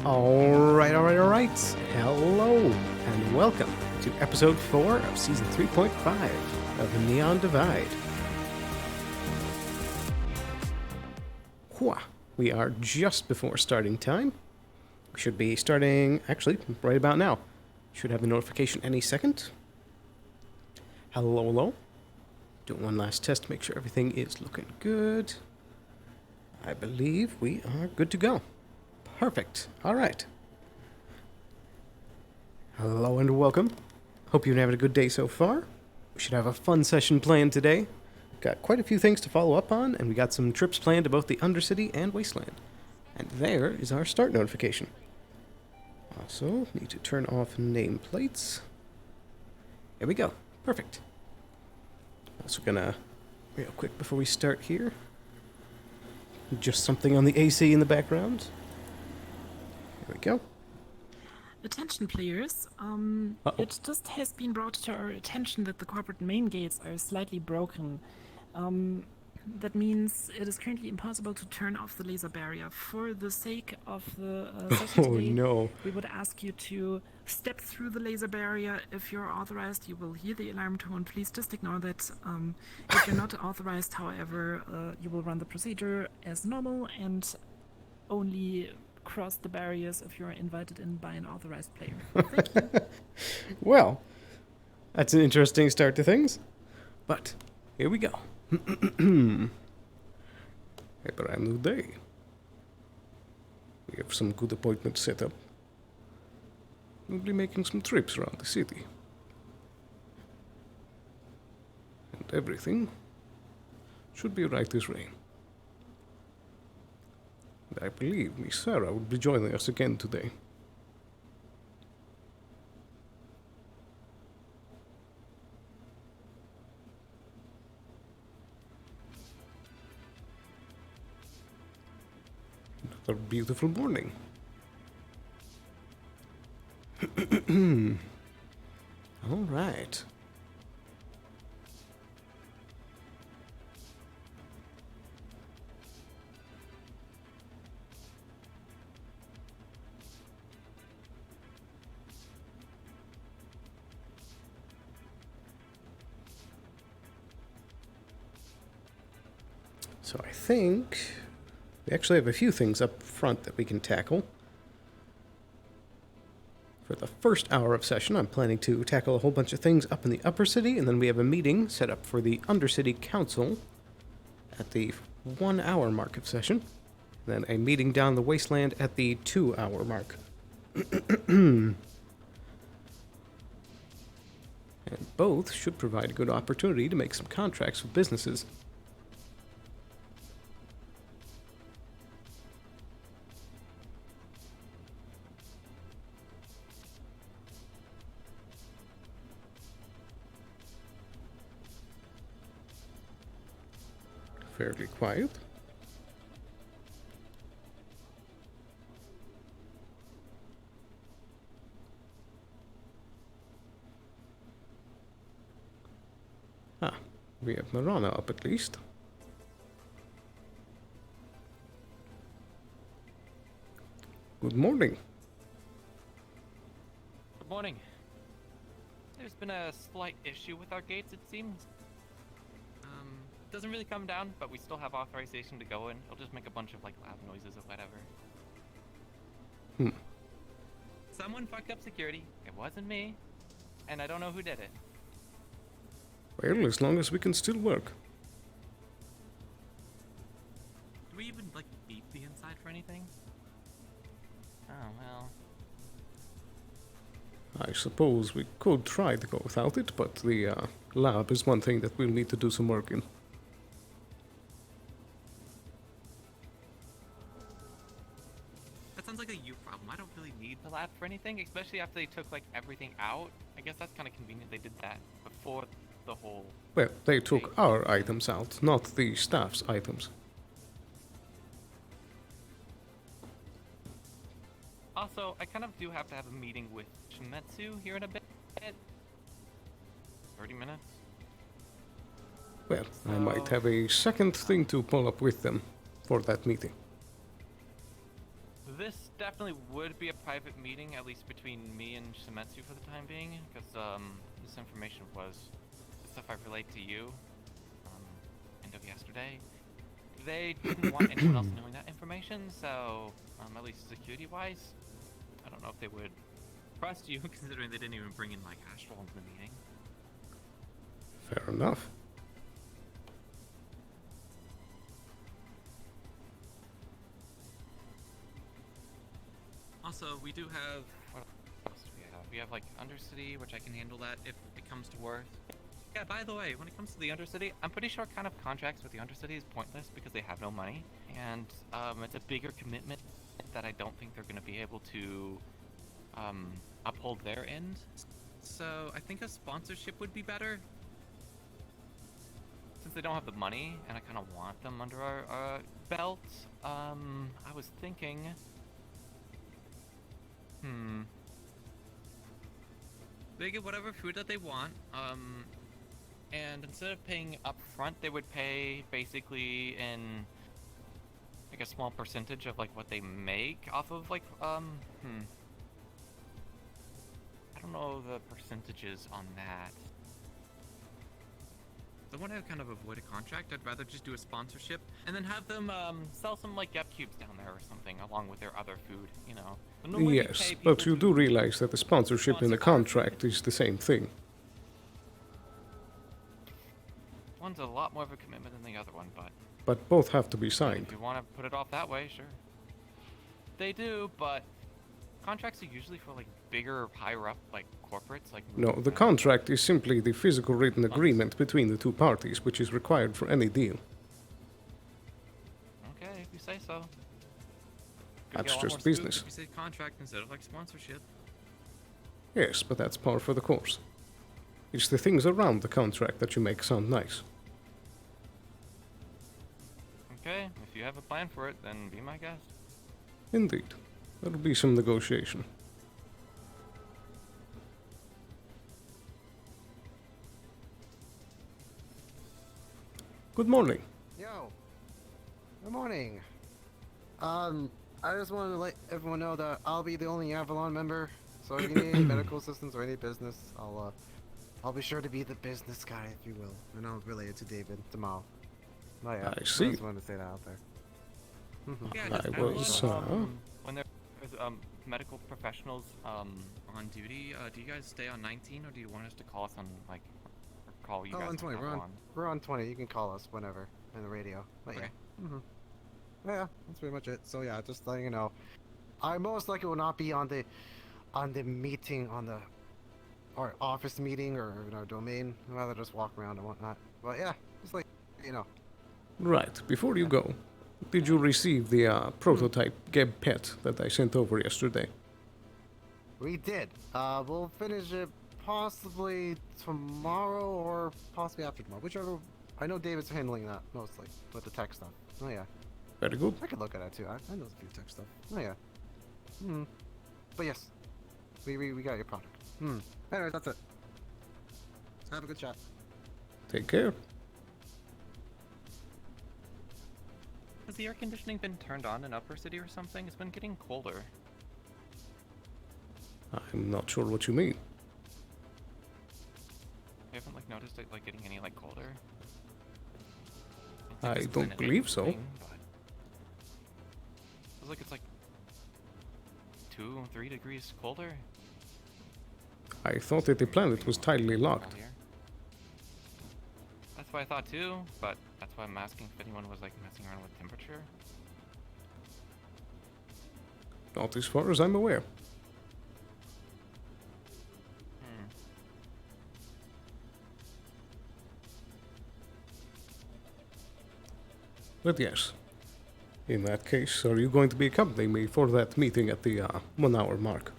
Alright. Hello, and welcome to episode 4 of season 3.5 of the Neon Divide. We are just before starting time. We should be starting, actually, right about now. Should have the notification any second. Hello. Doing one last test to make sure everything is looking good. I believe we are good to go. Perfect. All right. Hello and welcome. Hope you've been having a good day so far. We should have a fun session planned today. Got quite a few things to follow up on, and we got some trips planned to both the Undercity and Wasteland. And there is our start notification. Also, need to turn off nameplates. There we go. Perfect. Also gonna, real quick before we start here, just something on the AC in the background. There we go. Attention players, it just has been brought to our attention that the corporate main gates are slightly broken. That means it is currently impossible to turn off the laser barrier. For the sake of the session today, no. we would ask you to step through the laser barrier. If you're authorized, you will hear the alarm tone. Please just ignore that. If you're not authorized, however, you will run the procedure as normal and only cross the barriers if you're invited in by an authorized player. Thank you. Well, that's an interesting start to things. But here we go. A brand new day. We have some good appointments set up. We'll be making some trips around the city. And everything should be right as rain. I believe Miss Sarah will be joining us again today. Another beautiful morning. All right. So I think we actually have a few things up front that we can tackle. For the first hour of session, I'm planning to tackle a whole bunch of things up in the upper city, and then we have a meeting set up for the Undercity Council at the 1 hour mark of session. Then a meeting down the Wasteland at the 2 hour mark. And both should provide a good opportunity to make some contracts with businesses. Fairly quiet. We have Marana up at least. Good morning. Good morning. There's been a slight issue with our gates, it seems. Doesn't really come down, but we still have authorization to go in. It'll just make a bunch of, like, loud noises or whatever. Someone fucked up security. It wasn't me. And I don't know who did it. Well, as long as we can still work. even like eat the inside for anything? Oh well. I suppose we could try to go without it, but the lab is one thing that we'll need to do some work in. That sounds like a you problem. I don't really need the lab for anything, especially after they took like everything out. I guess that's kind of convenient they did that before the whole... Well, they took our items out, not the staff's items. Also, I kind of do have to have a meeting with Shimetsu here in a bit. 30 minutes. Well, I might have a second thing to pull up with them for that meeting. This definitely would be a private meeting, at least between me and Shimetsu for the time being, because this information was stuff I relayed to you end of yesterday. They didn't want anyone else knowing that information, so at least security-wise, I don't know if they would trust you, considering they didn't even bring in like Astral into the meeting. Fair enough. Also, we do have... What else do we have? We have, like, Undercity, which I can handle that if it comes to worth. Yeah, by the way, when it comes to the Undercity, I'm pretty sure kind of contracts with the Undercity is pointless because they have no money. And it's a bigger commitment that I don't think they're going to be able to uphold their end. So I think a sponsorship would be better. Since they don't have the money, and I kind of want them under our belt, I was thinking... They get whatever food that they want, and instead of paying up front, they would pay basically in like a small percentage of like what they make off of like I don't know the percentages on that. I want to kind of avoid a contract. I'd rather just do a sponsorship and then have them sell some like Ep cubes down there or something along with their other food, you know. Yes, but you do realize that the sponsorship in the contract is the same thing. One's a lot more of a commitment than the other one, but... But both have to be signed. If you want to put it off that way, sure. They do, but contracts are usually for like bigger, higher up, like corporates, like... No, the contract is simply the physical written agreement between the two parties, which is required for any deal. Okay, if you say so. That's just business. If you say contract instead of like sponsorship. Yes, but that's par for the course. It's the things around the contract that you make sound nice. Okay, if you have a plan for it, then be my guest. Indeed. There'll be some negotiation. Good morning. Yo. Good morning. I just wanted to let everyone know that I'll be the only Avalon member. So if you need any medical assistance or any business, I'll be sure to be the business guy, if you will. And I'll relay it to David tomorrow. Oh yeah, I see. I just wanted to say that out there. Yeah, I was, when there's medical professionals on duty, do you guys stay on 19 or do you want us to call us on like call you guys on 20. We're on 20. You can call us whenever in the radio. But okay. Yeah. Yeah, that's pretty much it. So yeah, just letting you know, I most likely will not be on the meeting or office meeting or in our domain. I'd rather just walk around and whatnot. But yeah, just like you know. Right, before you go, did you receive the prototype Geb pet that I sent over yesterday? We did. We'll finish it possibly tomorrow or possibly after tomorrow. Whichever. I know David's handling that mostly with the tech stuff. Oh yeah. Very good. I could look at it too. I know a few tech stuff. Oh yeah. But yes, we got your product. Anyways, that's it. Have a good chat. Take care. Has the air conditioning been turned on in Upper City or something? It's been getting colder. I'm not sure what you mean. You haven't like noticed it like getting any like colder? I don't believe so. Feels like it's like 2-3 degrees colder. I thought that the planet was tightly locked. That's what I thought too, but that's why I'm asking if anyone was like messing around with temperature. Not as far as I'm aware. Hmm. But yes. In that case, are you going to be accompanying me for that meeting at the 1 hour mark?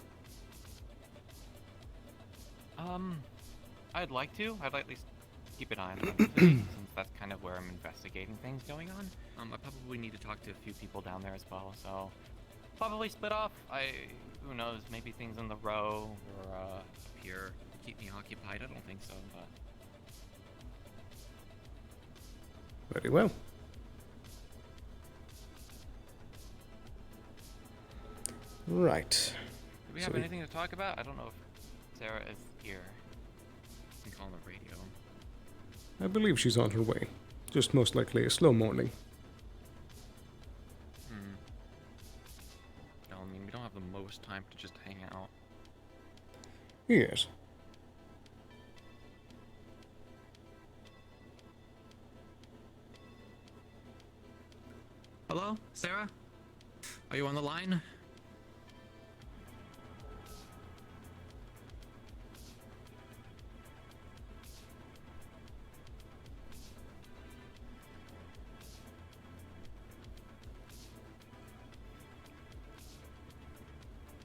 I'd like to. I'd like at least keep an eye on the Undercity, since that's kind of where I'm investigating things going on. I probably need to talk to a few people down there as well, so probably split off. Who knows, maybe things in the row or up here keep me occupied. I don't think so, but Very well. Right. do we have anything to talk about? I don't know if Sarah is here. I can call on the radio. I believe she's on her way. Just most likely a slow morning. No, I mean, we don't have the most time to just hang out. Yes. Hello, Sarah? Are you on the line?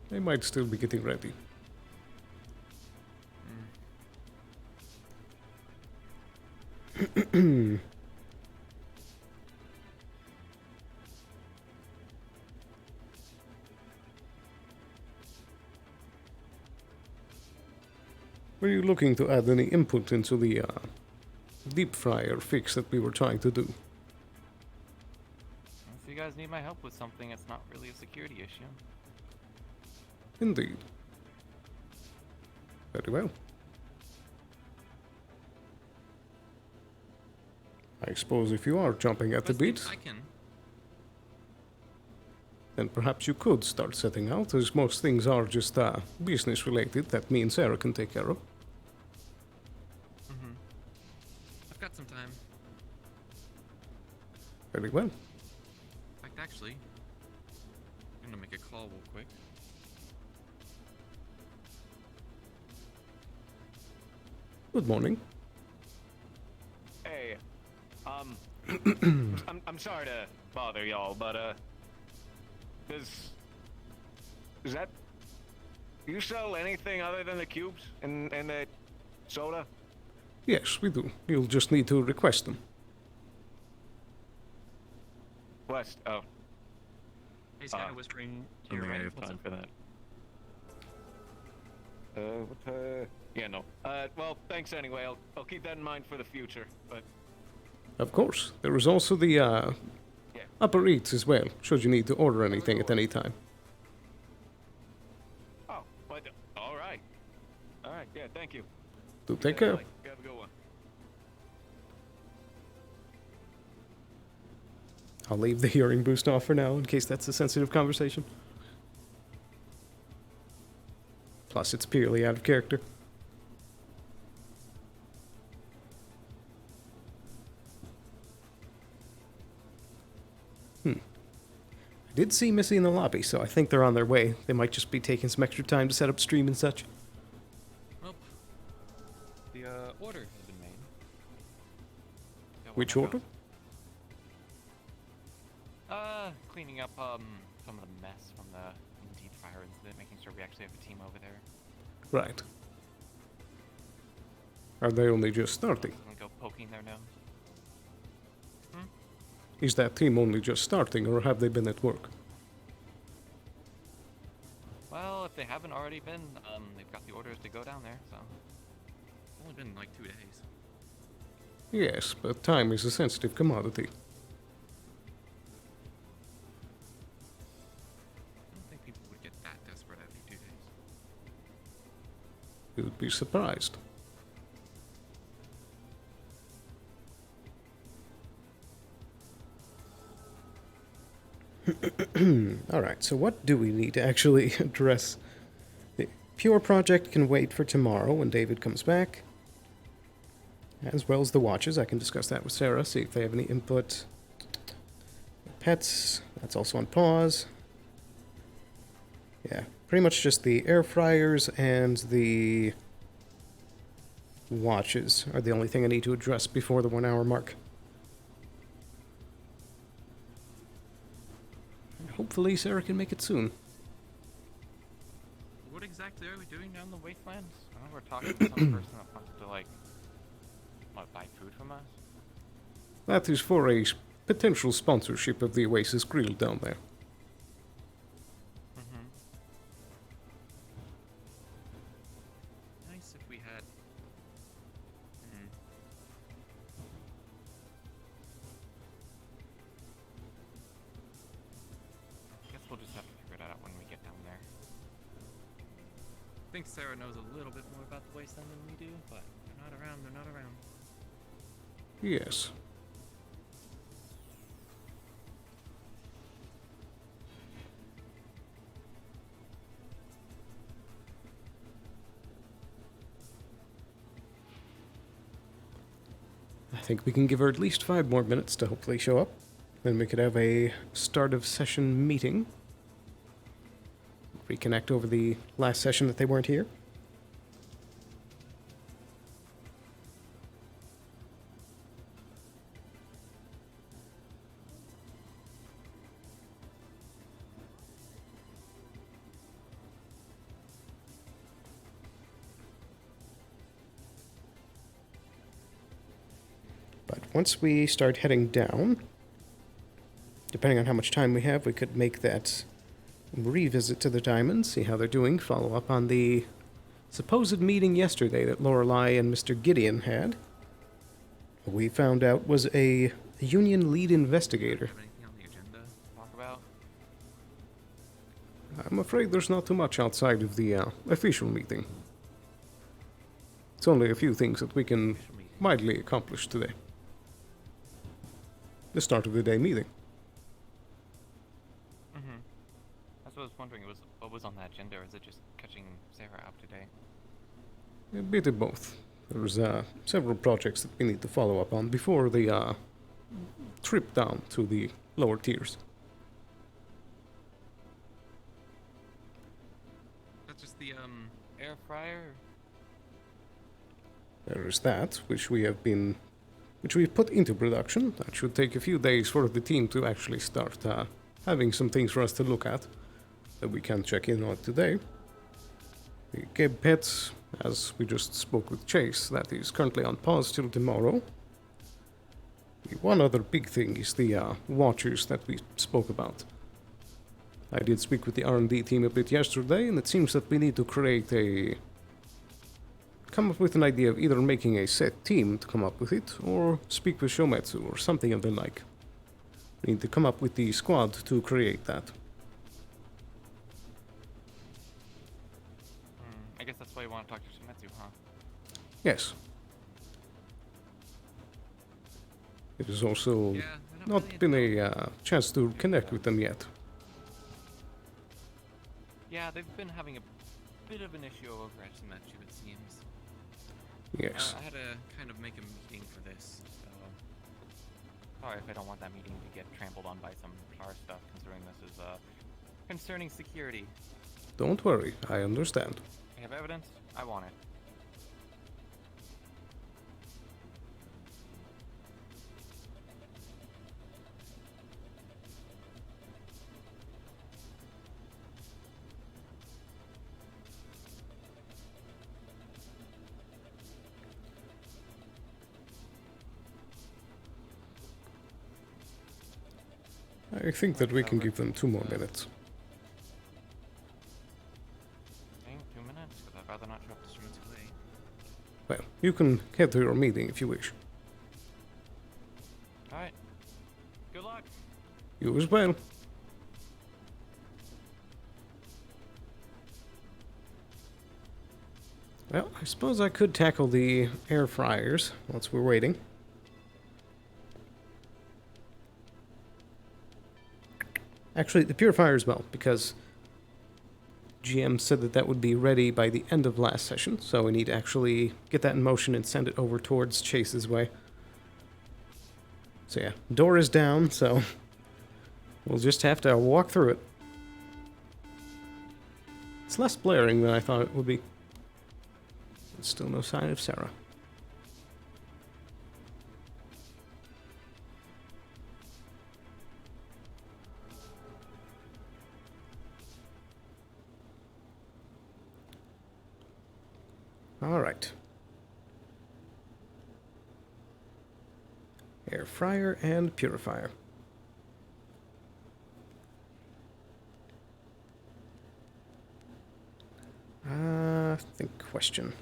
They might still be getting ready. Were you looking to add any input into the deep fryer fix that we were trying to do? If you guys need my help with something, it's not really a security issue. Indeed. Very well. I suppose if you are jumping at the beat, I can. then perhaps you could start setting out, as most things are just business related that me and Sarah can take care of. I've got some time. Very well. In fact, actually, I'm gonna make a call real quick. Good morning. Hey, I'm sorry to bother y'all, but does that you sell anything other than the cubes and the soda? Yes, we do. You'll just need to request them. West. Oh, He's kind of whispering to I your don't think I right. have What's time up? for that. Yeah, no. Well, thanks anyway. I'll keep that in mind for the future. But Of course. There is also the upper eats as well, should you need to order anything at any time. oh, but all right. Yeah, thank you. Do take care. Have a good one. I'll leave the hearing boost off for now, in case that's a sensitive conversation. Plus, it's purely out of character. I did see Missy in the lobby, so I think they're on their way. They might just be taking some extra time to set up stream and such. Nope. The order has been made. Got one Which to go. order? Cleaning up some of the mess from the Indeed fire incident, making sure we actually have a team over there. Right. Are they only just starting? And go poking their nose. Is that team only just starting, or have they been at work? Well, if they haven't already been, they've got the orders to go down there, so it's only been like 2 days. Yes, but time is a sensitive commodity. I don't think people would get that desperate after 2 days. You would be surprised. Alright, so what do we need to actually address? The Pure project can wait for tomorrow when David comes back. As well as the watches. I can discuss that with Sarah, see if they have any input. Pets, that's also on pause. Yeah, pretty much just the air fryers and the watches are the only thing I need to address before the 1 hour mark. And hopefully Sarah can make it soon. What exactly are we doing down the wastelands? I know we're talking to some person that wants to, like, what, buy food from us? That is for a potential sponsorship of the Oasis Grill down there. Mm-hmm. Nice if we had... Guess we'll just have to figure it out when we get down there. I think Sarah knows a little bit more about the wasteland than we do, but they're not around, they're not around. Yes. I think we can give her at least 5 more minutes to hopefully show up. Then we could have a start of session meeting. Reconnect over the last session that they weren't here. But once we start heading down, depending on how much time we have, we could make that revisit to the diamonds, see how they're doing, follow up on the supposed meeting yesterday that Lorelei and Mr. Gideon had. We found out was a union lead investigator. Have anything on the agenda to talk about? I'm afraid there's not too much outside of the official meeting. It's only a few things that we can Official meeting. mildly accomplish today. The start of the day meeting. Mm-hmm. That's what I was wondering. What was on the agenda, or is it just catching Sarah out today? A bit of both. There's several projects that we need to follow up on before the trip down to the lower tiers. That's just the air fryer. There is that, which we've put into production. That should take a few days for the team to actually start having some things for us to look at that we can check in on today. The Geb Pets, as we just spoke with Chase, that is currently on pause till tomorrow. The one other big thing is the watchers that we spoke about. I did speak with the R&D team a bit yesterday, and it seems that we need to come up with an idea of either making a set team to come up with it, or speak with Shometsu, or something of the like. We need to come up with the squad to create that. I guess that's why you want to talk to Shimetsu, huh? Yes. It has also Yeah, I don't not really been know. a chance to connect with them yet. Yeah, they've been having a bit of an issue over at Shimetsu, it seems. Yes. I had to kind of make a meeting for this, so... Sorry if I don't want that meeting to get trampled on by some car stuff, considering this is, concerning security. Don't worry, I understand. I have evidence, I want it. I think that we can give them 2 more minutes. I think 2 minutes, because I'd rather not show up to Shimetsu late. Well, you can head to your meeting if you wish. Alright. Good luck! You as well. Well, I suppose I could tackle the air fryers once we're waiting. Actually, the purifier as well, because GM said that that would be ready by the end of last session, so we need to actually get that in motion and send it over towards Chase's way. So yeah, door is down, so we'll just have to walk through it. It's less blaring than I thought it would be. Still no sign of Sarah. All right. Air fryer and purifier. Think question.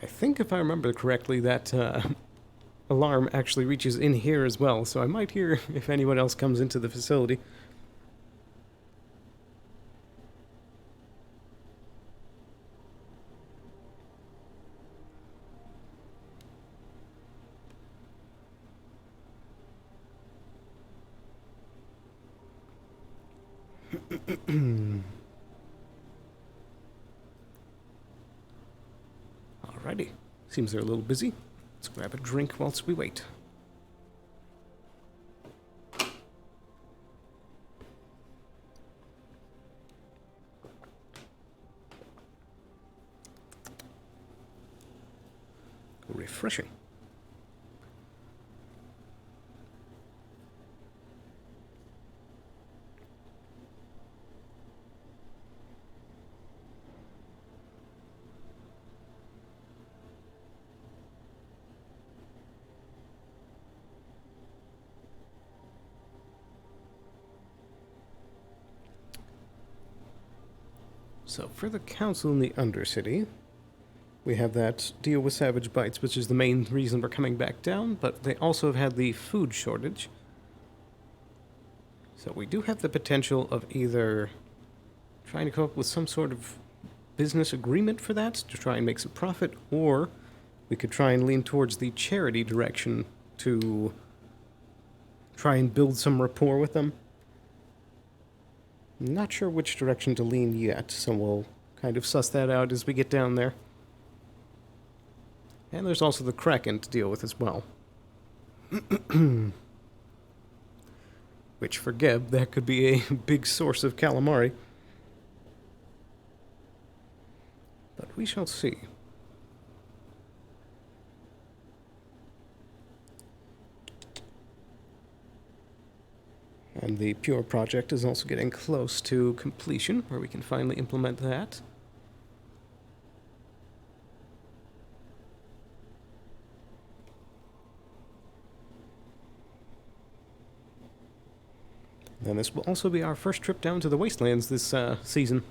I think if I remember correctly, that alarm actually reaches in here as well, so I might hear if anyone else comes into the facility. Alrighty. Seems they're a little busy. Let's grab a drink whilst we wait. Refreshing. So, for the council in the Undercity, we have that deal with Savage Bites, which is the main reason we're coming back down, but they also have had the food shortage. So we do have the potential of either trying to come up with some sort of business agreement for that to try and make some profit, or we could try and lean towards the charity direction to try and build some rapport with them. I'm not sure which direction to lean yet, so we'll kind of suss that out as we get down there. And there's also the Kraken to deal with as well. Which, for Geb, that could be a big source of calamari. But we shall see. And the Pure project is also getting close to completion, where we can finally implement that. And this will also be our first trip down to the Wastelands this season.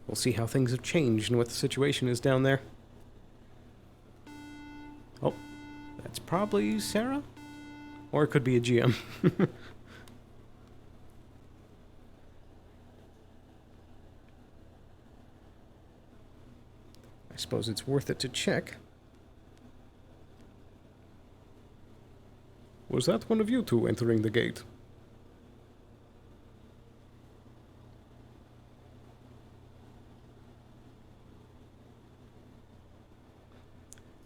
We'll see how things have changed and what the situation is down there. Oh, that's probably Sarah? Or it could be a GM. I suppose it's worth it to check. Was that one of you two entering the gate?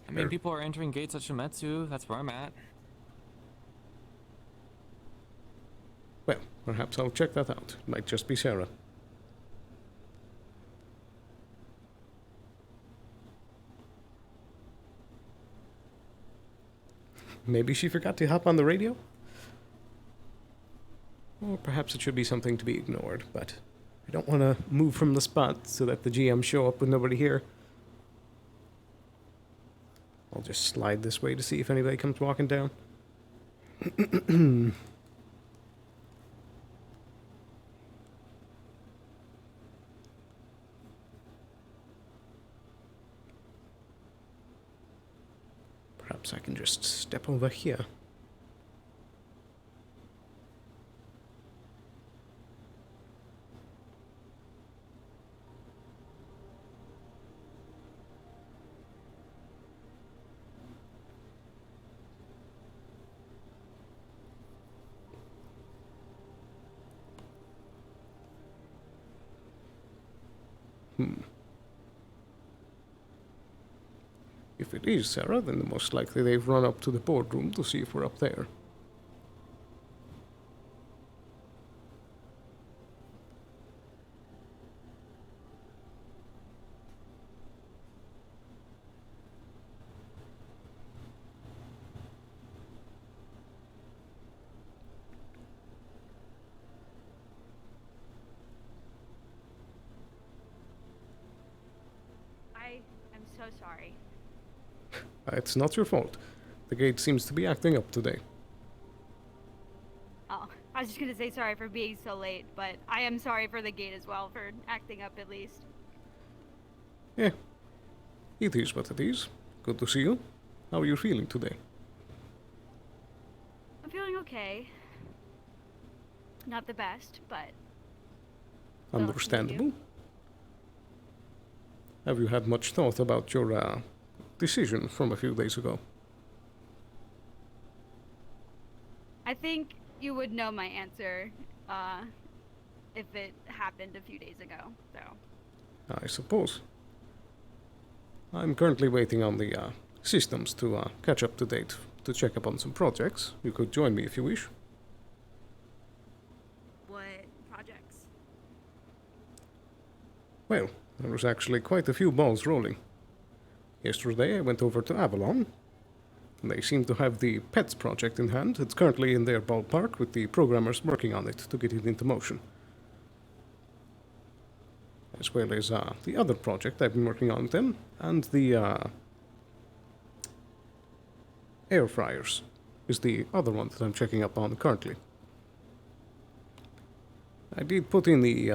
I mean, people are entering gates at Shimetsu. That's where I'm at. Well, perhaps I'll check that out. It might just be Sarah. Maybe she forgot to hop on the radio? Or perhaps it should be something to be ignored, but I don't want to move from the spot so that the GM show up with nobody here. I'll just slide this way to see if anybody comes walking down. Perhaps Perhaps I can just step over here. If it is Sarah, then most likely they've run up to the boardroom to see if we're up there. I'm so sorry. It's not your fault. The gate seems to be acting up today. Oh, I was just gonna say sorry for being so late, but I am sorry for the gate as well for acting up at least. Yeah, it is what it is. Good to see you. How are you feeling today? I'm feeling okay. Not the best, but Understandable. Have you had much thought about your decision from a few days ago? I think you would know my answer if it happened a few days ago, so. I suppose. I'm currently waiting on the systems to catch up to date to check up on some projects. You could join me if you wish. What projects? Well, there was actually quite a few balls rolling. Yesterday I went over to Avalon. They seem to have the PETS project in hand. It's currently in their ballpark with the programmers working on it to get it into motion. As well as the other project I've been working on with them, and the air fryers is the other one that I'm checking up on currently. I did put in the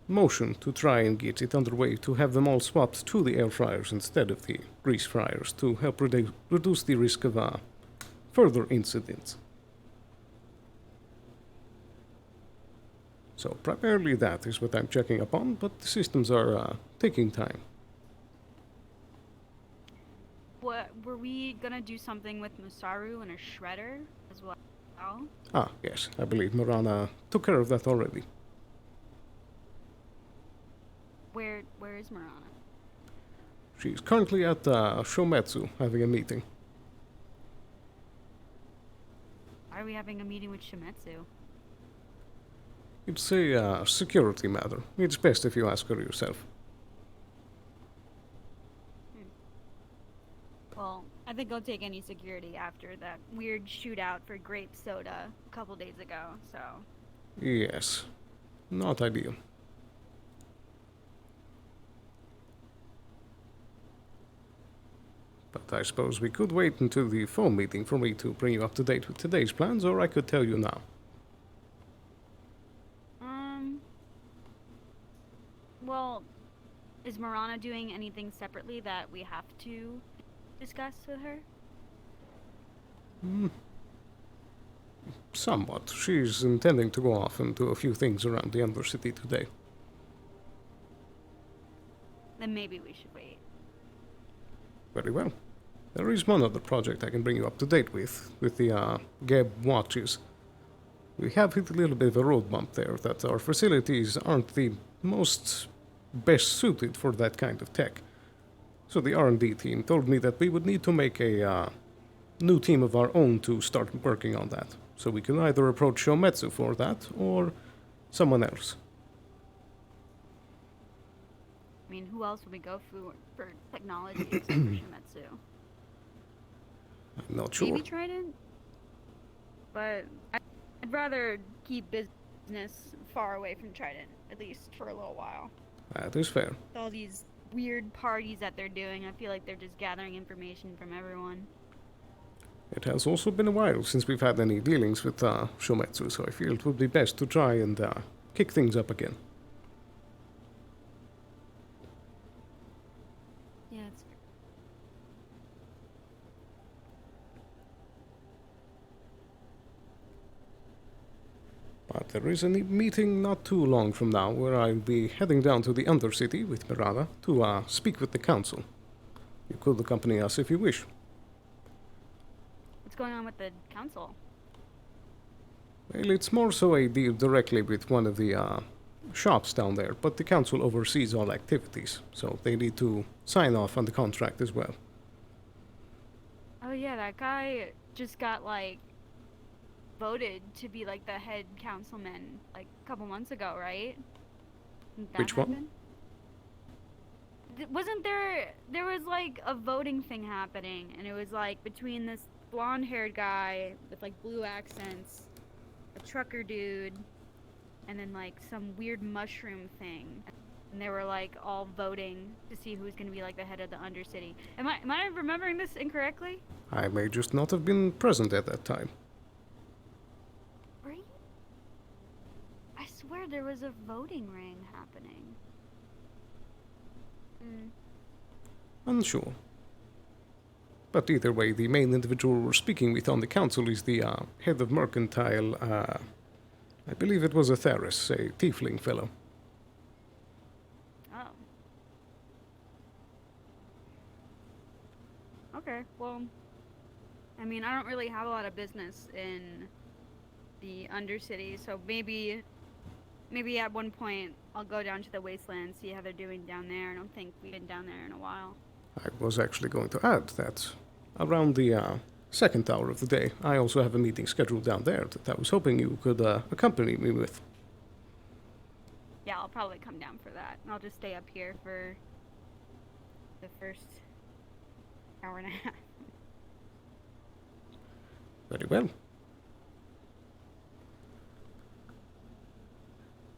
motion to try and get it underway to have them all swapped to the air fryers instead of the grease fryers to help reduce the risk of further incidents. So primarily that is what I'm checking up on, but the systems are taking time. What were we gonna do something with Musaru and a shredder as well? Ah, yes, I believe Marana took care of that already. Where is Marana? She's currently at Shometsu having a meeting. Why are we having a meeting with Shimetsu? It's a security matter. It's best if you ask her yourself. Well, I think I'll take any security after that weird shootout for grape soda a couple days ago, so. Yes, not ideal. But I suppose we could wait until the phone meeting for me to bring you up to date with today's plans, or I could tell you now. Well, is Marana doing anything separately that we have to discuss with her? Somewhat. She's intending to go off and do a few things around the Undercity today. Then maybe we should wait. Very well. There is one other project I can bring you up to date with the Geb watches. We have hit a little bit of a road bump there, that our facilities aren't the most best suited for that kind of tech. So the R&D team told me that we would need to make a new team of our own to start working on that. So we can either approach Shometsu for that, or someone else. I mean, who else would we go for technology except for Shimetsu? I'm not sure. Maybe Trident? But I'd rather keep business far away from Trident, at least for a little while. That is fair. With all these weird parties that they're doing, I feel like they're just gathering information from everyone. It has also been a while since we've had any dealings with Shometsu, so I feel it would be best to try and kick things up again. Yeah, it's fair. But there is a meeting not too long from now where I'll be heading down to the Undercity with Miranda to speak with the council. You could accompany us if you wish. What's going on with the council? Well, it's more so a deal directly with one of the shops down there, but the council oversees all activities, so they need to sign off on the contract as well. Oh yeah, that guy just got like voted to be like the head councilman like a couple months ago, right? Didn't that Which one? happen? Wasn't there was like a voting thing happening, and it was like between this blonde-haired guy with like blue accents, a trucker dude, and then like some weird mushroom thing, and they were like all voting to see who was going to be like the head of the Undercity. Am I remembering this incorrectly? I may just not have been present at that time. Right? I swear there was a voting ring happening. Unsure. But either way, the main individual we're speaking with on the council is the head of mercantile, I believe it was a Theris, a tiefling fellow. Oh. Okay, well, I mean, I don't really have a lot of business in the Undercity, so maybe at one point I'll go down to the Wasteland, see how they're doing down there. I don't think we've been down there in a while. I was actually going to add that around the second hour of the day, I also have a meeting scheduled down there that I was hoping you could accompany me with. Yeah, I'll probably come down for that. I'll just stay up here for the first hour and a half. Very well.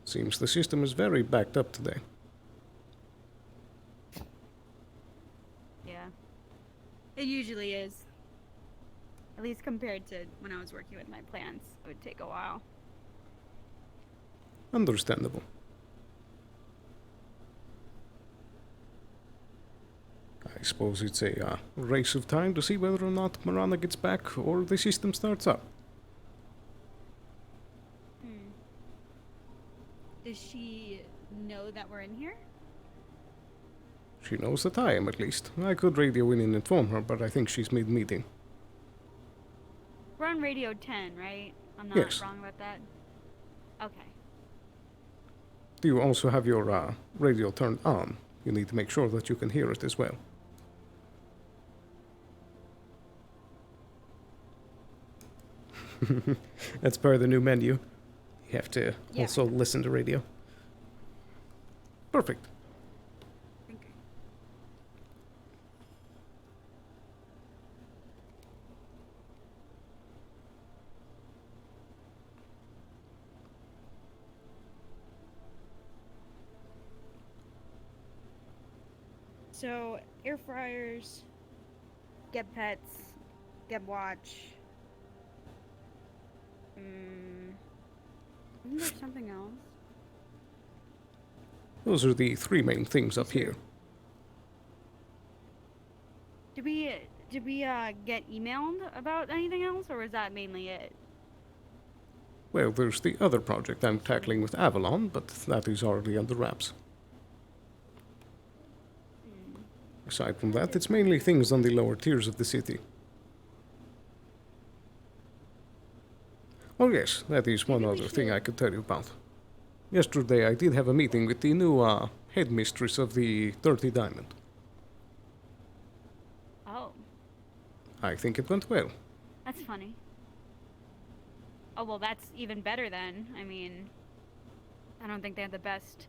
Seems the system is very backed up today. Yeah. It usually is. At least compared to when I was working with my plants. It would take a while. Understandable. I suppose it's a race of time to see whether or not Marana gets back or the system starts up. Does she know that we're in here? She knows that I am, at least. I could radio in and inform her, but I think she's mid-meeting. We're on Radio 10, right? I'm not Yes. wrong about that? Okay. Do you also have your radio turned on? You need to make sure that you can hear it as well. That's part of the new menu. You have to Yeah. also listen to radio. Perfect. Okay. So, air fryers, get pets, get watch. Isn't there something else? Those are the three main things up here. Did we get emailed about anything else, or was that mainly it? Well, there's the other project I'm tackling with Avalon, but that is already under wraps. Aside from that, it's mainly things on the lower tiers of the city. Oh yes, that is one other thing I could tell you about. Yesterday I did have a meeting with the new headmistress of the Dirty Diamond. Oh, I think it went well. that's funny. Oh, well, that's even better then. I mean, I don't think they had the best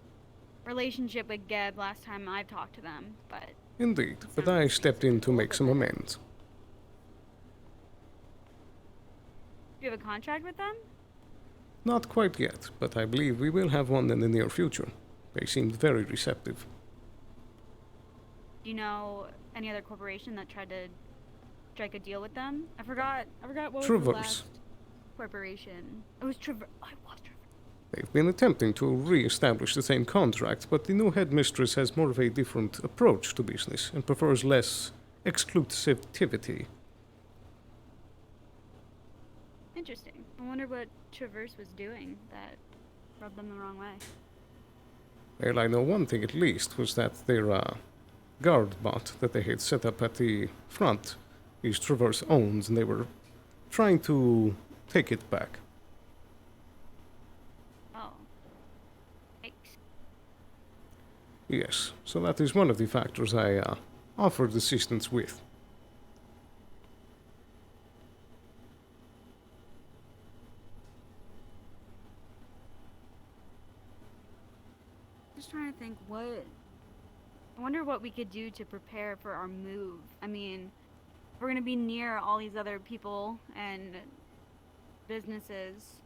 relationship with Geb last time I talked to them, but... Indeed, but I stepped in to make some amends. Do you have a contract with them? Not quite yet, but I believe we will have one in the near future. They seemed very receptive. Do you know any other corporation that tried to strike a deal with them? I forgot what was the Traverse. last corporation. It was Traverse. Oh, it was Traverse. They've been attempting to re-establish the same contract, but the new headmistress has more of a different approach to business and prefers less exclusivity. Interesting. I wonder what Traverse was doing that rubbed them the wrong way. Well, I know one thing at least, was that their guard bot that they had set up at the front is Traverse owns, and they were trying to take it back. Oh. Yikes. Yes, so that is one of the factors I offered assistance with. Just trying to think what. I wonder what we could do to prepare for our move. I mean, we're gonna be near all these other people and businesses.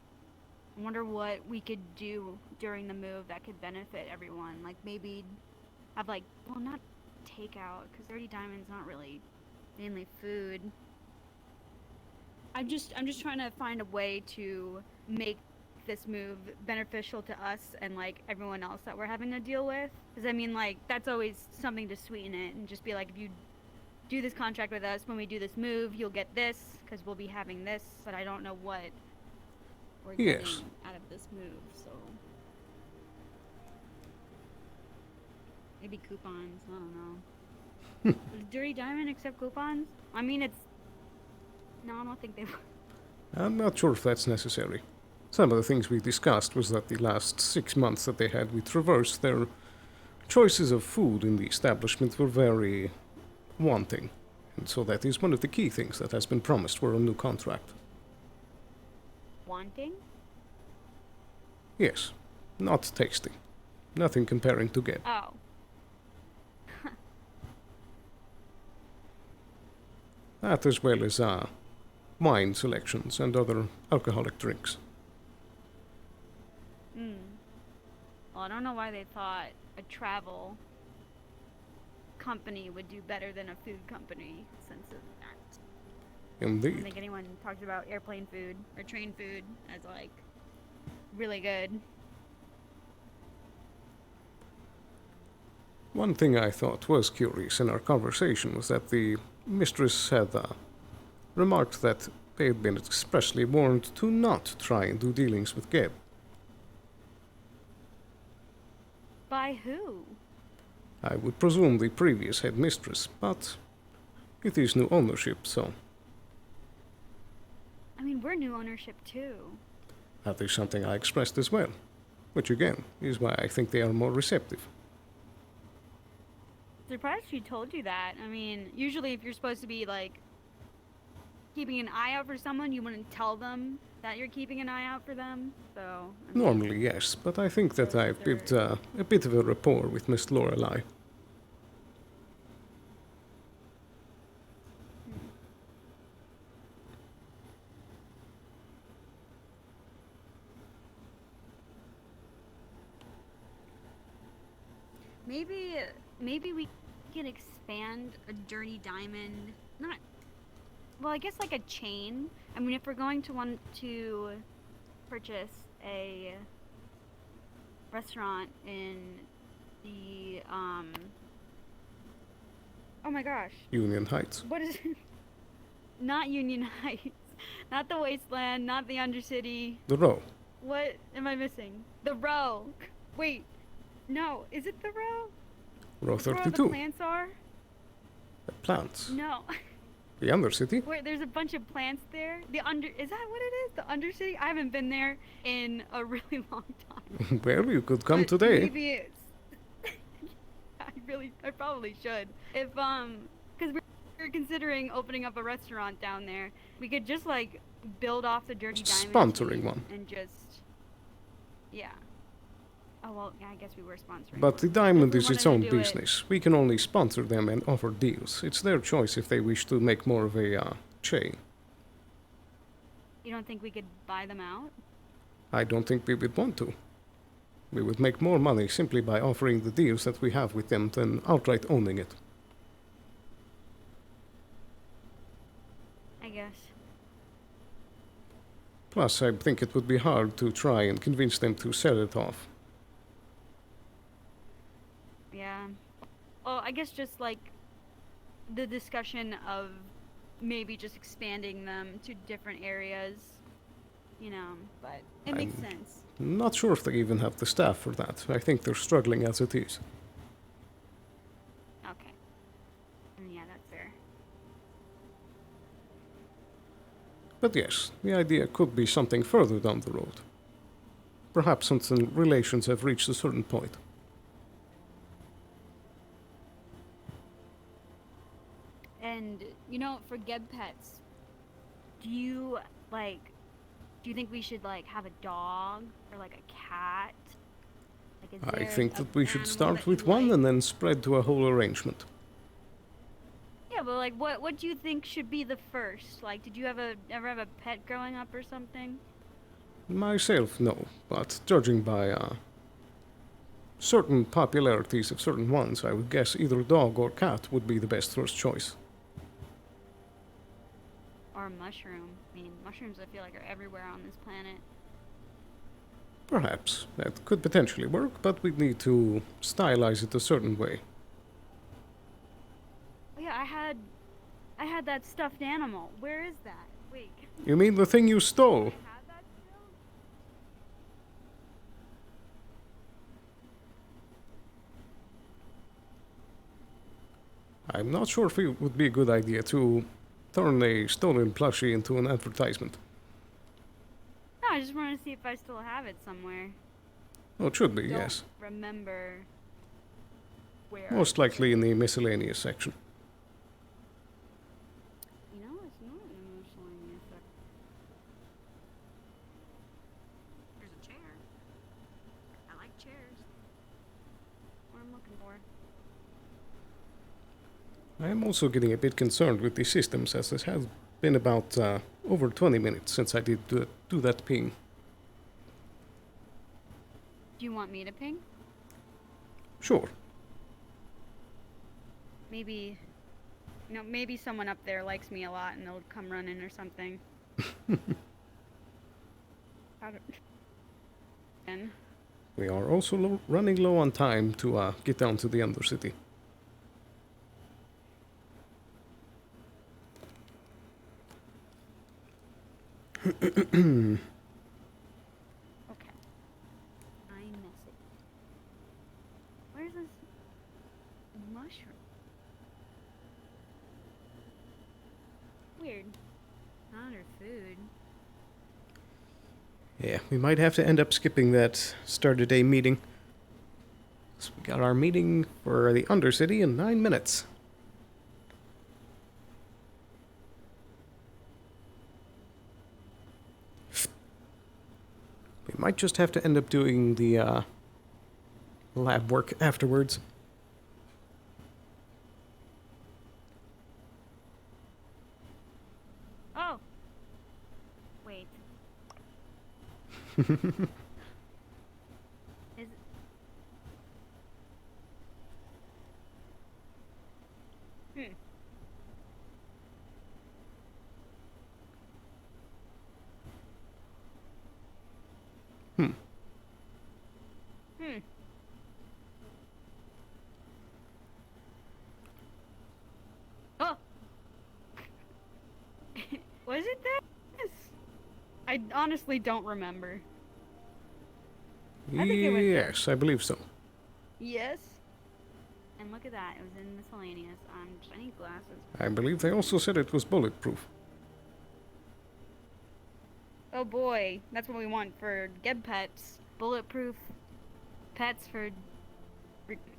I wonder what we could do during the move that could benefit everyone. Like maybe have like, well, not takeout, because Dirty Diamond's not really mainly food. I'm just trying to find a way to make this move beneficial to us and like everyone else that we're having to deal with. Because I mean, like, that's always something to sweeten it and just be like, if you do this contract with us, when we do this move, you'll get this, because we'll be having this, but I don't know what we're getting out of this move, so. Maybe coupons, I don't know. Does Dirty Diamond accept coupons? I mean, it's... No, I don't think they would. I'm not sure if that's necessary. Some of the things we discussed was that the last 6 months that they had with Traverse, their choices of food in the establishment were very wanting. And so that is one of the key things that has been promised for a new contract. Wanting? Yes, not tasty. Nothing comparing to Geb. Oh. That as well as wine selections and other alcoholic drinks. Well, I don't know why they thought a travel company would do better than a food company since of that. I don't Indeed. think anyone talked about airplane food or train food as like really good. One thing I thought was curious in our conversation was that the mistress had remarked that they had been expressly warned to not try and do dealings with Geb. By who? I would presume the previous headmistress, but it is new ownership, so I mean, we're new ownership too. that is something I expressed as well, which again is why I think they are more receptive. Surprised she told you that. I mean, usually if you're supposed to be like keeping an eye out for someone, you wouldn't tell them that you're keeping an eye out for them. So I mean, Normally, yes, but I think that I've built a bit of a rapport with Miss Lorelei. maybe we can expand a Dirty Diamond. Not well, I guess like a chain. I mean, if we're going to want to purchase a restaurant in the oh my gosh, Union Heights. what is it? Not Union Heights, not the Wasteland, not the Undercity. The Row. What am I missing? The Row. Wait, no, is it the Row? Row Where all the 32. plants are? The plants. No. The Undercity. Wait, there's a bunch of plants there. Is that what it is? The Undercity? I haven't been there in a really long time. Well, you could come But today. Maybe it's. I probably should. If because we're considering opening up a restaurant down there. We could just like build off the Dirty Diamond. Sponsoring one. And just. Yeah. Oh well, yeah, I guess we were sponsoring. But the Diamond we is its wanted own to do it- business. We can only sponsor them and offer deals. It's their choice if they wish to make more of a chain. You don't think we could buy them out? I don't think we would want to. We would make more money simply by offering the deals that we have with them than outright owning it. I guess. Plus, I think it would be hard to try and convince them to sell it off. Yeah. Well, I guess just like the discussion of maybe just expanding them to different areas you know, but it makes sense. Not sure if they even have the staff for that. I think they're struggling as it is. Okay. Yeah, that's fair. But yes, the idea could be something further down the road. Perhaps once the relations have reached a certain point. And, you know, for Geb pets, do you think we should, like, have a dog or, like, a cat? Like, is I there think a that we should animal start that with you one like? and then spread to a whole arrangement. Yeah, but, like, what do you think should be the first? Like, did you ever have a pet growing up or something? Myself, no, but judging by certain popularities of certain ones, I would guess either dog or cat would be the best first choice. Or a mushroom? I mean, mushrooms I feel like are everywhere on this planet. Perhaps. That could potentially work, but we'd need to stylize it a certain way. Oh yeah, I had that stuffed animal. Where is that? Wait. You mean the thing you stole? I have that still? I'm not sure if it would be a good idea to turn a stolen plushie into an advertisement. No, I just wanted to see if I still have it somewhere. Oh, it should be, Don't yes. remember where. Most likely in the miscellaneous section. You know, it's not in the miscellaneous section. There's a chair. I like chairs. What I'm looking for. I am also getting a bit concerned with the systems, as it has been about over 20 minutes since I did do that ping. Do you want me to ping? Sure. Maybe, you know, maybe someone up there likes me a lot and they'll come running or something. How do... And We are also running low on time to get down to the Undercity. okay. iMessage. Where's this mushroom? Weird. Not under food. Yeah, we might have to end up skipping that start of day meeting. So we got our meeting for the Undercity in 9 minutes. We might just have to end up doing the lab work afterwards. Oh! Wait. Is... Hmm. Hmm. Hmm. Oh! Was it this? I honestly don't remember. I think it was Yes, I believe so. Yes. And look at that, it was in miscellaneous. I need glasses. I believe they also said it was bulletproof. Oh boy, that's what we want for Geb pets. Bulletproof pets for...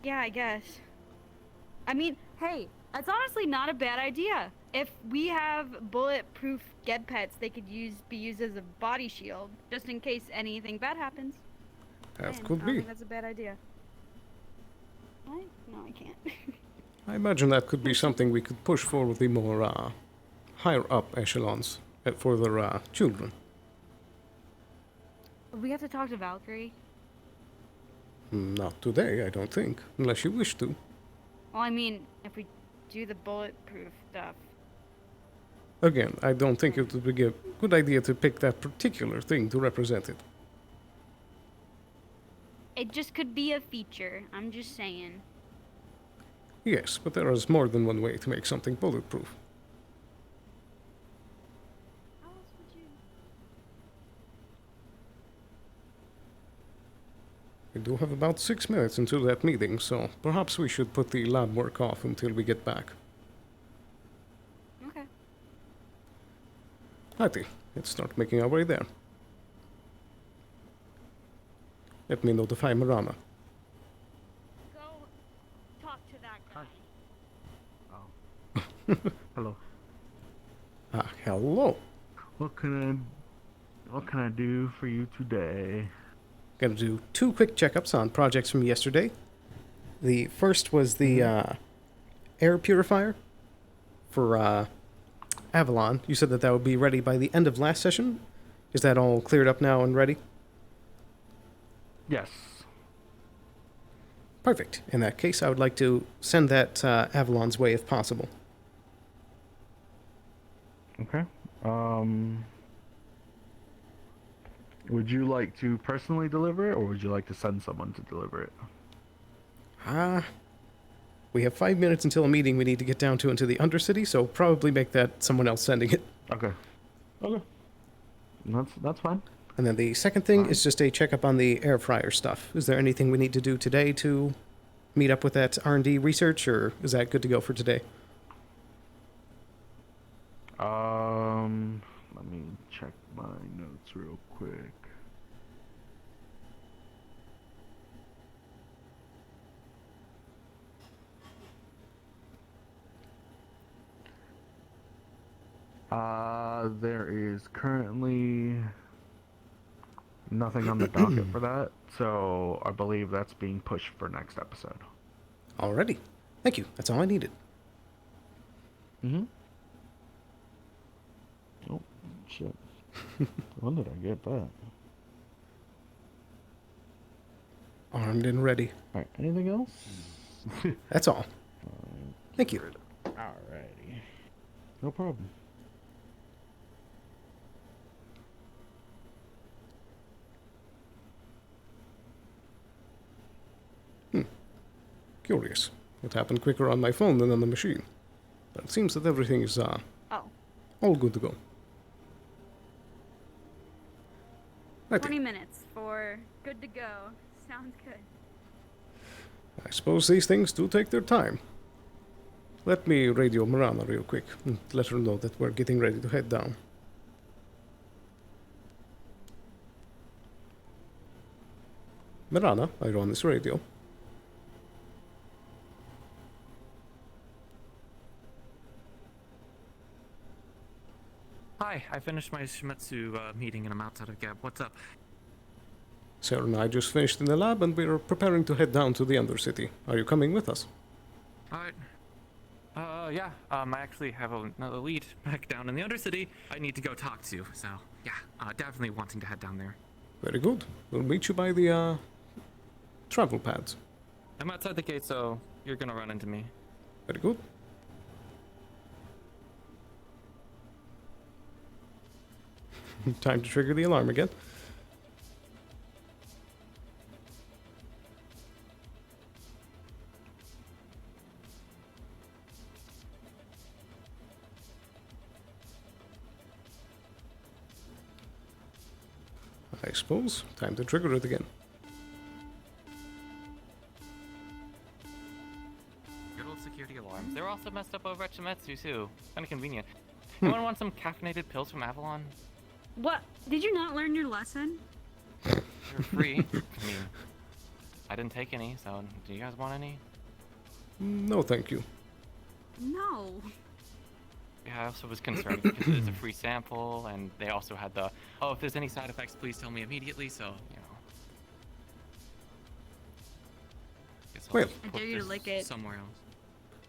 Yeah, I guess. I mean, hey, that's honestly not a bad idea. If we have bulletproof Geb pets, they could be used as a body shield, just in case anything bad happens. That Man, could I don't be. think that's a bad idea. What? No, I can't. I imagine that could be something we could push for with the more higher up echelons for their children. We have to talk to Valkyrie. Not today, I don't think, unless you wish to. Well, I mean, if we do the bulletproof stuff. Again, I don't think it would be a good idea to pick that particular thing to represent it. It just could be a feature. I'm just saying. Yes, but there is more than one way to make something bulletproof. How else would you... We do have about 6 minutes until that meeting, so perhaps we should put the lab work off until we get back. Okay. Righty, let's start making our way there. Let me notify Marana. Go talk to that guy. Oh. Hello. Hello. What can I do for you today? Gonna do 2 quick checkups on projects from yesterday. The first was the air purifier for Avalon. You said that would be ready by the end of last session. Is that all cleared up now and ready? Yes. Perfect. In that case, I would like to send that Avalon's way if possible. Okay. Would you like to personally deliver it, or would you like to send someone to deliver it? We have 5 minutes until a meeting we need to get down to into the Undercity, so probably make that someone else sending it. Okay. Okay. That's fine. And then the second thing is just a checkup on the air fryer stuff. Is there anything we need to do today to meet up with that R&D research, or is that good to go for today? Let me check my notes real quick. There is currently nothing on the docket for that, so I believe that's being pushed for next episode. Alrighty. Thank you. That's all I needed. Mm-hmm. Oh, shit. When did I get that? Armed and ready. Alright, anything else? That's all. Thank you. Alrighty. No problem. Curious. It happened quicker on my phone than on the machine. But it seems that everything is, all good to go. Right. 20 minutes for good to go. Sounds good. I suppose these things do take their time. Let me radio Marana real quick and let her know that we're getting ready to head down. Marana, are you on this radio? Hi, I finished my Shimetsu meeting and I'm outside of Gab. What's up? Sarah and I just finished in the lab and we're preparing to head down to the Undercity. Are you coming with us? Alright. Yeah. I actually have another lead back down in the Undercity I need to go talk to, so yeah, definitely wanting to head down there. Very good. We'll meet you by the, travel pads. I'm outside the gate, so you're gonna run into me. Very good. Time to trigger the alarm again. I suppose. Time to trigger it again. Good old security alarms. They're also messed up over at Shimetsu, too. Kinda convenient. Anyone want some caffeinated pills from Avalon? What? Did you not learn your lesson? They're free. I mean, I didn't take any, so do you guys want any? No, thank you. No. Yeah, I also was concerned because it's a free sample, and they also had the, oh, if there's any side effects, please tell me immediately, so, you know. Guess I'll Well. just I put dare you to this lick it. somewhere else.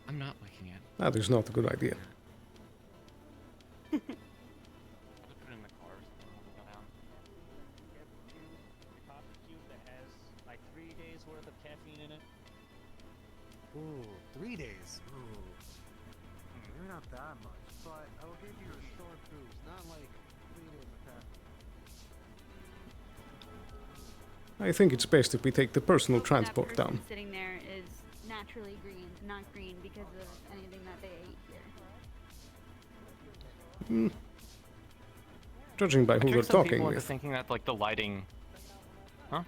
I'm not licking it. That is not a good idea. Put it in the car or something when we go down. A coffee cube that has like 3 days worth of caffeine in it. Ooh, 3 days. Ooh. Maybe not that much, but I will give you a short boost, not like 3 days of caffeine. I think it's best if we take the personal Hope transport that person down. sitting there is naturally green, not green because of anything that they ate here. Judging by I who they're tricked some talking people into with. thinking that, like, the lighting... Huh?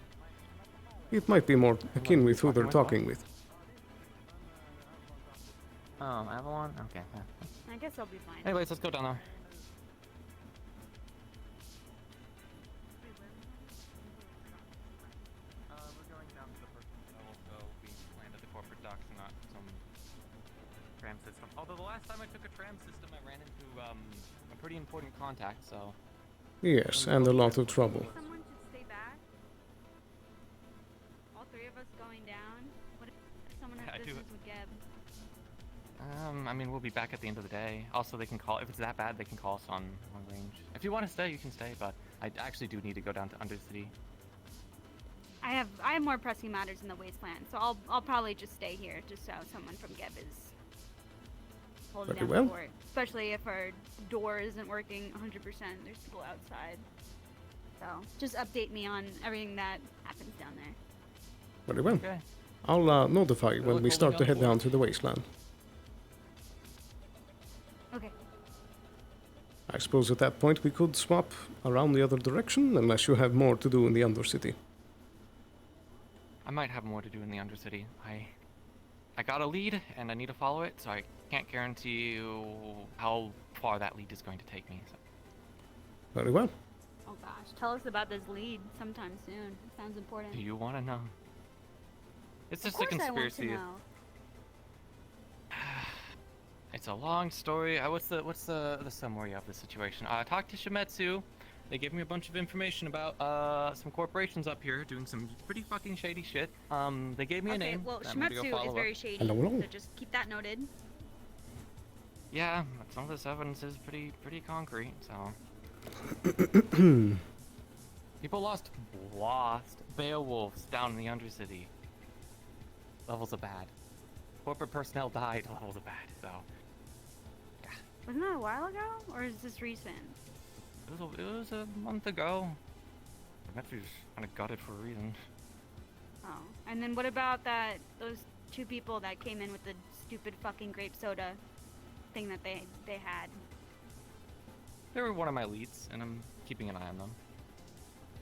It might be more akin with who they're talking with. Oh, Avalon? Okay. Yeah. I guess I'll be fine. Anyways, let's go down there. We're going down to the first level, so we land at the corporate docks and not some tram system. Although the last time I took a tram system, I ran into a pretty important contact, so... Yes, and a lot of trouble. Someone should stay back. All three of us going down. What if someone has business with Geb? I mean, we'll be back at the end of the day. Also, they can call, if it's that bad, they can call us on range. If you want to stay, you can stay, but I actually do need to go down to Undercity. I have more pressing matters in the wasteland, so I'll probably just stay here, just so someone from Geb is holding Very down well. the fort. Especially if our door isn't working 100%. There's people outside. So just update me on everything that happens down there. Very well. Okay. I'll notify you when look we holding start to down head the down fort. to the wasteland. Okay. I suppose at that point we could swap around the other direction, unless you have more to do in the Undercity. I might have more to do in the Undercity. I got a lead, and I need to follow it, so I can't guarantee you how far that lead is going to take me. So. Very well. Oh gosh, tell us about this lead sometime soon. It sounds important. Do you want to know? It's Of just a course I want to conspiracy. know. It's a long story. What's the summary of the situation? I talked to Shimetsu. They gave me a bunch of information about some corporations up here doing some pretty fucking shady shit. They gave me a name. Well, that I'm gonna go Shimetsu is follow very up. shady, Hello, hello. so just keep that noted. Yeah, but some of this evidence is pretty concrete. So people lost Beowulfs down in the Undercity. Levels of bad. Corporate personnel died. Levels of bad. So Wasn't that a while ago, or is this recent? it was a month ago. Metsu's kind of gutted for a reason. Oh, and then what about those two people that came in with the stupid fucking grape soda thing that they had? They were one of my leads, and I'm keeping an eye on them.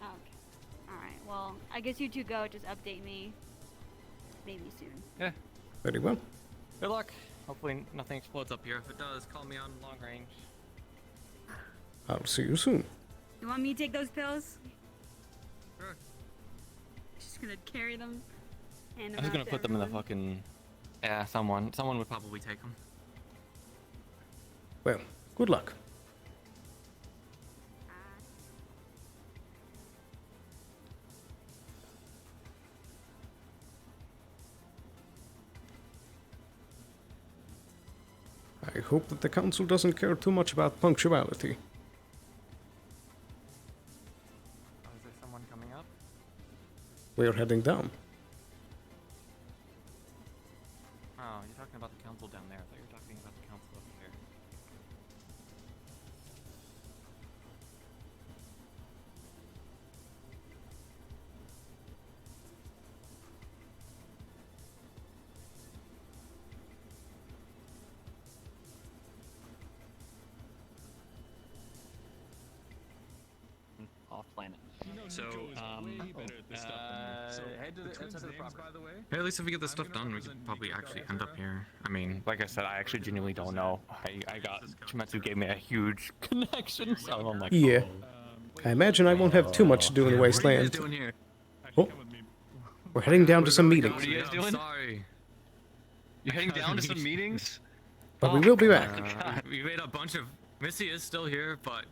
Oh, okay. All right. Well, I guess you two go. Just update me. Maybe soon. Yeah. Very well. Good luck. Hopefully nothing explodes up here. If it does, call me on long range. I'll see you soon. You want me to take those pills? Sure. Just gonna carry them. Hand them I'm just out gonna to put them in the everyone. fucking... Yeah, someone would probably take them. Well, good luck. I hope that the council doesn't care too much about punctuality. Oh, is there someone coming up? We're heading down. Oh, you're talking about the council down there. I thought you were talking about the council up here. Off planet. So, head to the property. Hey, at least if we get this stuff done, we could probably actually end up here. I mean, like I said, I actually genuinely don't know. Shimetsu gave me a huge connection, so I'm like, Yeah. I imagine I won't have too much to do in the what are you guys wasteland. doing here? Oh, we're heading down to some meetings, What are you guys doing? Sorry. You're heading down to some meetings? but we will be back. We made a bunch of... Missy is still here, but...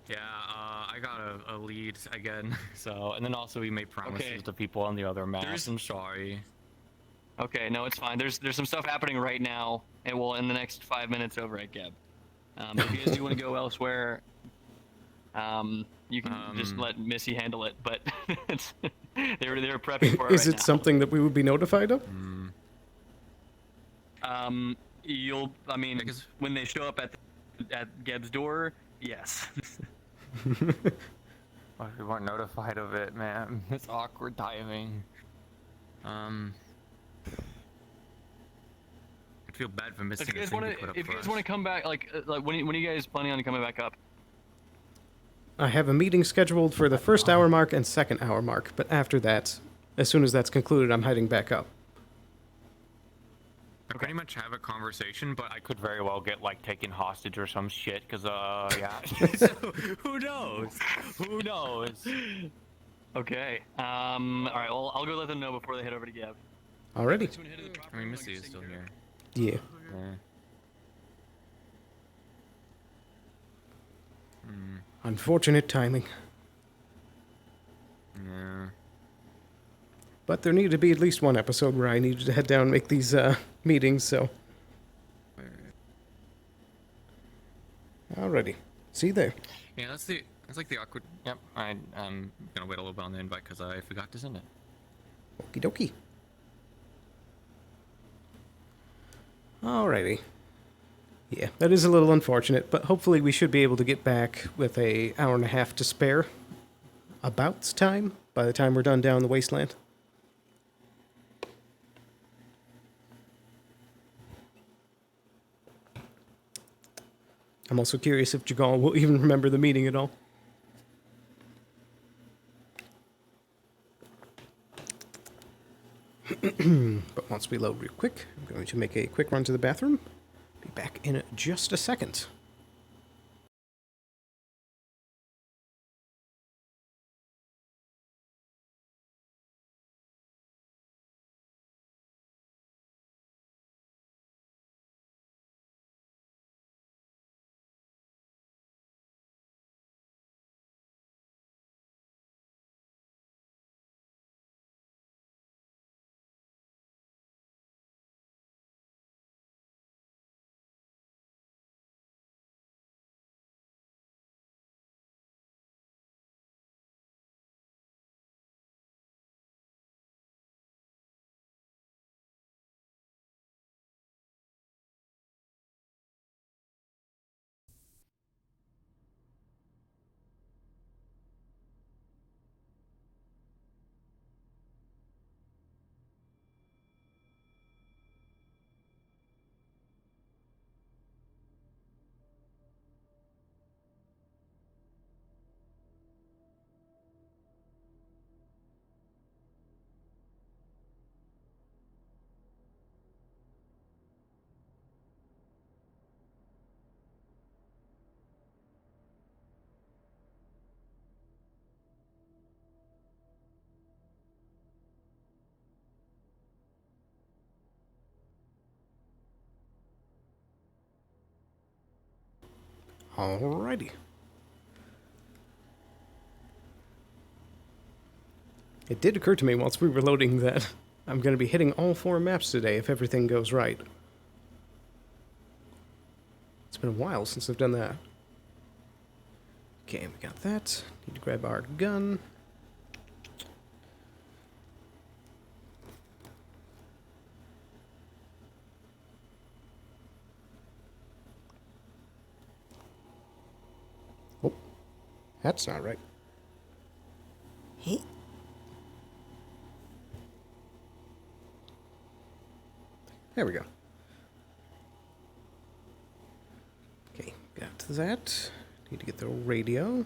Yeah, I got a lead again, so... And then also we made promises Okay. to people on the other maps. There's- I'm sorry. Okay, no, it's fine. There's some stuff happening right now, and we'll in the next 5 minutes over at Geb. If you guys do want to go elsewhere, you can just let Missy handle it. But it's, they're prepping for it Is right it something that we would be notified of? now. I mean, Because- when they show up at Geb's door, yes. Well, we weren't notified of it, man. It's awkward timing. I'd feel bad for missing If you a guys thing want to put up to, if you guys first. want to come back, like when are you guys planning on coming back up? I have a meeting scheduled for the first hour mark and second hour mark, but after that, as soon as that's concluded, I'm heading back up. I pretty much have a conversation, but I could very well get like taken hostage or some shit. Cause yeah. So, who knows? Who knows? Okay. All right. Well, I'll go let them know before they head over to Gab. Already. I mean, Missy is still here. Yeah. Yeah. Unfortunate timing. Yeah. But there needed to be at least one episode where I needed to head down and make these meetings, so. Alrighty. See you there. Yeah, that's like the awkward. Yep. I'm gonna wait a little bit on the invite because I forgot to send it. Okie dokie. Alrighty. Yeah, that is a little unfortunate, but hopefully we should be able to get back with an hour and a half to spare. About time, by the time we're done down the wasteland. I'm also curious if Jagal will even remember the meeting at all. But once we load real quick, I'm going to make a quick run to the bathroom. Be back in just a second. Alrighty. It did occur to me whilst we were loading that I'm going to be hitting all 4 maps today if everything goes right. It's been a while since I've done that. Okay, we got that. Need to grab our gun. Oh, that's not right. Hey. There we go. Okay, got that. Need to get the radio. And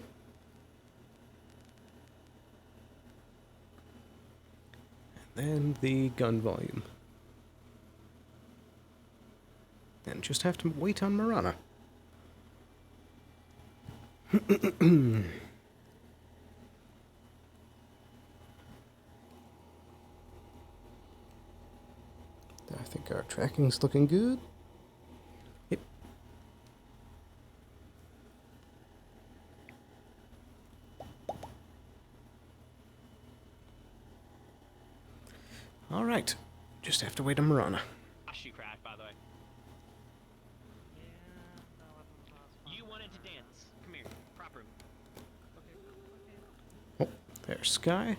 then the gun volume. And just have to wait on Marana. I think our tracking's looking good. Yep. All right. Just have to wait on Marana. She cracked, by the way. You wanted to dance. Come here. Prop room. Oh, there's Sky.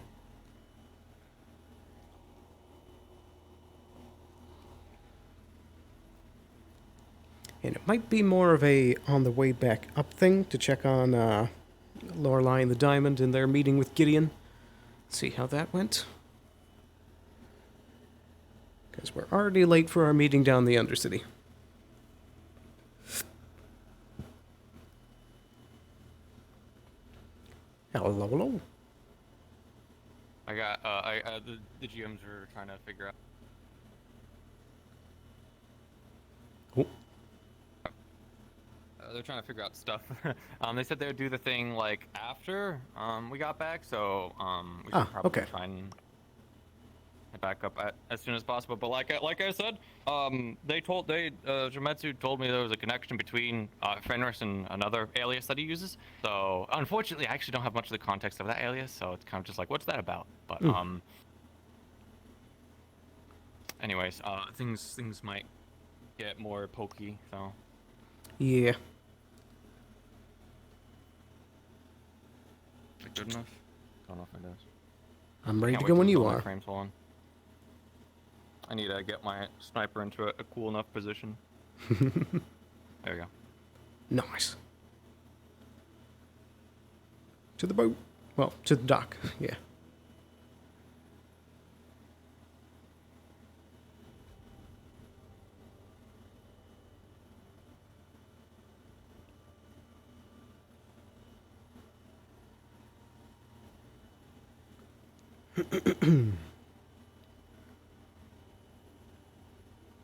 And it might be more of a on the way back up thing to check on Lorelei and the Diamond in their meeting with Gideon. See how that went. Because we're already late for our meeting down the Undercity. Hello, hello. I got the GMs were trying to figure out. Oh. They're trying to figure out stuff. They said they would do the thing like after we got back, so we should probably okay. try and head back up as soon as possible. But like I said, Jametsu told me there was a connection between Fenris and another alias that he uses. So unfortunately, I actually don't have much of the context of that alias, so it's kind of just like, what's that about? But anyways, things might get more pokey. So Yeah. is it good enough? Don't know if it is. I'm ready Can't to wait go till when it's you all my are. frames full on. I need to get my sniper into a cool enough position. There we go. Nice. To the boat. Well, to the dock. Yeah.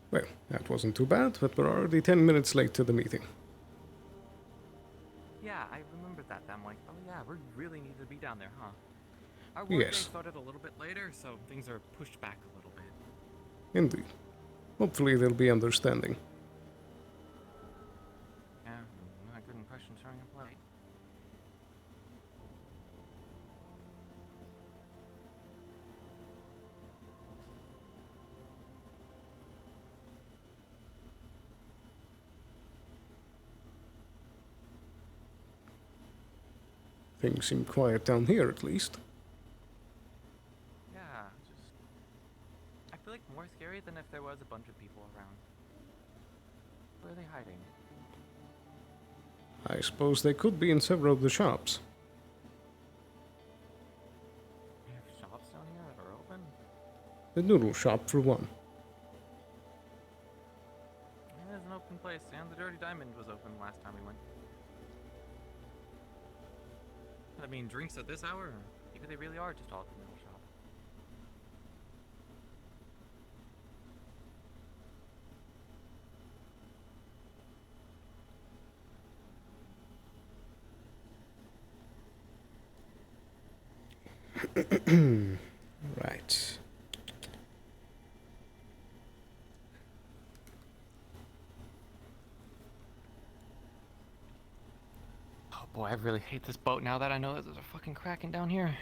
Well, that wasn't too bad, but we're already 10 minutes late to the meeting. Yeah, I remembered that. I'm like, oh yeah, we really need to be down there, huh? Our workday Yes. started a little bit later, so things are pushed back a little bit. Indeed. Hopefully they'll be understanding. Yeah, not a good impression showing up late. Things seem quiet down here, at least. Yeah, I feel like more scary than if there was a bunch of people around. Where are they hiding? I suppose they could be in several of the shops. We have shops down here that are open? The noodle shop, for one. Yeah, there's an open place, and the Dirty Diamond was open last time we went. I mean, drinks at this hour? Maybe they really are just all at the noodle shop. Right. Oh boy, I really hate this boat now that I know that there's a fucking kraken down here.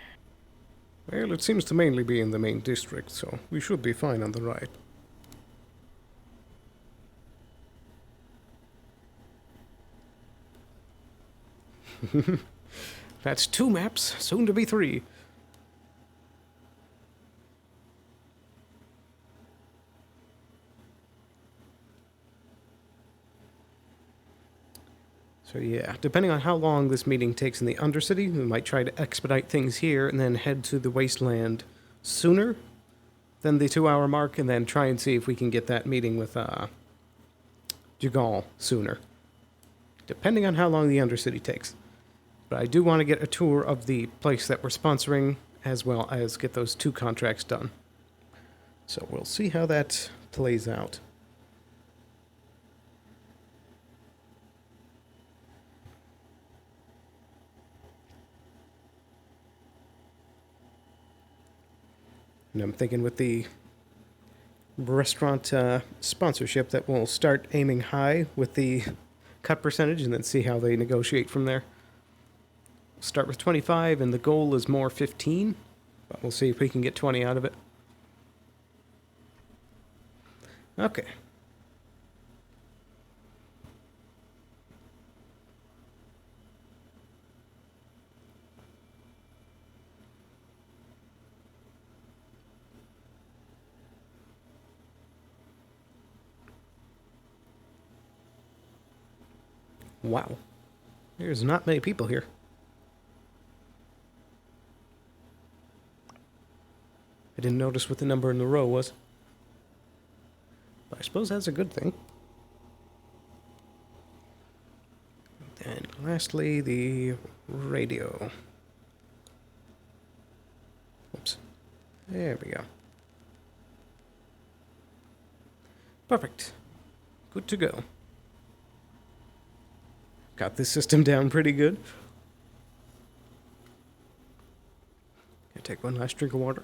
Well, it seems to mainly be in the main district, so we should be fine on the ride. That's 2 maps, soon to be 3. So yeah, depending on how long this meeting takes in the Undercity, we might try to expedite things here and then head to the Wasteland sooner than the 2-hour mark, and then try and see if we can get that meeting with Jagal sooner. Depending on how long the Undercity takes. But I do want to get a tour of the place that we're sponsoring, as well as get those 2 contracts done. So we'll see how that plays out. And I'm thinking with the restaurant sponsorship that we'll start aiming high with the cut percentage and then see how they negotiate from there. Start with 25 and the goal is more 15, but we'll see if we can get 20 out of it. Okay. Wow. There's not many people here. I didn't notice what the number in the row was. But I suppose that's a good thing. And lastly, the radio. Oops. There we go. Perfect. Good to go. Got this system down pretty good. Gonna take one last drink of water.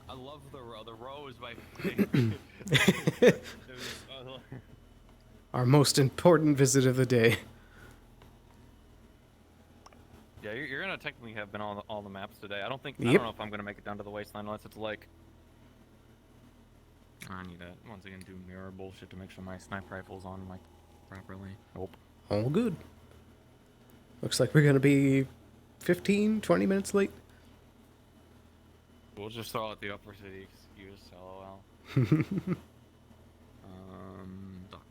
I love the rose by. It was, Our most important visit of the day. Yeah, you're gonna technically have been on all the maps today. I don't Yep. know if I'm gonna make it down to the wasteland unless it's like. I need to once again do mirror bullshit to make sure my sniper rifle's on like properly. Nope. All good. Looks like we're gonna be 15, 20 minutes late. We'll just throw out the upper city excuse. LOL. Doc.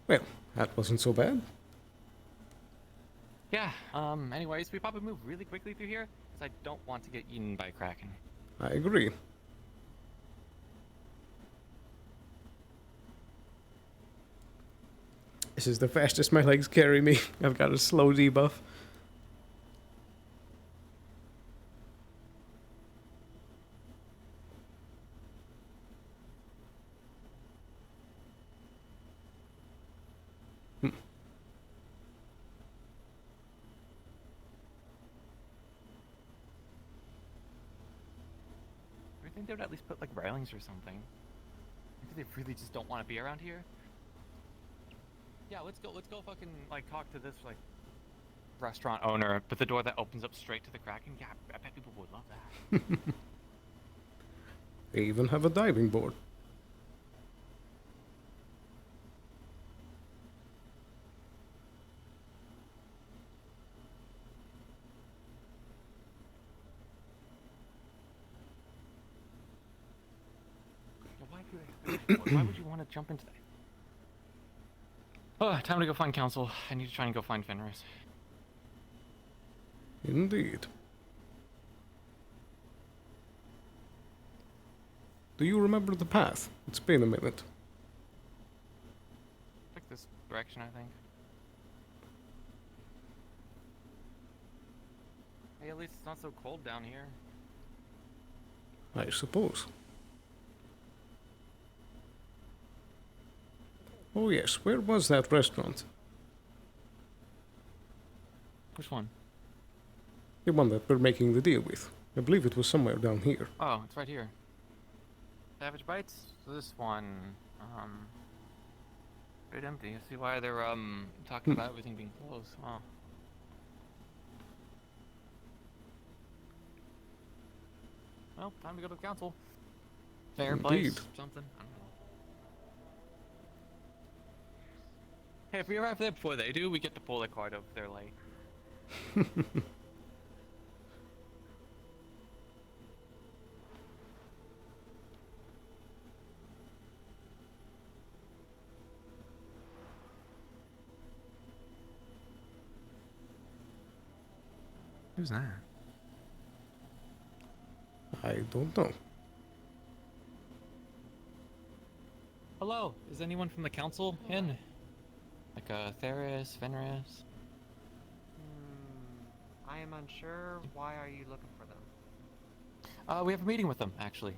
Well, that wasn't so bad. Yeah. Anyways, we probably move really quickly through here because I don't want to get eaten by Kraken. I agree. This is the fastest my legs carry me. I've got a slow debuff. I think they would at least put like railings or something. Maybe they really just don't want to be around here. Yeah, let's go fucking like talk to this like restaurant owner with the door that opens up straight to the Kraken. Yeah, I bet people would love that. They even have a diving board. Why would you want to jump into that? Oh, time to go find council. I need to try and go find Fenris. Indeed. Do you remember the path? It's been a minute. Like this direction, I think. Hey, at least it's not so cold down here. I suppose. Oh yes, where was that restaurant? Which one? The one that we're making the deal with. I believe it was somewhere down here. Oh, it's right here. Savage Bites? This one. Bit empty. You see why they're talking about everything being closed. Wow. Well, time to go to the council. Fair place. Indeed. Something. I don't know. Hey, if we arrive there before they do, we get to pull the card if they're late. Who's that? I don't know. Hello, is anyone from the council in? Like Theris, Fenris? I am unsure. Why are you looking for them? We have a meeting with them, actually.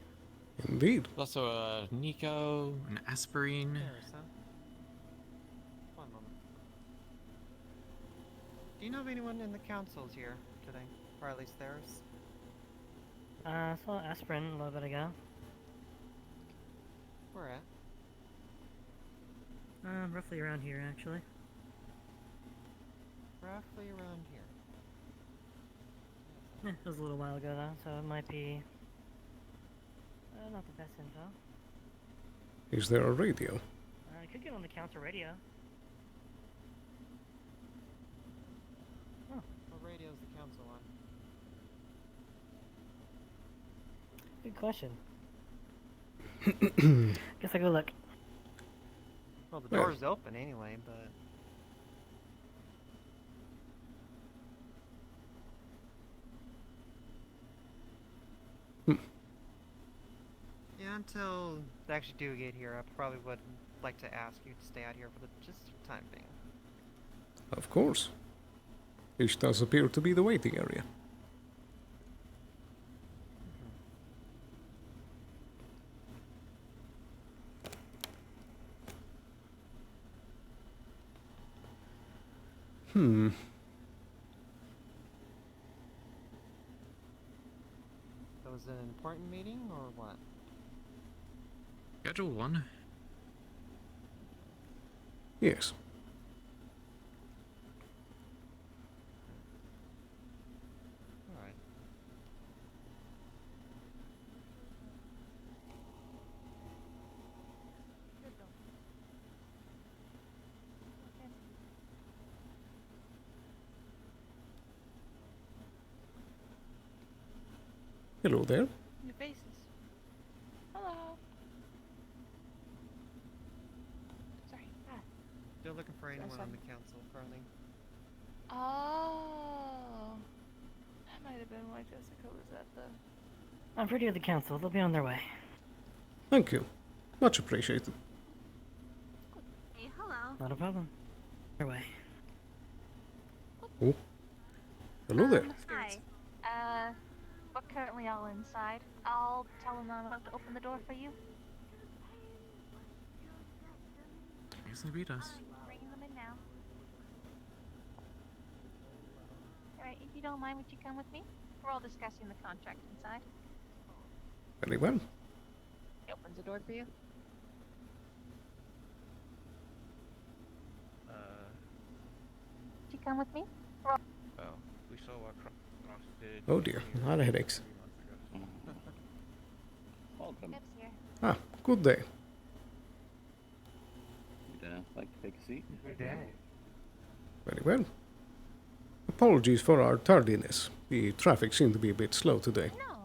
Indeed. There's also Nico, an Aspirine. Theris, huh? One moment. Do you know of anyone in the councils here today? Or at least Theris? I saw aspirin a little bit ago. Where at? Roughly around here, actually. Roughly around here. It was a little while ago though, so it might be not the best info. Is there a radio? I could get on the council radio. What radio is the council on? Good question. Guess I go look. Well, the door's open anyway, but... until they actually do get here, I probably would like to ask you to stay out here for the just time being. Of course. This does appear to be the waiting area. Hmm. So was it an important meeting or what? Schedule one. Yes. Alright. Hello there. New faces. Hello. Sorry. Ah. Still looking for anyone Yes, on the council, Carly. Oh. That might have been why Jessica was at the... I'm pretty with the council. They'll be on their way. Thank you. Much appreciated. Hey, hello. Not a problem. Their way. Oh. Hello there. Hi. We're currently all inside. I'll tell them I'm about to open the door for you. Easily beat us. Bringing them in now. Alright, if you don't mind, would you come with me? We're all discussing the contract inside. Very well. He opens the door for you. Would you come with me? We're all We saw what Cross did. Oh dear, a lot of headaches. Welcome. Steps here. Ah, good day. Would like to take a seat? Good day. Very well. Apologies for our tardiness. The traffic seemed to be a bit slow today. No.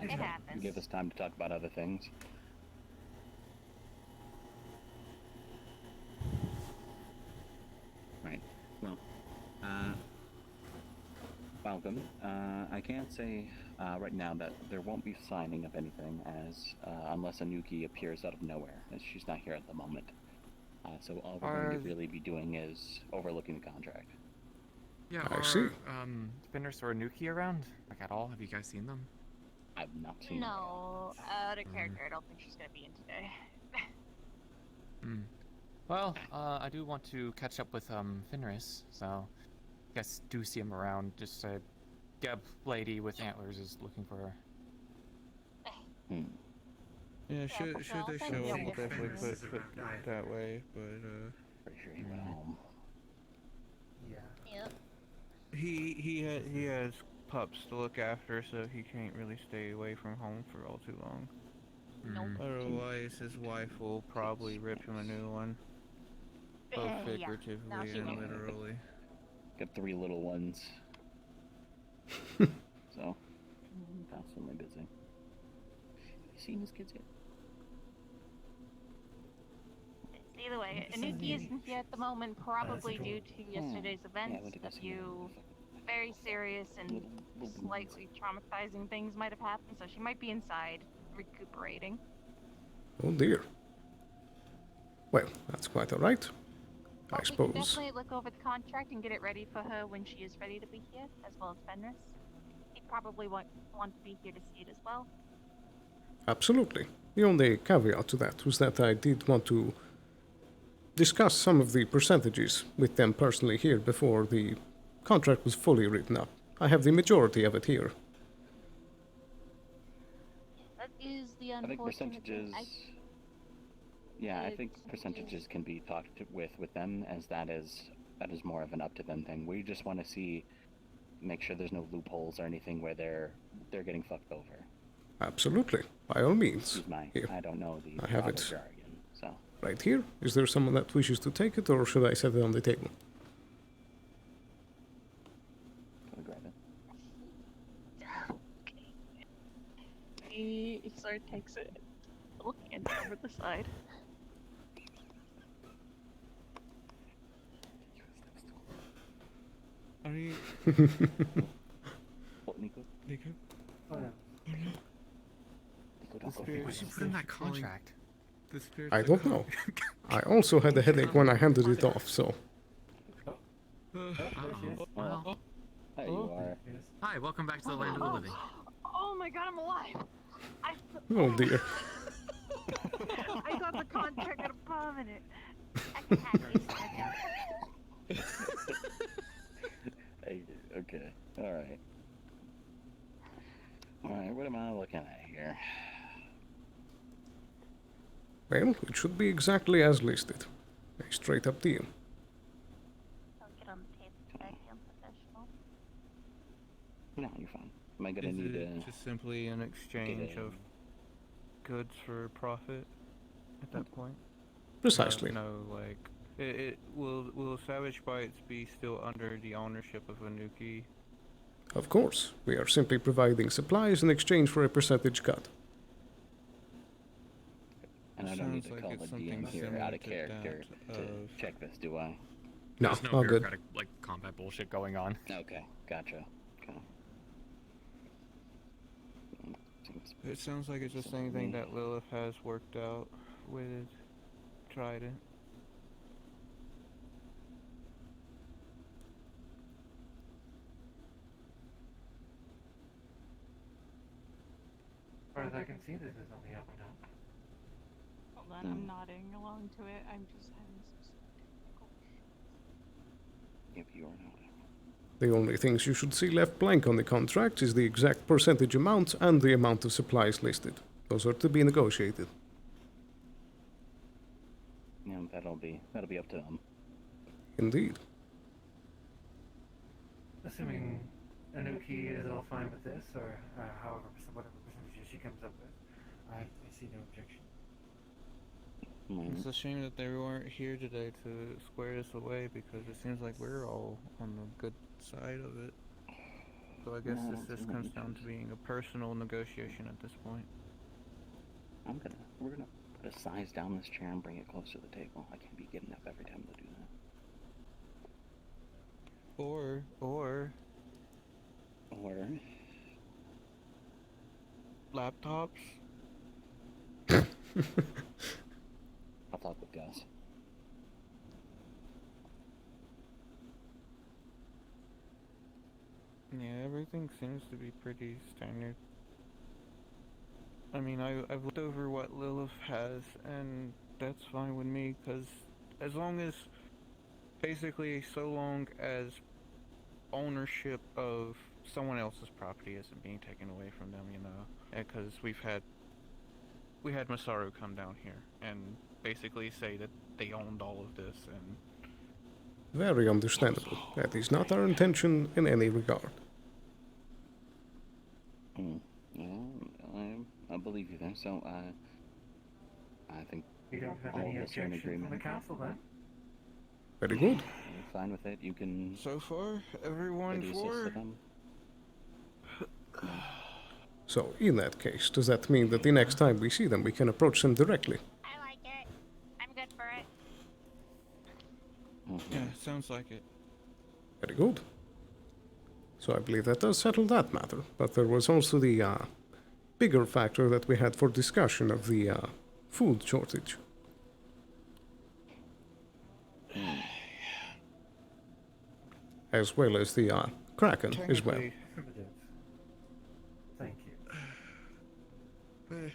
It You happens. give us time to talk about other things. Right. Well, welcome. I can't say right now that there won't be signing of anything as unless Anuki appears out of nowhere, as she's not here at the moment. So all we're going to really be doing is overlooking the contract. Yeah, I see. Fenris or Nuki around? Like at all? Have you guys seen them? I've not seen her. No, out of character. I don't think she's gonna be in today. Well, I do want to catch up with Fenris, so I guess do see him around. Just a Geb lady with antlers is looking for her. Yeah, should well, they thank show you. up, we'll definitely put it that way, but Pretty sure he went home. Yep. he has pups to look after, so he can't really stay away from home for all too long. Otherwise, his wife will probably rip him a new one, both figuratively and literally. Got 3 little ones. So, constantly busy. Have you seen his kids yet? Either way, Anuki isn't here at the moment, probably due to yesterday's events. A few very serious and slightly traumatizing things might have happened, so she might be inside recuperating. Oh dear. Well, that's quite alright. I We can suppose. definitely look over the contract and get it ready for her when she is ready to be here, as well as Fenris. He'd probably want to be here to see it as well. Absolutely. The only caveat to that was that I did want to discuss some of the percentages with them personally here before the contract was fully written up. I have the majority of it here. That is the I think unfortunate thing. percentages. Yeah, I think percentages can be talked with them, as that is more of an up to them thing. We just want to make sure there's no loopholes or anything where they're getting fucked over. Absolutely. By all means. Here. I don't know the I have proper it jargon, so. right here. Is there someone that wishes to take it, or should I set it on the table? Go grab it. He sort of takes it, looking it over the side. Are you... What, Nico? Nico? Oh, no. Don't go spirit- feeling What'd you it. put in that contract? The spirits I are don't know. I also had a headache when I handed it off, so. Well, There you are. hi, welcome back to the land of the living. Oh my god, I'm alive! Oh dear. I got the contract at a POV in it. I can hack these. Hey, okay. Alright. Alright, what am I looking at here? Well, it should be exactly as listed. A straight up deal. I'll get on the table today, I'm professional. No, you're fine. Am I gonna Is need it to just simply an exchange of goods for profit at that point? Precisely. No, like will Savage Bites be still under the ownership of Anuki? Of course, we are simply providing supplies in exchange for a percentage cut. And I don't need to Sounds like call it's the something DM here similar out of to character that to of- check this, do I? No, There's no all good. bureaucratic like combat bullshit going on. Okay, gotcha. Okay. It sounds like it's the same thing that Lilith has worked out with Trident. As far as I can see, this is only up and down. Hold on, I'm nodding along to it. I'm just having some Yep, you are not. The only things you should see left blank on the contract is the exact percentage amount and the amount of supplies listed. Those are to be negotiated. Yeah, that'll be up to them. Indeed. Assuming Anuki is all fine with this, or whatever percentages she comes up with, I see no objection. It's a shame that they weren't here today to square this away because it seems like we're all on the good side of it. So I guess No, I this don't just think comes we down to being a personal negotiation at this point. We're gonna put a size down this chair and bring it close to the table. I can't be getting up every time to do that. Or laptops. I'll talk with Gus. Yeah, everything seems to be pretty standard. I mean, I've looked over what Lilith has, and that's fine with me, because as long as, basically, so long as ownership of someone else's property isn't being taken away from them, you know, because we had Masaru come down here and basically say that they owned all of this, and Very understandable. That is not our intention in any regard. Yeah, I believe you there. So, I think You don't have all any of us are in objection from agreement. the council then? Very good. You're fine with it. You can. so far, everyone reduce this to for. them. So, in that case, does that mean that the next time we see them, we can approach them directly? I like it. I'm good for it. Yeah, sounds like it. Very good. So I believe that does settle that matter. But there was also the bigger factor that we had for discussion of the food shortage. As well as the Kraken as well. Affirmative. Thank you.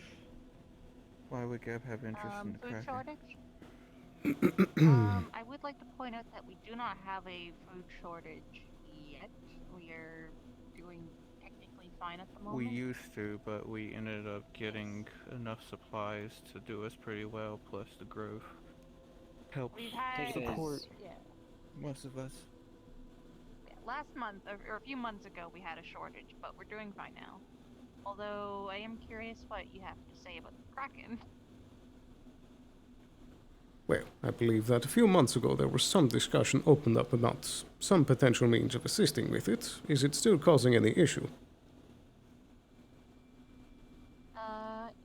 Why would Gab have interest in the Food Kraken? shortage? I would like to point out that we do not have a food shortage yet. We are doing technically fine at the moment. We used to, but we ended up getting enough supplies to do us pretty well, plus the growth helps We've had support yeah. most of us. Last month, or a few months ago, we had a shortage, but we're doing fine now. Although, I am curious what you have to say about the Kraken. Well, I believe that a few months ago there was some discussion opened up about some potential means of assisting with it. Is it still causing any issue?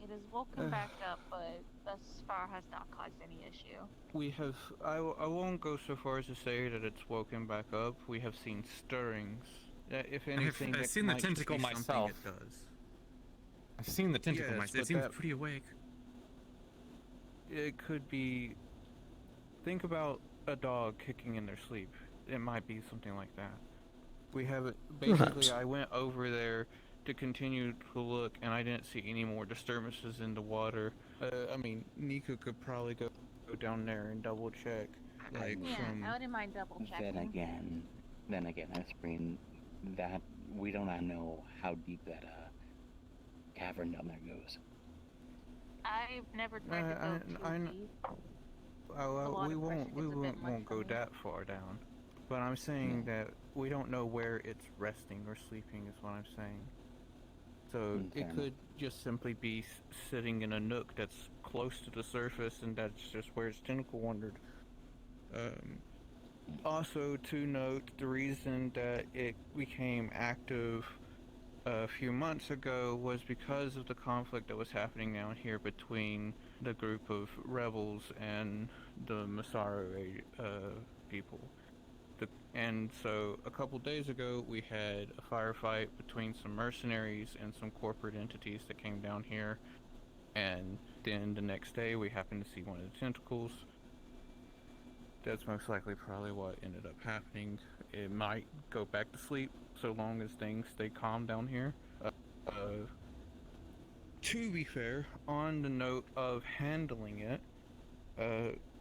It is woken back up, but thus far has not caused any issue. We have, I won't go so far as to say that it's woken back up. We have seen stirrings. If anything, I've that seen the might just tentacle be something myself. it does. I've seen the tentacle Yes, mice. but It seems that- pretty awake. It could be. Think about a dog kicking in their sleep. It might be something like that. We have it. Basically, Perhaps. I went over there to continue to look, and I didn't see any more disturbances in the water. I mean, Nika could probably go down there and double check. Like Yeah, from. I wouldn't mind double checking. Then again, Esprin, that we do not know how deep that cavern down there goes. I've never tried to go too deep. We won't go that far down. But I'm saying that we don't know where it's resting or sleeping is what I'm saying. So it could just simply be sitting in a nook that's close to the surface, and that's just where its tentacle wandered. Also to note, the reason that it became active a few months ago was because of the conflict that was happening down here between the group of rebels and the Masaru people. And so a couple days ago we had a firefight between some mercenaries and some corporate entities that came down here, and then the next day we happened to see one of the tentacles. That's most likely probably what ended up happening. It might go back to sleep so long as things stay calm down here. To be fair, on the note of handling it,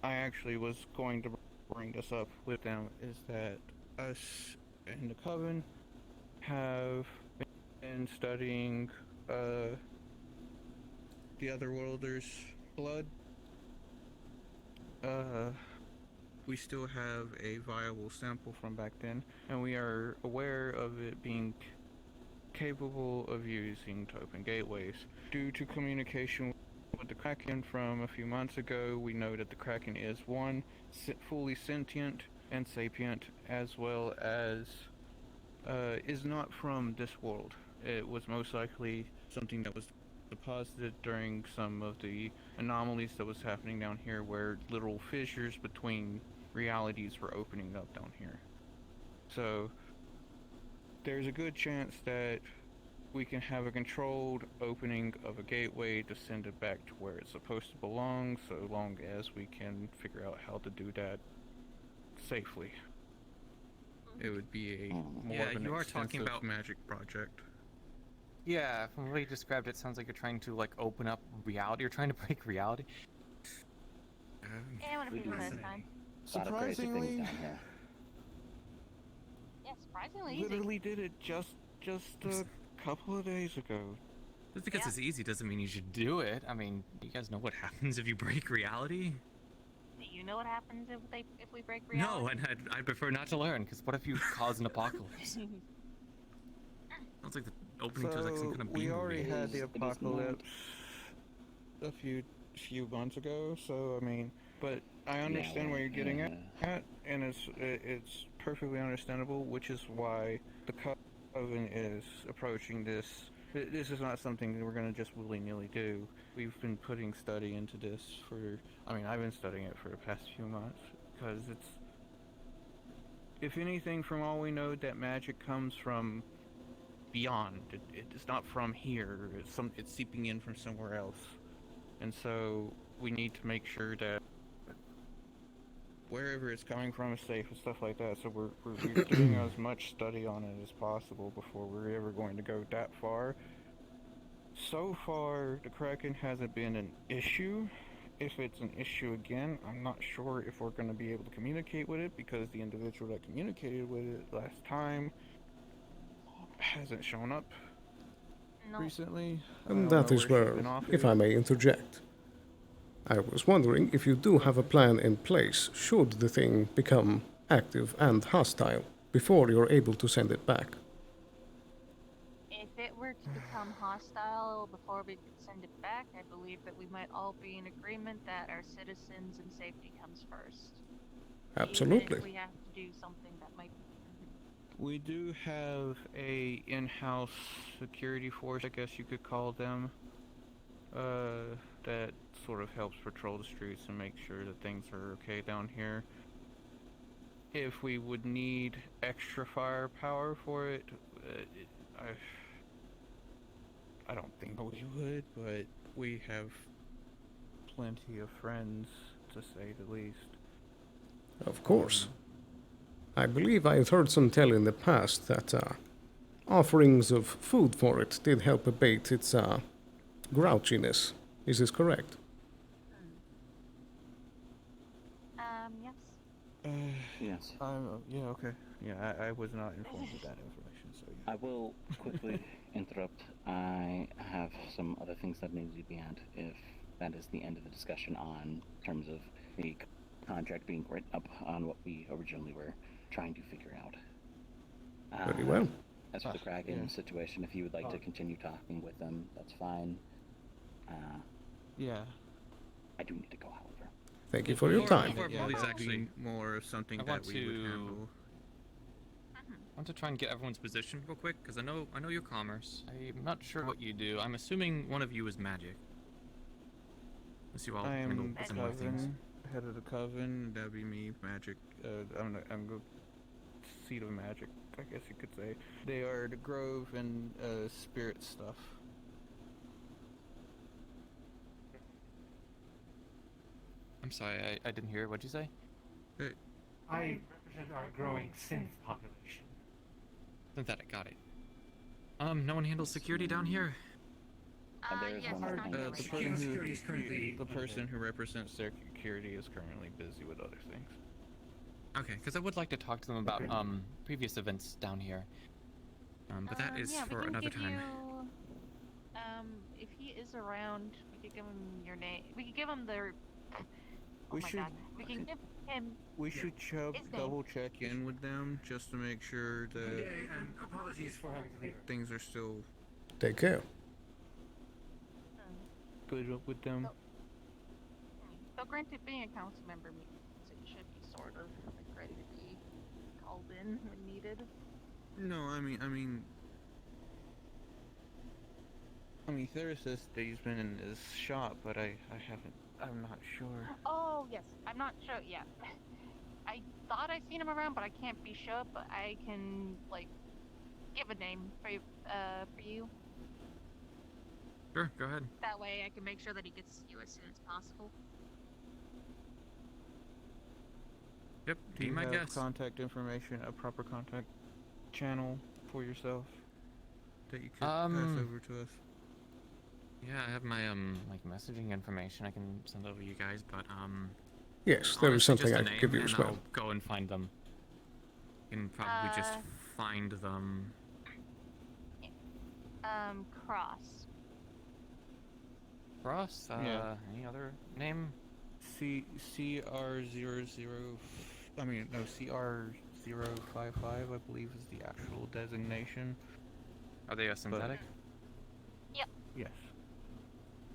I actually was going to bring this up with them, is that us and the Coven have been studying the Otherworlders' blood. We still have a viable sample from back then, and we are aware of it being capable of using to open gateways. Due to communication with the Kraken from a few months ago, we know that the Kraken is one, fully sentient and sapient, as well as is not from this world. It was most likely something that was deposited during some of the anomalies that was happening down here, where little fissures between realities were opening up down here. So there's a good chance that we can have a controlled opening of a gateway to send it back to where it's supposed to belong, so long as we can figure out how to do that safely. It would be a more of an you are talking extensive about magic project. Yeah, from the way you described it, it sounds like you're trying to like open up reality. You're trying to break reality. Yeah, I want to be the first time. Surprisingly, Yeah, surprisingly easy. literally did it just a couple of days ago. Just because it's easy doesn't mean you should do it. I mean, you guys know what happens if you break reality? Do you know what happens if we break reality? No, and I'd prefer not to learn, because what if you cause an apocalypse? Sounds like the opening to like some kind of we B already movie. had the apocalypse a few months ago, so I mean, but I understand where you're getting at, and it's perfectly understandable, which is why the Coven is approaching this. This is not something that we're going to just willy-nilly do. We've been putting study into this for, I mean, I've been studying it for the past few months, because it's, if anything, from all we know, that magic comes from beyond. It's not from here. It's seeping in from somewhere else. And so we need to make sure that wherever it's coming from is safe and stuff like that. So we're doing as much study on it as possible before we're ever going to go that far. So far, the Kraken hasn't been an issue. If it's an issue again, I'm not sure if we're going to be able to communicate with it, because the individual that communicated with it last time hasn't shown up recently. And that is where, if I may interject, I was wondering if you do have a plan in place should the thing become active and hostile before you're able to send it back. If it were to become hostile before we could send it back, I believe that we might all be in agreement that our citizens and safety comes first. Absolutely. Even if we have to do something that might. We do have a in-house security force, I guess you could call them, that sort of helps patrol the streets and make sure that things are okay down here. If we would need extra firepower for it, I don't think we would, but we have plenty of friends, to say the least. Of course. I believe I've heard some tell in the past that offerings of food for it did help abate its grouchiness. Is this correct? Yes. Yes. Yeah, okay. Yeah, I was not informed of that information, so yeah. I will quickly interrupt. I have some other things that need to be added if that is the end of the discussion on terms of the contract being written up on what we originally were trying to figure out. Very well. As for the Kraken situation, if you would like to continue talking with them, that's fine. Yeah. I do need to go, however. Thank you for your time. Yeah, Before this actually, being more of something I that want we would to. handle. I want to try and get everyone's position real quick, because I know you're commerce. I'm not sure what you do. I'm assuming one of you is magic. Unless you all I handle am similar things. Coven, head of the Coven. That'd be me, magic. I'm the seat of magic, I guess you could say. They are the Grove and spirit stuff. I'm sorry, I didn't hear. What'd you say? I represent our growing synth population. Synthetic, got it. No one handles security down here? Yes, The person who represents their security is currently busy with other things. Okay, because I would like to talk to them about previous events down here. But that is yeah, for we can another give time. You, if he is around, we could give him your name. We could give him their. Oh my god. We can give him. We should double check in with them just to make sure that And apologies for having to leave. things are still Take care. good with them. So granted, being a council member means it should be sort of like ready to be called in when needed. No, I mean, Thera says that he's been in his shop, but I'm not sure. Oh yes, I'm not sure. Yeah, I thought I seen him around, but I can't be sure. But I can like give a name for you. Sure, go ahead. That way, I can make sure that he gets to you as soon as possible. Yep, Do you my have guess. contact information, a proper contact channel for yourself that you could pass over to us? Yeah, I have my like messaging information I can send over you guys, but Yes, there is honestly, something just I a could name, give you and as well. I'll go and find them. You can probably just find them. Cross. Cross? Yeah. Any other name? CR00. I mean, no, CR055. I believe is the actual designation. Are they a synthetic? Yep. Yes.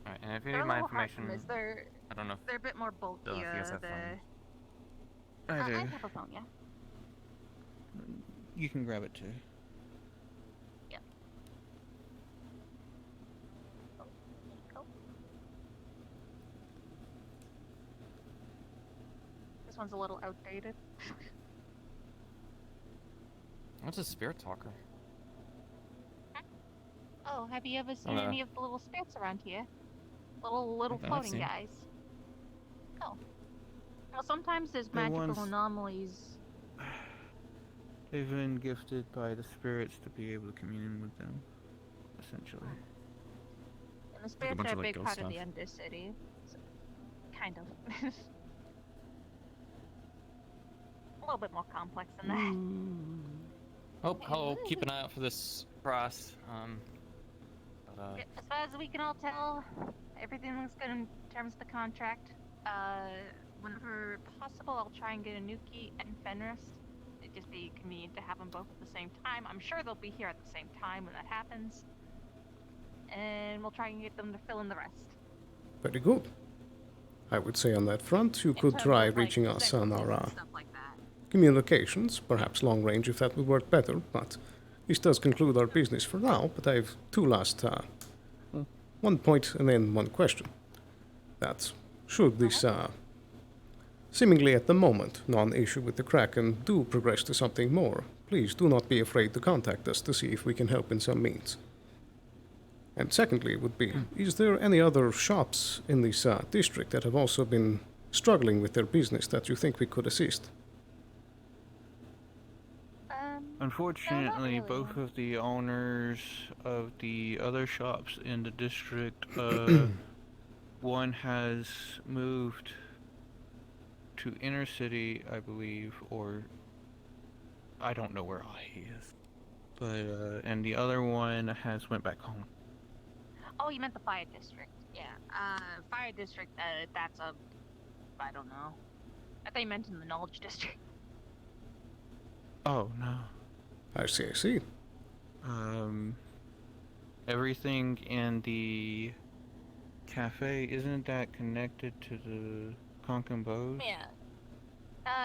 Alright, and if you They're need a my little hard to information, miss. They're I don't know. they're a bit more bulky. If you guys have I do. I have a phone, yeah. You can grab it too. Yep. Oh. This one's a little outdated. What's a spirit talker? Oh, have you ever seen Hello. any of the little spirits around here? Little I've floating seen. guys. Oh. Well, sometimes there's The magical ones- anomalies. They've been gifted by the spirits to be able to commune with them, essentially. And the spirits bunch are of, a like, big ghost part of the stuff. Undercity. So, kind of. A little bit more complex than that. I'll keep an eye out for this cross. Yeah, as far as we can all tell, everything looks good in terms of the contract. Whenever possible, I'll try and get a Nuki and Fenris. It'd just be convenient to have them both at the same time. I'm sure they'll be here at the same time when that happens. And we'll try and get them to fill in the rest. Very good. I would say on that front, you could terms try of, like, reaching us on sentences our and stuff like that. communications, perhaps long range if that would work better, but this does conclude our business for now, but I have two last, one point and then one question. That should this, seemingly at the moment, non-issue with the Kraken do progress to something more, please do not be afraid to contact us to see if we can help in some means. And secondly, would be, is there any other shops in this district that have also been struggling with their business that you think we could assist? Unfortunately, both of the owners of the other shops in the district, one has moved to inner city, I believe, or I don't know where he is. But, and the other one has went back home. Oh, you meant the fire district. Yeah. Fire district, that's a... I don't know. I thought you meant in the knowledge district. Oh, no. I see. Everything in the cafe, isn't that connected to the Concombos? Yeah.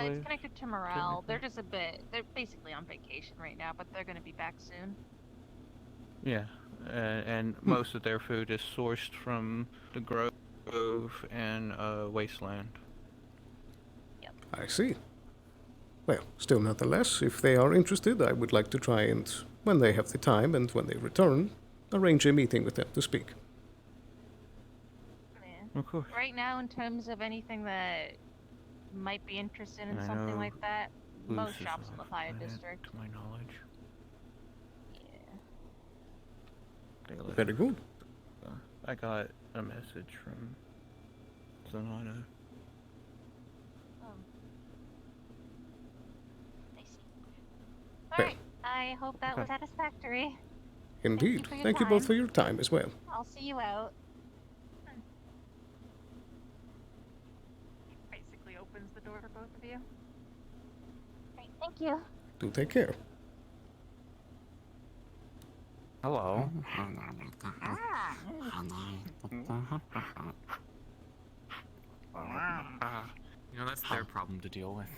It's connected to morale. They're just they're basically on vacation right now, but they're gonna be back soon. Yeah, and most of their food is sourced from the Grove and Wasteland. Yep. I see. Well, still nonetheless, if they are interested, I would like to try and, when they have the time and when they return, arrange a meeting with them to speak. Yeah. Of course. Right now, in terms of anything that might be interested in I something know like that, most Luce shops is in the off fire on it, district. to my knowledge. Yeah. Very good. I got a message from Zanana. I see. Alright, I hope that was satisfactory. Indeed. for your Thank you both time. for your time as well. I'll see you out. Basically opens the door for both of you. Great, thank you. Do take care. Hello. You know, that's their problem to deal with.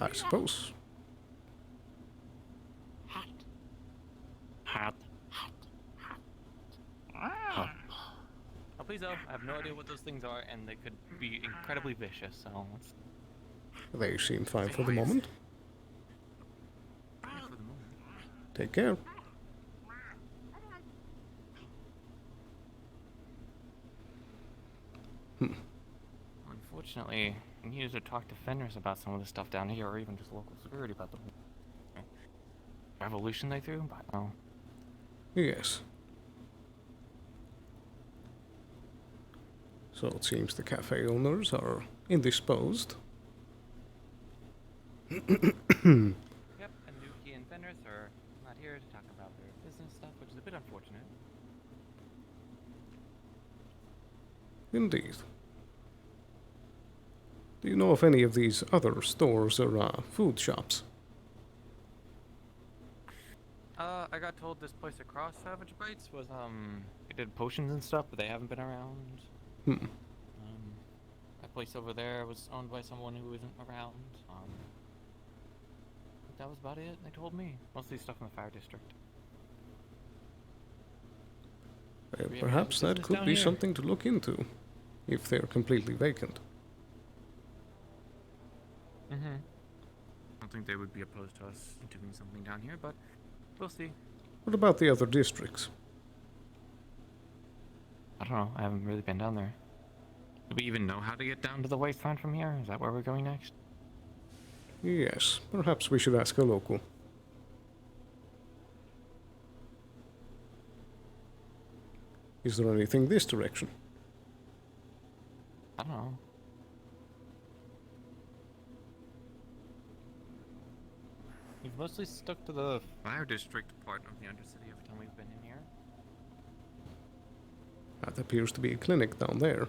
I suppose. Hat. Elpizo, I have no idea what those things are, and they could be incredibly vicious, so let's... They seem fine for the moment. Take care. Unfortunately, I needed to talk to Fenris about some of the stuff down here, or even just local security about the revolution they threw, but no. Yes. So it seems the cafe owners are indisposed. Yep, and Nuki and Fenris are not here to talk about their business stuff, which is a bit unfortunate. Indeed. Do you know of any of these other stores or food shops? I got told this place across Savage Bites was, they did potions and stuff, but they haven't been around. That place over there was owned by someone who isn't around. That was about it, they told me. Mostly stuff in the fire district. Perhaps that could be something to look into, if they're completely vacant. I don't think they would be opposed to us doing something down here, but we'll see. What about the other districts? I don't know, I haven't really been down there. Do we even know how to get down to the wasteland from here? Is that where we're going next? Yes, perhaps we should ask a local. Is there anything this direction? I don't know. We've mostly stuck to the fire district part of the Undercity every time we've been in here. That appears to be a clinic down there.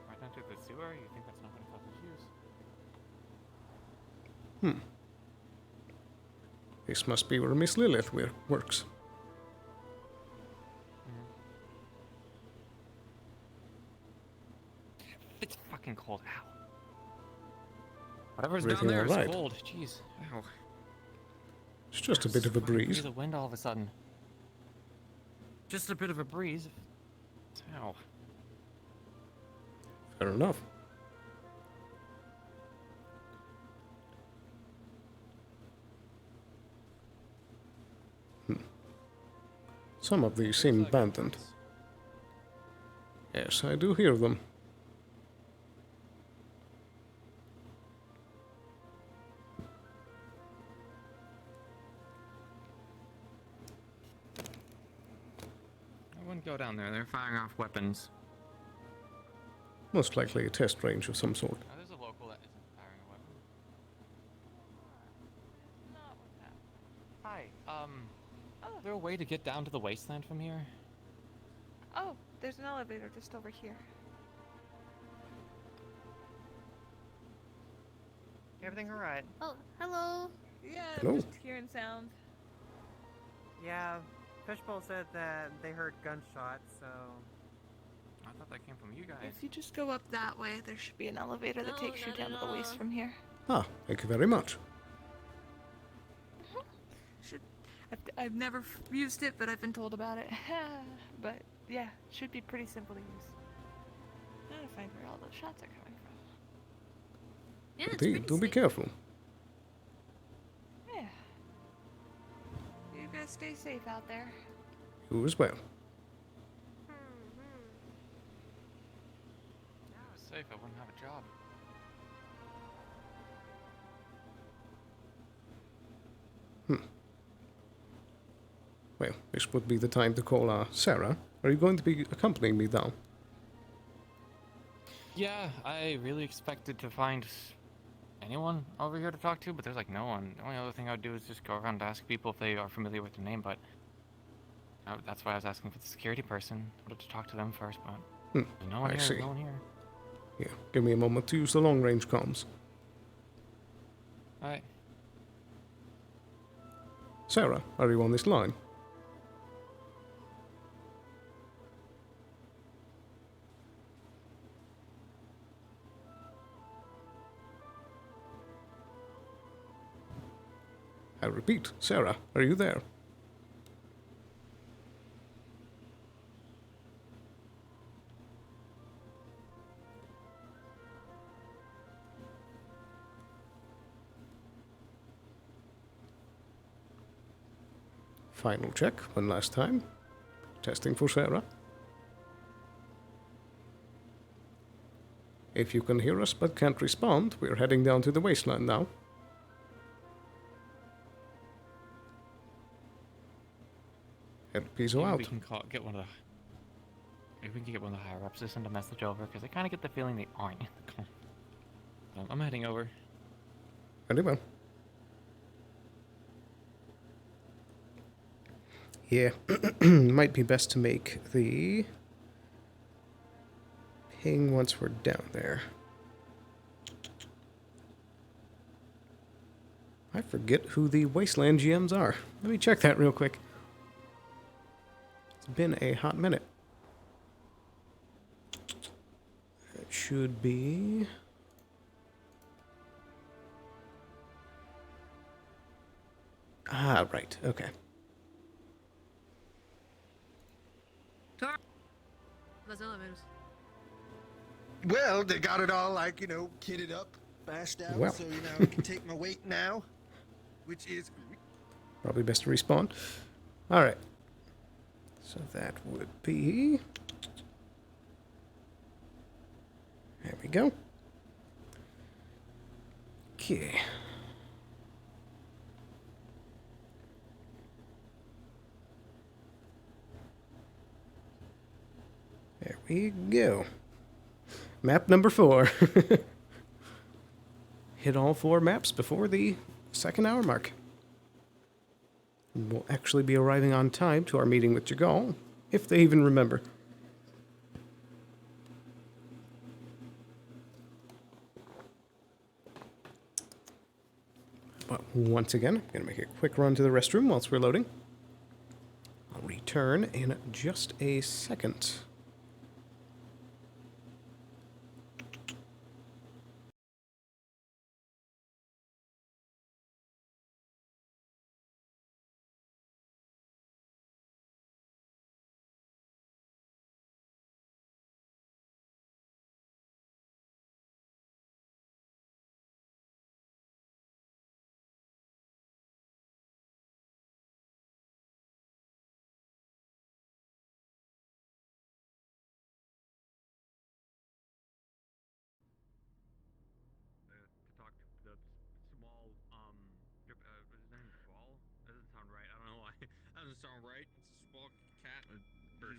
Right down to the sewer? You think that's not going to cause issues? This must be where Miss Lilith works. It's fucking cold. Ow. Whatever's Everything down there alright? is cold. Jeez. Ow. It's just a bit of a breeze. Feel the wind all of a sudden. Just a bit of a breeze. Ow. Fair enough. Some of these seem abandoned. Yes, I do hear them. I wouldn't go down there. They're firing off weapons. Most likely a test range of some sort. Oh, there's a local that isn't firing a weapon. Not with that. Hi. Is there a way to get down to the wasteland from here? Oh, there's an elevator just over here. Everything alright? Oh, hello. Yeah, Hello. just hearing sounds. Yeah, Fishbowl said that they heard gunshots, so... I thought that came from you guys. If you just go up that way, there should be an elevator that takes you down to the waste from here. Ah, thank you very much. I've never used it, but I've been told about it. But yeah, should be pretty simple to use. I gotta find where all those shots are coming from. Yeah, it's Indeed, do be careful. Yeah. You guys stay safe out there. You as well. If I was safe, I wouldn't have a job. Well, this would be the time to call Sarah. Are you going to be accompanying me down? Yeah, I really expected to find anyone over here to talk to, but there's like no one. The only other thing I would do is just go around and ask people if they are familiar with the name, but that's why I was asking for the security person. I wanted to talk to them first, but there's no one I here. see. No one here. Yeah, give me a moment to use the long-range comms. Alright. Sarah, are you on this line? I repeat, Sarah, are you there? Final check, one last time. Testing for Sarah. If you can hear us but can't respond, we're heading down to the wasteland now. Elpizo out. We can get one of the. Maybe we can get one of the higher ups to send a message over, because I kind of get the feeling they aren't in the call. I'm heading over. Very well. Yeah, might be best to make the ping once we're down there. I forget who the Wasteland GMs are. Let me check that real quick. It's been a hot minute. It should be... Ah, right, okay. Those elevators. Well, they got it all, like, you know, kitted up, bashed out, Well. so, you know, I can take my weight now, which is... Probably best to respawn. Alright. So that would be... There we go. Okay. There we go. Map number 4. Hit all 4 maps before the second hour mark. We'll actually be arriving on time to our meeting with Jagal, if they even remember. But once again, I'm going to make a quick run to the restroom whilst we're loading. I'll return in just a second.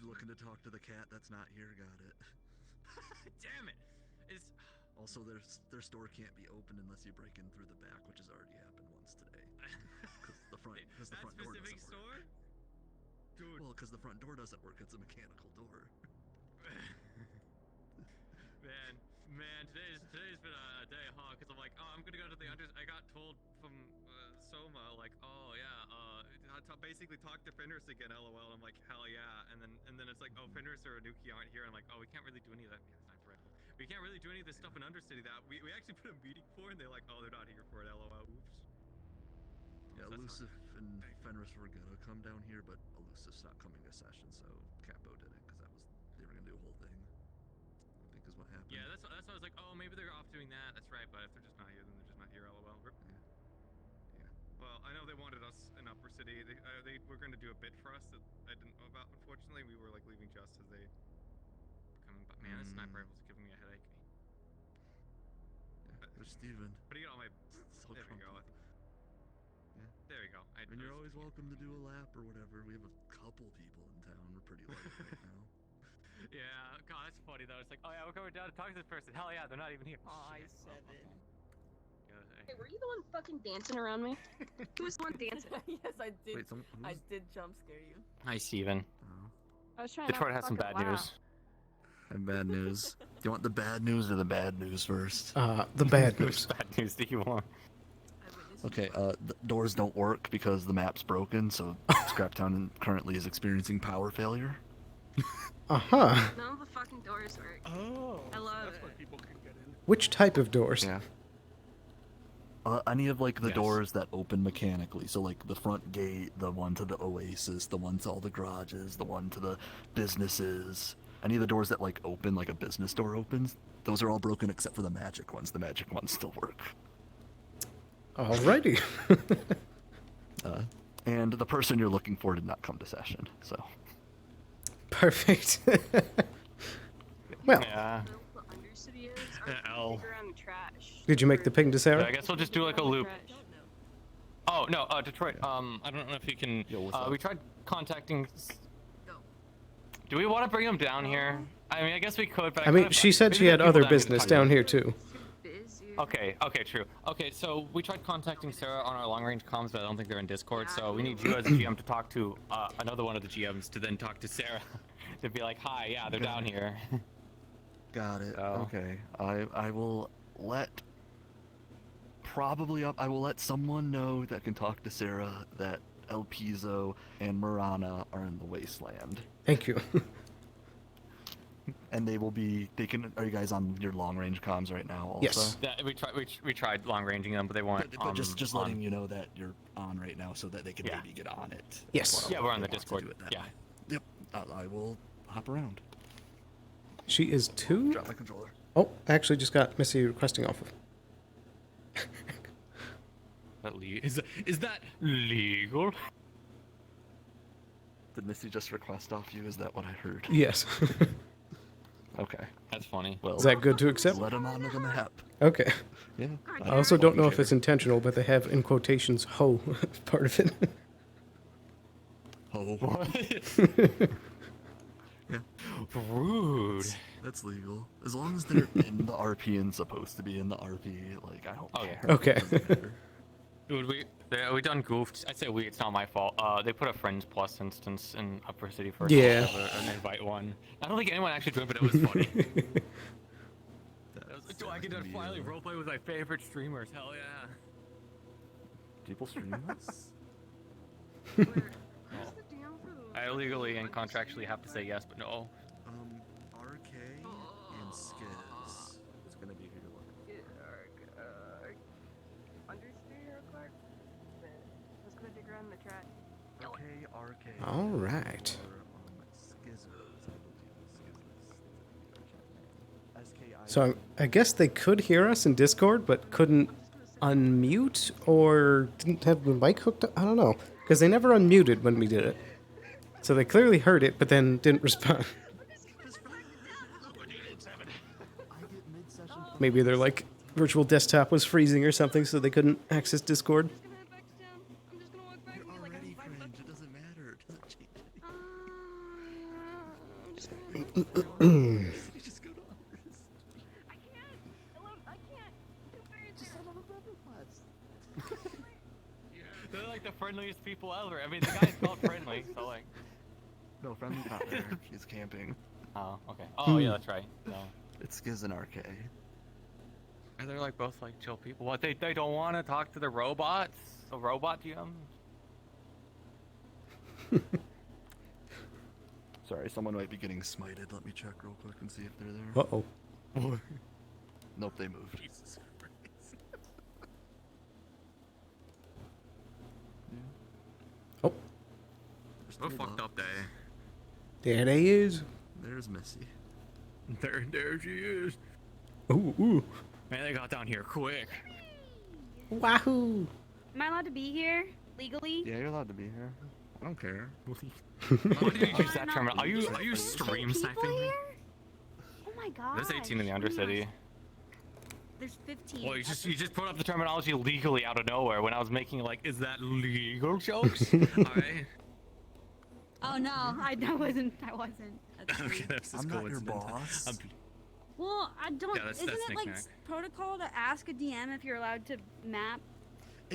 you're looking to talk to the cat that's not here, got it. Damn it! It's Also, their store can't be open unless you break in through the back, which has already happened once today. Because the front door doesn't store? work. Dude. Well, because the front door doesn't work, it's a mechanical door. Man, today's been a day, huh? Because I'm like, oh, I'm gonna go to the I got told from Soma, like, oh yeah, basically talk to Fenris again, lol. I'm like, hell yeah, and then it's like, oh, Fenris or Anuki aren't here. I'm like, oh, we can't really do any of that. Yeah, it's not dreadful. We can't really do any of this stuff in Undercity that we actually put a meeting for, and they're like, oh, they're not here for it, lol. Oops. Yeah, Elusive and Fenris were gonna come down here, but Elusive's not coming to session, so Capo did it because they were gonna do a whole thing. I think is what happened. Yeah, that's why I was like, oh, maybe they're off doing that. That's right, but if they're just not here, then they're just not here, lol. Rip. Yeah. Well, I know they wanted us in Upper City. They were going to do a bit for us that I didn't know about. Unfortunately, we were like leaving just as they were coming back. Man, this sniper rifle's giving me a headache. Yeah, there's Steven. Putting it on my. So there we go. Yeah. There we go. And you're always welcome to do a lap or whatever. We have a couple people in town. We're pretty light right now. Yeah, God, that's funny though. It's like, oh yeah, we're going down to talk to this person. Hell yeah, they're not even here. I-7. Hey, were you the one fucking dancing around me? Who was the one dancing? Yes, I did. Wait, I did jump scare you. Hi, Steven. I was trying Detroit not to has some bad fucking news. laugh. I have bad news. Do you want the bad news or the bad news first? The bad news. Bad news do you want? Okay, the doors don't work because the map's broken, so Scraptown currently is experiencing power failure. Uh-huh. None of the fucking doors work. Oh, I love that's it. why people can get in. Which type of doors? Yeah. Any of like the doors that open mechanically, so like the front gate, the one to the Oasis, the one to all the garages, the one to the businesses. Any of the doors that like open like a business door opens, those are all broken except for the magic ones. The magic ones still work. Alrighty. And the person you're looking for did not come to session, so. Perfect. Well, L. did you make the ping to Sarah? I guess we'll just do like a loop. Oh no, Detroit. I don't know if you can. We tried contacting. Do we want to bring him down here? I mean, I guess we could, but I mean, she said she had other business down here too. Okay, true. Okay, so we tried contacting Sarah on our long-range comms, but I don't think they're in Discord, so we need you as a GM to talk to another one of the GMs to then talk to Sarah to be like, hi, yeah, they're down here. Got it. Okay. I will let I will let someone know that can talk to Sarah that Elpizo and Marana are in the wasteland. Thank you. And are you guys on your long range comms right now also? Yes. Yeah, we tried long ranging them, but they weren't. But just letting you know that you're on right now so that they can maybe get on it. Yes. Yeah, we're on the Discord. Yeah. Yep. I will hop around. She is 2? Drop my controller. Oh, actually just got Missy requesting off of. Is that legal? Did Missy just request off you? Is that what I heard? Yes. Okay. That's funny. Well, is that good to accept? Let him onto the map. Okay. Yeah. I also don't know if it's intentional, but they have in quotations "ho" as part of it. Ho. Yeah. Rude. That's legal. As long as they're in the RP and supposed to be in the RP, like, I don't care. Okay. Dude, we done goofed. I say we, it's not my fault. They put a Friends Plus instance in Upper City first. Yeah. An invite one. I don't think anyone actually joined, but it was funny. I was like, I get to finally roleplay with my favorite streamers. Hell yeah. People stream us? I legally and contractually have to say yes, but no. RK and Skiz is gonna be who you're looking for. Okay, RK. All right. So I guess they could hear us in Discord, but couldn't unmute or didn't have the mic hooked up. I don't know, because they never unmuted when we did it. So they clearly heard it, but then didn't respond. Maybe their like virtual desktop was freezing or something, so they couldn't access Discord. You're already cringe. It doesn't matter. It doesn't change anything. just go to Mm. You just go to ours. I can't. I can't. Just set up a button class. They're like the friendliest people ever. I mean, the guy's called friendly, so like. No, Friendly's not there. She's camping. Oh, okay. Oh, yeah, that's right. No. It's Giz and RK. And they're like both like chill people. What, they don't want to talk to the robots? The robot GMs? Sorry, someone might be getting smited. Let me check real quick and see if they're there. Uh-oh. Nope, they moved. Jesus Christ. Oh. What a fucked up day. There they is. There's Missy. There she is. Ooh, ooh. Man, they got down here quick. Wahoo! Am I allowed to be here legally? Yeah, you're allowed to be here. I don't care. Why did you use that term? Are you stream People sniping me? here? Oh my god. There's 18 in the Undercity. There's 15. Well, you just put up the terminology legally out of nowhere when I was making like, is that legal jokes? Alright. Oh no, I wasn't. Okay, that's just I'm not your coincidental. boss. Well, I don't. Yeah, that's isn't it like knick-knack. protocol to ask a DM if you're allowed to map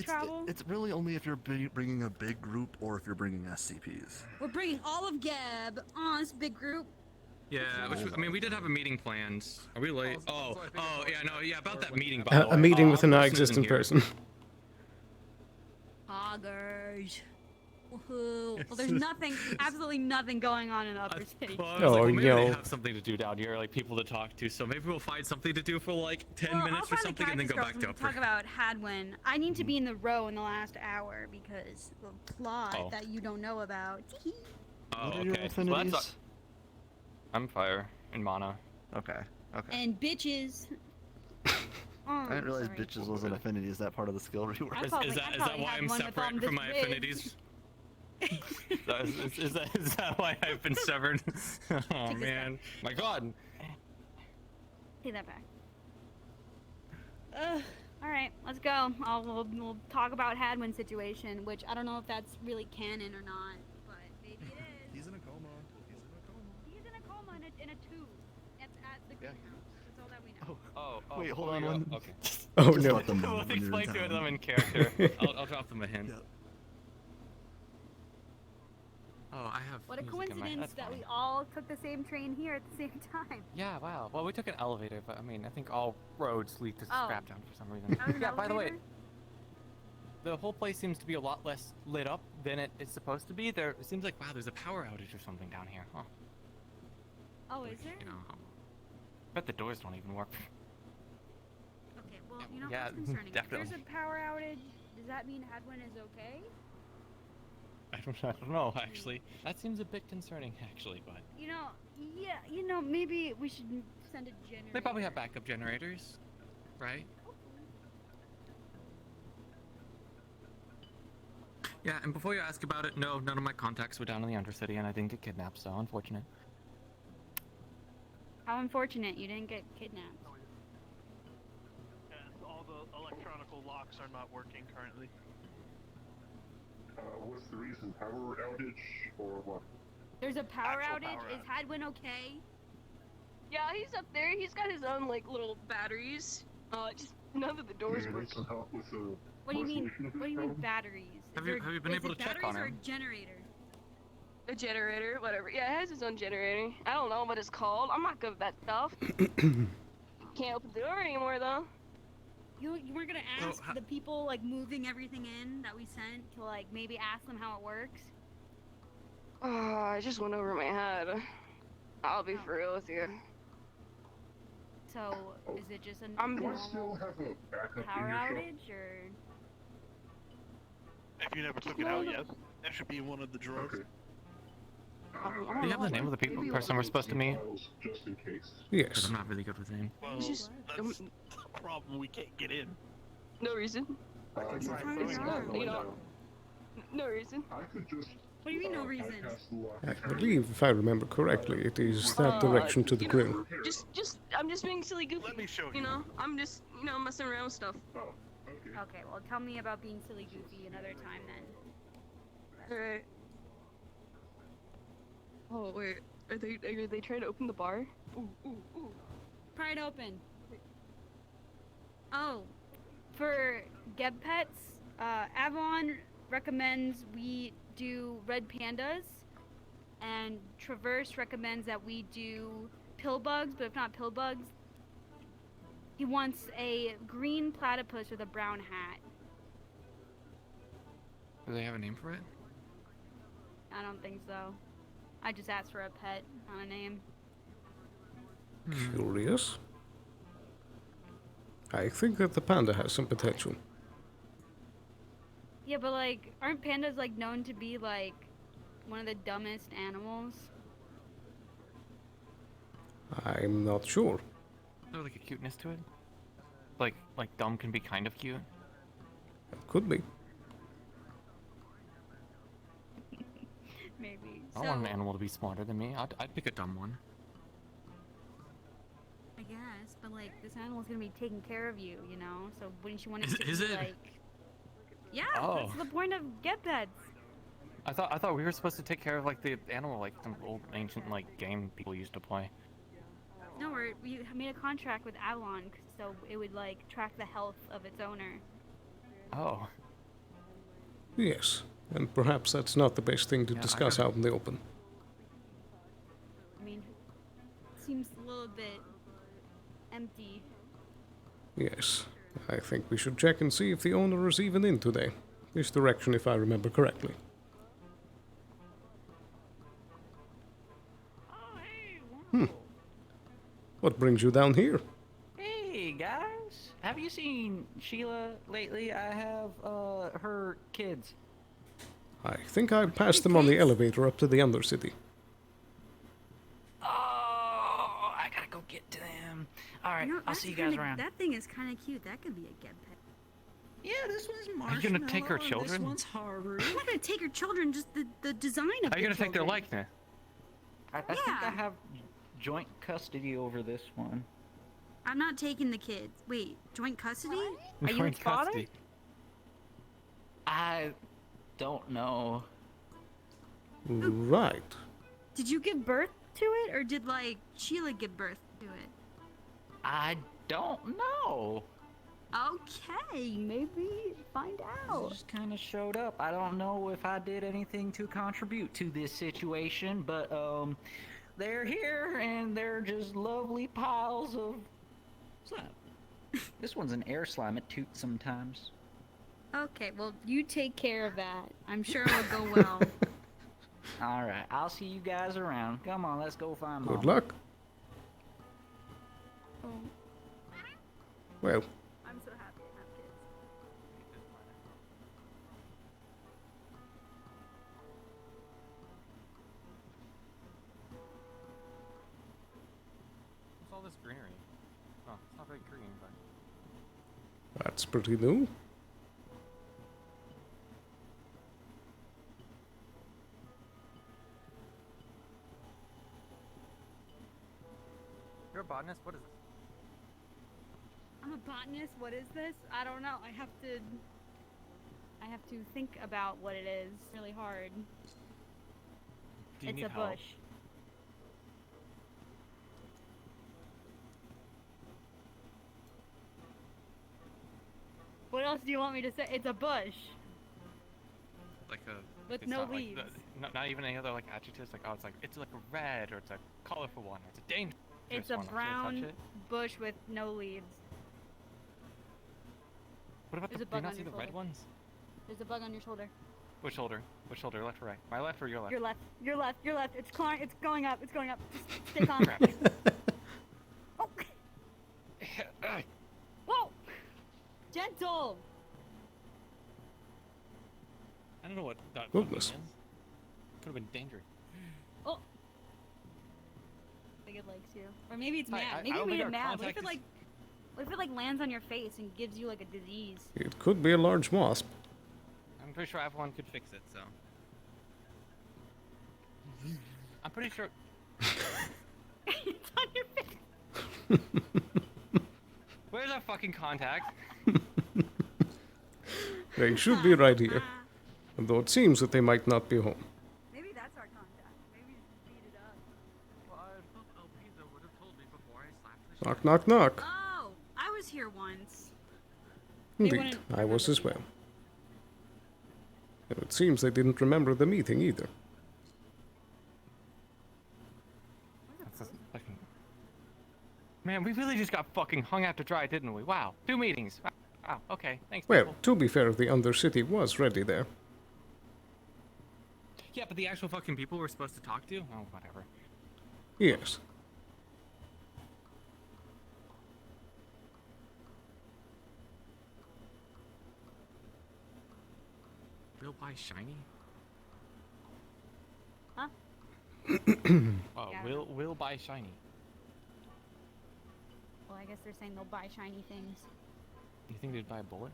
travel? It's really only if you're bringing a big group or if you're bringing SCPs. We're bringing all of Gab on this big group. Yeah, I mean, we did have a meeting planned. Are we late? Oh, yeah, no, yeah, about that meeting, by the way. A meeting with a Our non-existent person person. Poggers. Woohoo. Well, there's nothing, absolutely nothing going on in the upper city. Well, I was like, well, maybe no. they have something to do down here, like people to talk to. So maybe we'll find something to do for like 10 Well, minutes I'll or find the something, and then go cactus back to girls upper. and talk about Hadwin. I need to be in the row in the last hour because the plot Oh. that you don't know about. Oh, What are your okay. Well, affinities? that's I'm fire and mana. Okay. And bitches. I didn't realize sorry. bitches was an affinity. Is that part of the skill rework? Is that why I'm separate from my affinities? is that why I've been severed? Oh man, my God. Take that back. All right, let's go. We'll talk about Hadwin's situation, which I don't know if that's really canon or not, but maybe it is. He's in a coma. He's in a coma in a tube. That's at the greenhouse. That's all that we know. Oh. Wait, hold on one. Okay. Oh Just no. let them know We'll when you're in explain to town. them in character. I'll drop them a hint. Yep. Oh, I have. What a music in my coincidence that we headphones. all took the same train here at the same time. Yeah, wow. Well, we took an elevator, but I mean, I think all roads lead to Oh. Scraptown for some reason. That was an Yeah, by the way, elevator? the whole place seems to be a lot less lit up than it is supposed to be. It seems like, wow, there's a power outage or something down here. Huh. Oh, is there? You know, I bet the doors don't even work. Okay, well, you know, Yeah, that's concerning. definitely. If there's a power outage, does that mean Hadwin is okay? I don't know, actually. That seems a bit concerning, actually, but You know, yeah, maybe we should send a generator. they probably have backup generators, right? Yeah, and before you ask about it, no, none of my contacts were down in the Undercity, and I didn't get kidnapped, so unfortunate. How unfortunate you didn't get kidnapped. And all the electronical locks are not working currently. What's the reason? Power outage or what? There's a power Actual outage. power Is Hadwin okay? Yeah, he's up there. He's got his own like little batteries. Just none of the doors Yeah, work. need some help with the What do you mean? resolution of What this do you mean problem? batteries? Have you been able to check on Or a him? generator? A generator, whatever. Yeah, it has his own generator. I don't know what it's called. I'm not good at that stuff. Can't open the door anymore though. You weren't gonna ask the people like moving everything in that we sent to like maybe ask them how it works? Oh, I just went over my head. I'll be for real with you. So is it just a Do I normal still have a backup power in your shop? outage or? If you never took it out yet, that should be in one of the drawers. Okay. Do you have the name of the person we're supposed to meet? Just in case. Yes. 'Cause I'm not really good with names. Well, Just- that's a problem. We can't get in. No reason. You know, no reason. I could just. What do you mean no reason? I believe, if I remember correctly, it is that direction to the you grill. know, I'm just being silly goofy. Let me show you. Know, I'm just, messing around with stuff. Okay, well tell me about being silly goofy another time then. Alright. Oh, wait. Are they trying to open the bar? Ooh, ooh, ooh. Pry it open. Oh, for Geb pets, Avalon recommends we do red pandas, and Traverse recommends that we do pill bugs, but if not pill bugs, he wants a green platypus with a brown hat. Do they have a name for it? I don't think so. I just asked for a pet, not a name. Curious. I think that the panda has some potential. Yeah, but like, aren't pandas like known to be like one of the dumbest animals? I'm not sure. Is there like a cuteness to it? Like dumb can be kind of cute? Could be. Maybe. I want an animal to be smarter than me. I'd pick a dumb one. I guess, but like, this animal's gonna be taking care of you, you know? So wouldn't you want it to Is be it? like... Yeah, Oh. that's the point of Get Pets. I thought we were supposed to take care of like the animal, like some old ancient like game people used to play. No, we made a contract with Avalon, so it would like track the health of its owner. Oh. Yes, and perhaps that's not the best thing to discuss out in the open. I mean, it seems a little bit empty. Yes, I think we should check and see if the owner is even in today. This direction, if I remember correctly. What brings you down here? Hey guys, have you seen Sheila lately? I have her kids. I think I passed them on the elevator up to the Undercity. Oh, I gotta go get to them. All right, You know, I'll that's see you guys kinda- around. That thing is kind of cute. That could be a Get Pet. Yeah, this one's Are Marshmallow. you gonna take her and children? This one's Harvard. I'm not gonna take her children. Just the design of. Are you the gonna take their children. likeness? I think I have joint custody over this one. I'm not taking the kids. Wait, joint custody? Are you Joint its father? custody. I don't know. Right. Did you give birth to it, or did like Sheila give birth to it? I don't know. Okay, maybe find out. Just kind of showed up. I don't know if I did anything to contribute to this situation, but they're here and they're just lovely piles of slime. This one's an air slime. It toots sometimes. Okay, well you take care of that. I'm sure it'll go well. All right, I'll see you guys around. Come on, let's go find Mom. Good luck. Oh, Well, I'm so happy to have kids. What's all this greenery? Oh, it's not very green, but that's pretty new. you're a botanist. What is this? I'm a botanist. What is this? I don't know. I have to think about what it is. It's really hard. Do you It's need a help? bush. What else do you want me to say? It's a bush. Like a With it's no not like leaves. not even any other like adjectives. Like it's like a red or it's a colorful one. Or it's a dangerous It's a one. Should I touch brown it? bush with no leaves. What about There's the? a Do you bug not on see your the red shoulder. ones? There's a bug on your shoulder. Which shoulder? Which shoulder? Left or right? My left or your left? Your left. Your left. Your left. It's climbing. It's going up. It's going up. Just stay calm. Oh. Whoa! Gentle. I don't know what that Goodness. fucking is. Could have been dangerous. Oh. I think it likes you. Or maybe it's Hi, mad. I Maybe don't it made think it our mad. What if contact it is- like? What if it like lands on your face and gives you like a disease? It could be a large wasp. I'm pretty sure Avalon could fix it. So. I'm pretty sure. It's on your face. Where's our fucking contact? They should be right here. Although it seems that they might not be home. Maybe that's our contact. Maybe just beat it up. Knock, knock, knock. Oh, I was here once. They Indeed, wouldn't I was remember as me, well. And it seems they didn't remember the meeting either. That's just fucking... Man, we really just got fucking hung out to dry, didn't we? Wow, 2 meetings. Wow, okay, thanks, Well, people. to be fair, the Undercity was ready there. Yeah, but the actual fucking people we're supposed to talk to? Oh, whatever. Yes. We'll buy shiny? Huh? Oh, Yeah. we'll buy shiny. Well, I guess they're saying they'll buy shiny things. You think they'd buy a bullet?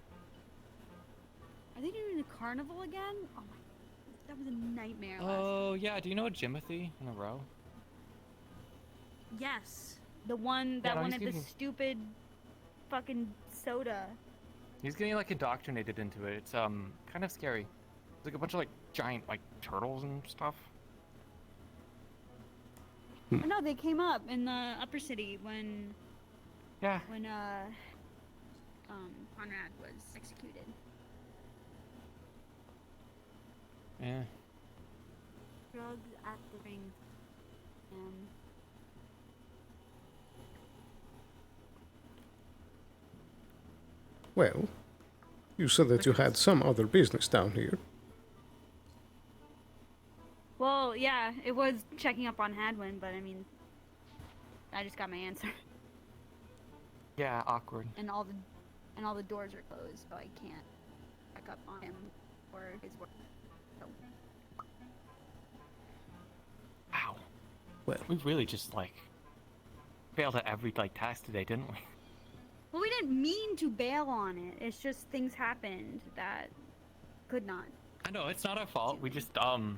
Are they doing a carnival again? Oh my, that was a nightmare. Oh, yeah, do you know Jimothy in a row? Yes, the one that no, wanted the he's getting- stupid fucking soda. He's getting, like, indoctrinated into it. It's, kind of scary. It's like a bunch of, like, giant, like, turtles and stuff. Oh, no, they came up in the upper city when. Yeah. When Conrad was executed. Yeah. Drugs at the ring. Well, you said that you had some other business down here. Well, yeah, it was checking up on Hadwin, but I mean, I just got my answer, Yeah, awkward. and all the doors are closed, so I can't check up on him or his work. So. Wow. Well, we really just, like, failed at every, like, task today, didn't we? Well, we didn't mean to bail on it. It's just things happened that could not. I know, it's not our fault. We just, wrong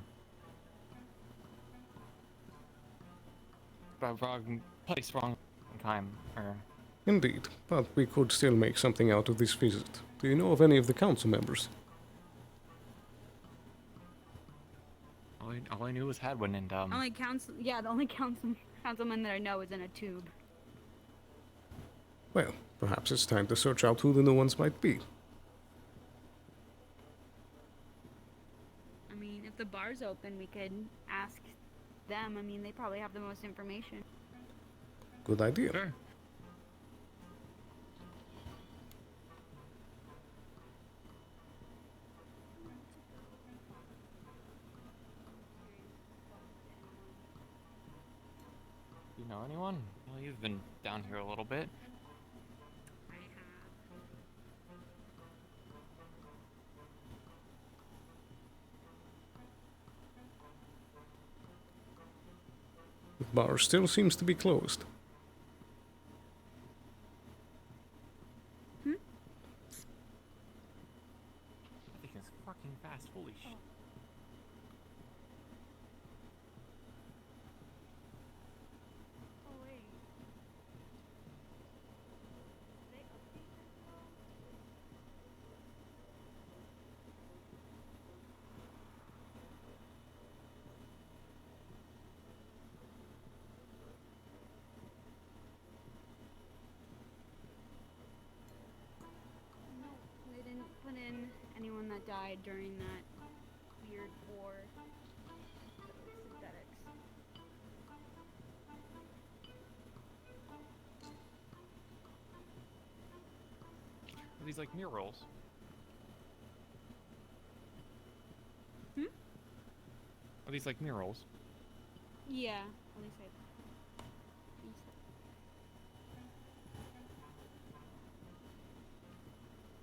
place, wrong time, or... Indeed, but we could still make something out of this visit. Do you know of any of the council members? All I knew was Hadwin and, Only the only councilman that I know is in a tube. Well, perhaps it's time to search out who the new ones might be. I mean, if the bar's open, we could ask them. I mean, they probably have the most information. Good idea. Sure. You know anyone? Well, you've been down here a little bit. The bar still seems to be closed. I think it's fucking fast. Holy shit. No, they didn't put in anyone that died during that weird war. Synthetics. Are these like murals? Are these like murals? Yeah, at least I think so.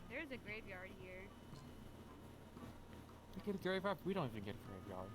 There's a graveyard here. We get a graveyard? We don't even get a graveyard.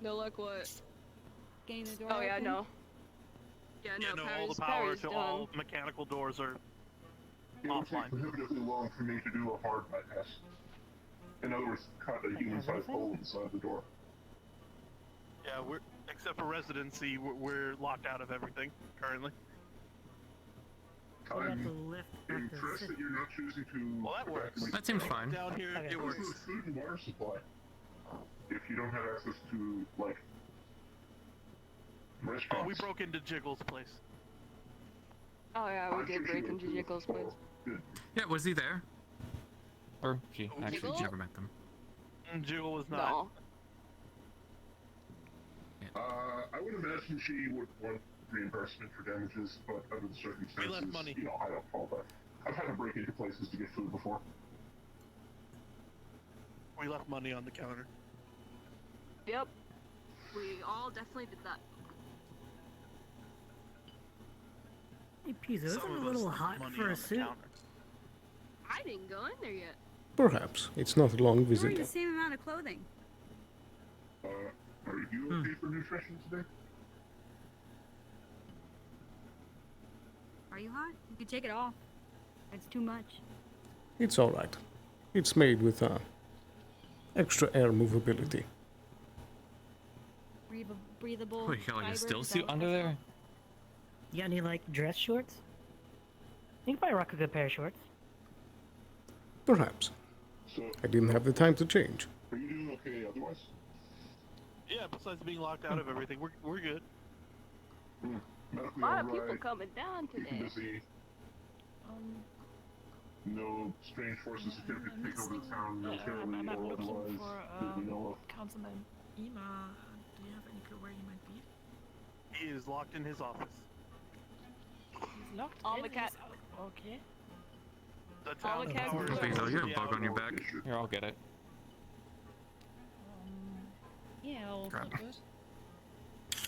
No, like what? Getting the door Oh yeah, open? no. Yeah, no. Yeah, no, all Parry's, the power Parry's to done. all mechanical doors are It would take offline. prohibitively long for me to do a hard bypass. In other words, cut a human-sized hole inside the door. Yeah, we're except for residency, we're locked out of everything currently. I'm impressed that you're not choosing to. Well, that works. That seems fine. Down here, it What's works. the food and water supply? If you don't have access to, like, restaurants. Oh, we broke into Jiggle's place. Oh yeah, we did break into Jiggle's place. Yeah, was he there? Or she? Actually, Jiggle? never met them. Jiggle was not. No. I would imagine she would want reimbursement for damages, but under the circumstances, left money. you know, I don't fault that. I've had to break into places to get food before. We left money on the counter. Yep. We all definitely did that. Hey, Pizzo, isn't it a little hot for a suit? I didn't go in there yet. Perhaps. It's not a long Wearing visit. the same amount of clothing. Are you okay for nutrition today? Are you hot? You could take it off. It's too much. It's alright. It's made with extra air movability. Breathable. Wait, you got like a fiber still suit developed under there? You got any, like, dress shorts? You can probably rock a good pair of shorts. Perhaps. So, I didn't have the time to change. are you doing okay otherwise? Yeah, besides being locked out of everything, we're good. Medically A lot of alright, people coming down keeping today. busy. No strange forces attempting to take over the town militarily I'm or looking otherwise for that we know of. Councilman Ema. Do you have any clue where he might be? He is locked in his office. He's locked All in the his cat- house. Okay. The All the town cats power are is Elpizo, you have a the bug on your outdoor. back. Here, I'll get it. Yeah, I'll Crap. take it.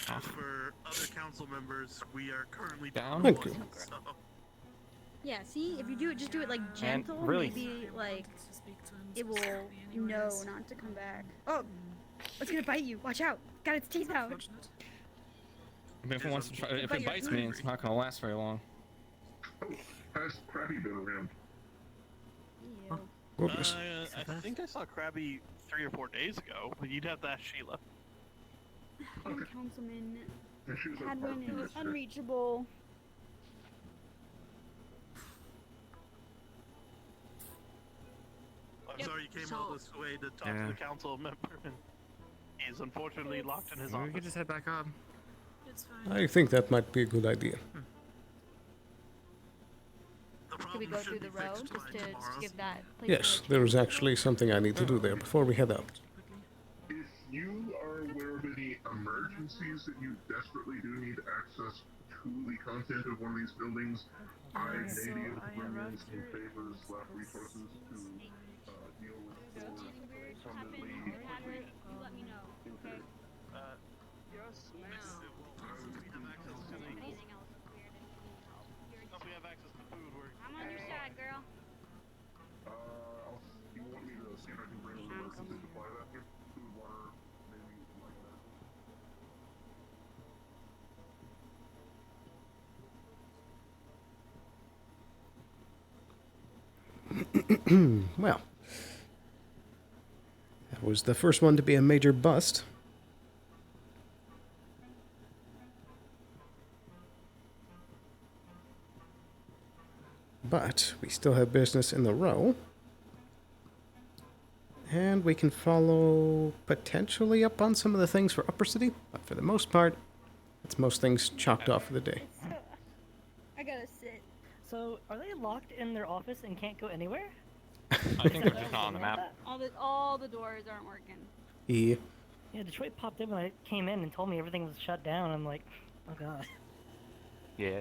As for other council members, we are currently Down? Thank you. So, Yeah, see? If you do it, just do it like gentle, really- maybe like it will know not to come back. Oh! It's gonna bite you. Watch out. Got its teeth out. I mean, if it wants to try, if But it you're bites me, it's not gonna last very long. Has Krabby been around? Ew. Goodness. I think I saw Krabby 3 or 4 days ago, but you'd have to ask Sheila. And Councilman And she was at Hadwin barbecue is yesterday. unreachable. I'm Yep, sorry you came so- all this way to talk Yeah. to the council member, and he's unfortunately locked in his We office. could just head back up. It's fine. I think that might be a good idea. The Could we problem go should through be the road fixed just by to tomorrow. give that place Yes, there is actually something I need to do there before we head out. If you are aware of any emergencies that you desperately do need access to the content of one of these buildings, I may so be able to I bring in arrived some here favors because resources to deal with Anything weird happen, Hadwin, you let me know, okay? Your smell. Anything else weird? Once we have access to food, we're... I'm on your side, girl. you want me to see if I can bring some emergency supply back here? Food, water, maybe like that. Well, that was the first one to be a major bust. But we still have business in the row. And we can follow potentially up on some of the things for Upper City, but for the most part, it's most things chalked off for the day. I gotta sit. So, are they locked in their office and can't go anywhere? I think they're just not on the map. All the doors aren't working. Yeah. Yeah, Detroit popped in when I came in and told me everything was shut down. I'm like, oh god. Yeah.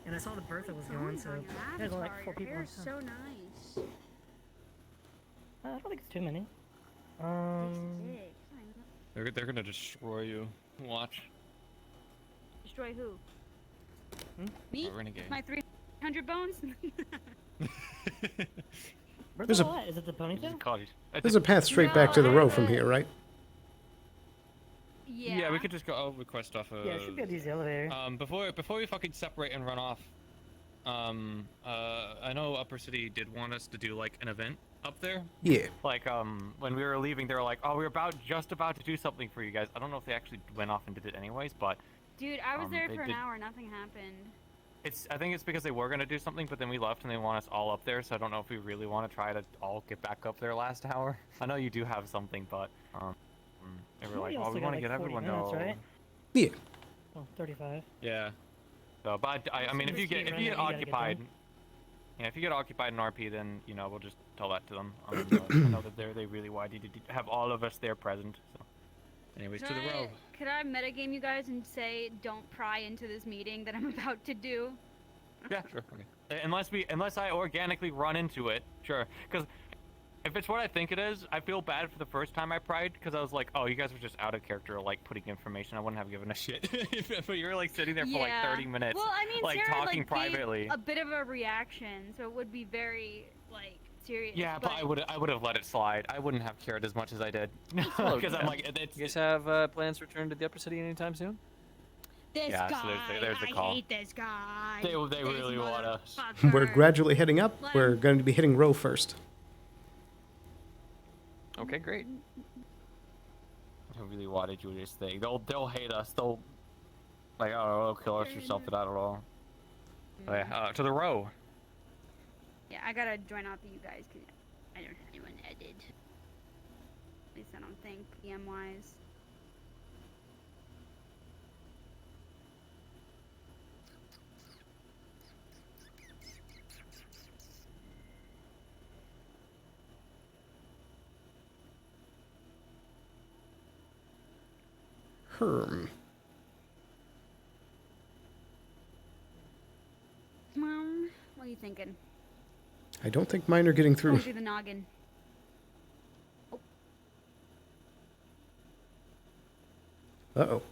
And I saw the Bertha was Going going, so there's Avatar, like 4 your people. hair's in so town. nice. I don't think it's too many. They're gonna destroy you. Watch. Destroy who? A Me? renegade. My 300 bones? Where's There's the a- lot? Is it the ponytail? There's a path straight back to the row from here, right? Yeah. we could just go. I'll request off of. Yeah, it should be at the elevator. Before we fucking separate and run off, I know Upper City did want us to do like an event up there. Yeah. Like when we were leaving, they were like, "Oh, we're just about to do something for you guys." I don't know if they actually went off and did it anyways, but. Dude, I was there they for an did- hour. Nothing happened. I think it's because they were gonna do something, but then we left and they want us all up there. So I don't know if we really want to try to all get back up there last hour. I know you do have something, but they were like, "Oh, we want to get everyone minutes, to." right? Yeah. Oh, 35. Yeah. So, but I mean, if you get occupied, if you get occupied in RP, then we'll just tell that to them. I know that they really wanted to have all of us there present. So, anyways, to the row. Could I metagame you guys and say, don't pry into this meeting that I'm about to do? Yeah, sure. Okay. Unless I organically run into it, sure. Because if it's what I think it is, I feel bad for the first time I pried because I was like, oh, you guys were just out of character, like putting information. I wouldn't have given a shit. But you were like sitting there for like 30 minutes, well, I mean, like Sarah, talking like, privately. gave a bit of a reaction, so it would be very like serious. Yeah, but I would have let it slide. I wouldn't have cared as much as I did because I'm like, You guys have plans to return to the Upper City anytime soon? This Yeah, so guy, there's the call. I hate this guy. They really want us. We're gradually heading up. We're going to be hitting row first. Okay, great. I really want to do this thing. They'll hate us. They'll like, I don't know, they'll kill us or something. I don't know. To the row. Yeah, I gotta join out to you guys because I don't have anyone added. At least I don't think PM wise. Herm. Mom, what are you thinking? I don't think mine are getting through. Going through the noggin. Oh. Uh-oh.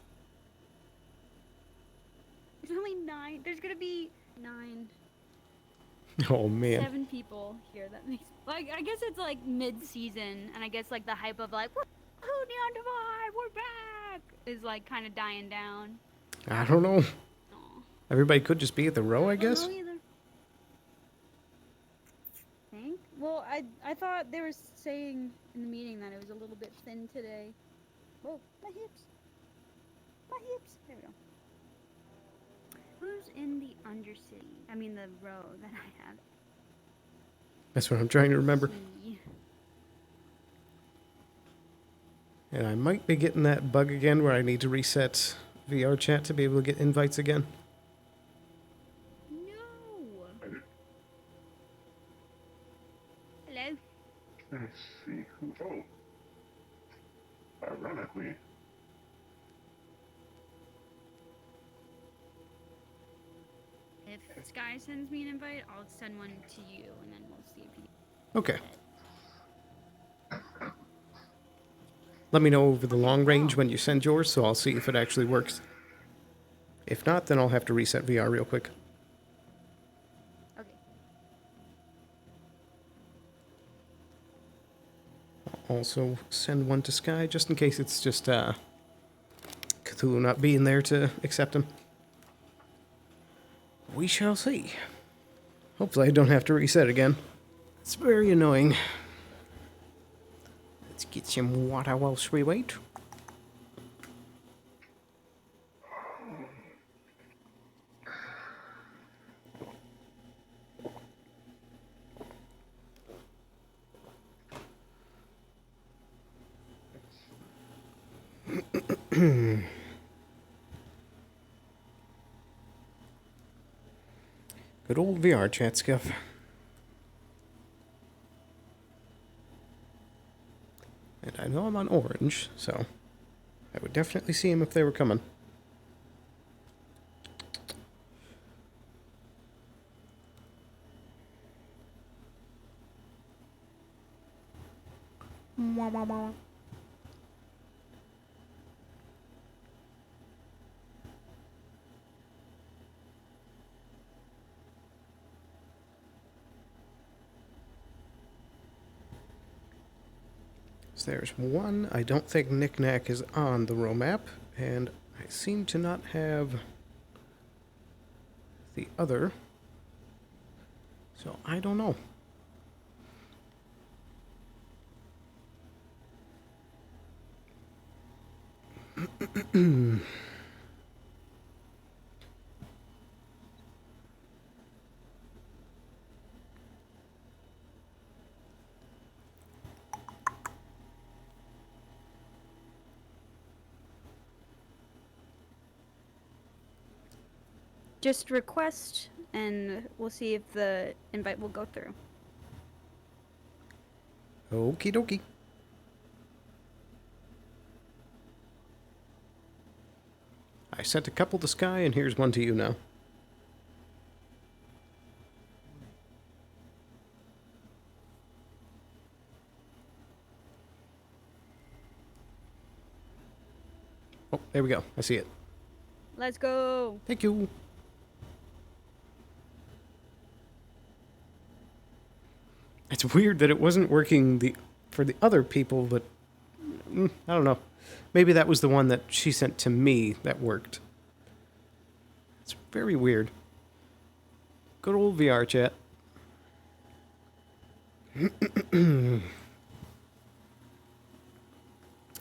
There's only 9. There's gonna be 9. Oh, man. 7 people here. That makes like I guess it's like mid-season, and I guess like the hype of like woohoo, Neon Divide, we're back is like kind of dying down. I don't know. Everybody could just be at the row, I guess. don't know either. Think? Well, I thought they were saying in the meeting that it was a little bit thin today. Whoa, my hips. My hips. There we go. Who's in the Undercity? I mean the row that I have. That's what I'm trying to remember. And I might be getting that bug again where I need to reset VR chat to be able to get invites again. Hello. Let's see who. Oh. Ironically. If Sky sends me an invite, I'll send one to you, and then we'll see if you. Okay. Let me know over the long range when you send yours, so I'll see if it actually works. If not, then I'll have to reset VR real quick. Okay. I'll also send one to Sky, just in case it's just Cthulhu not being there to accept him. We shall see. Hopefully I don't have to reset again. It's very annoying. Let's get some water whilst we wait. Good old VR chat scuff. And I know I'm on orange, so I would definitely see him if they were coming. there's one. I don't think Knick-Knack is on the row map, and I seem to not have the other. So I don't know. Just request, and we'll see if the invite will go through. Okie dokie. I sent a couple to Sky, and here's one to you now. Oh, there we go. I see it. Let's go. Thank you. It's weird that it wasn't working for the other people, but I don't know. Maybe that was the one that she sent to me that worked. It's very weird. Good old VR chat.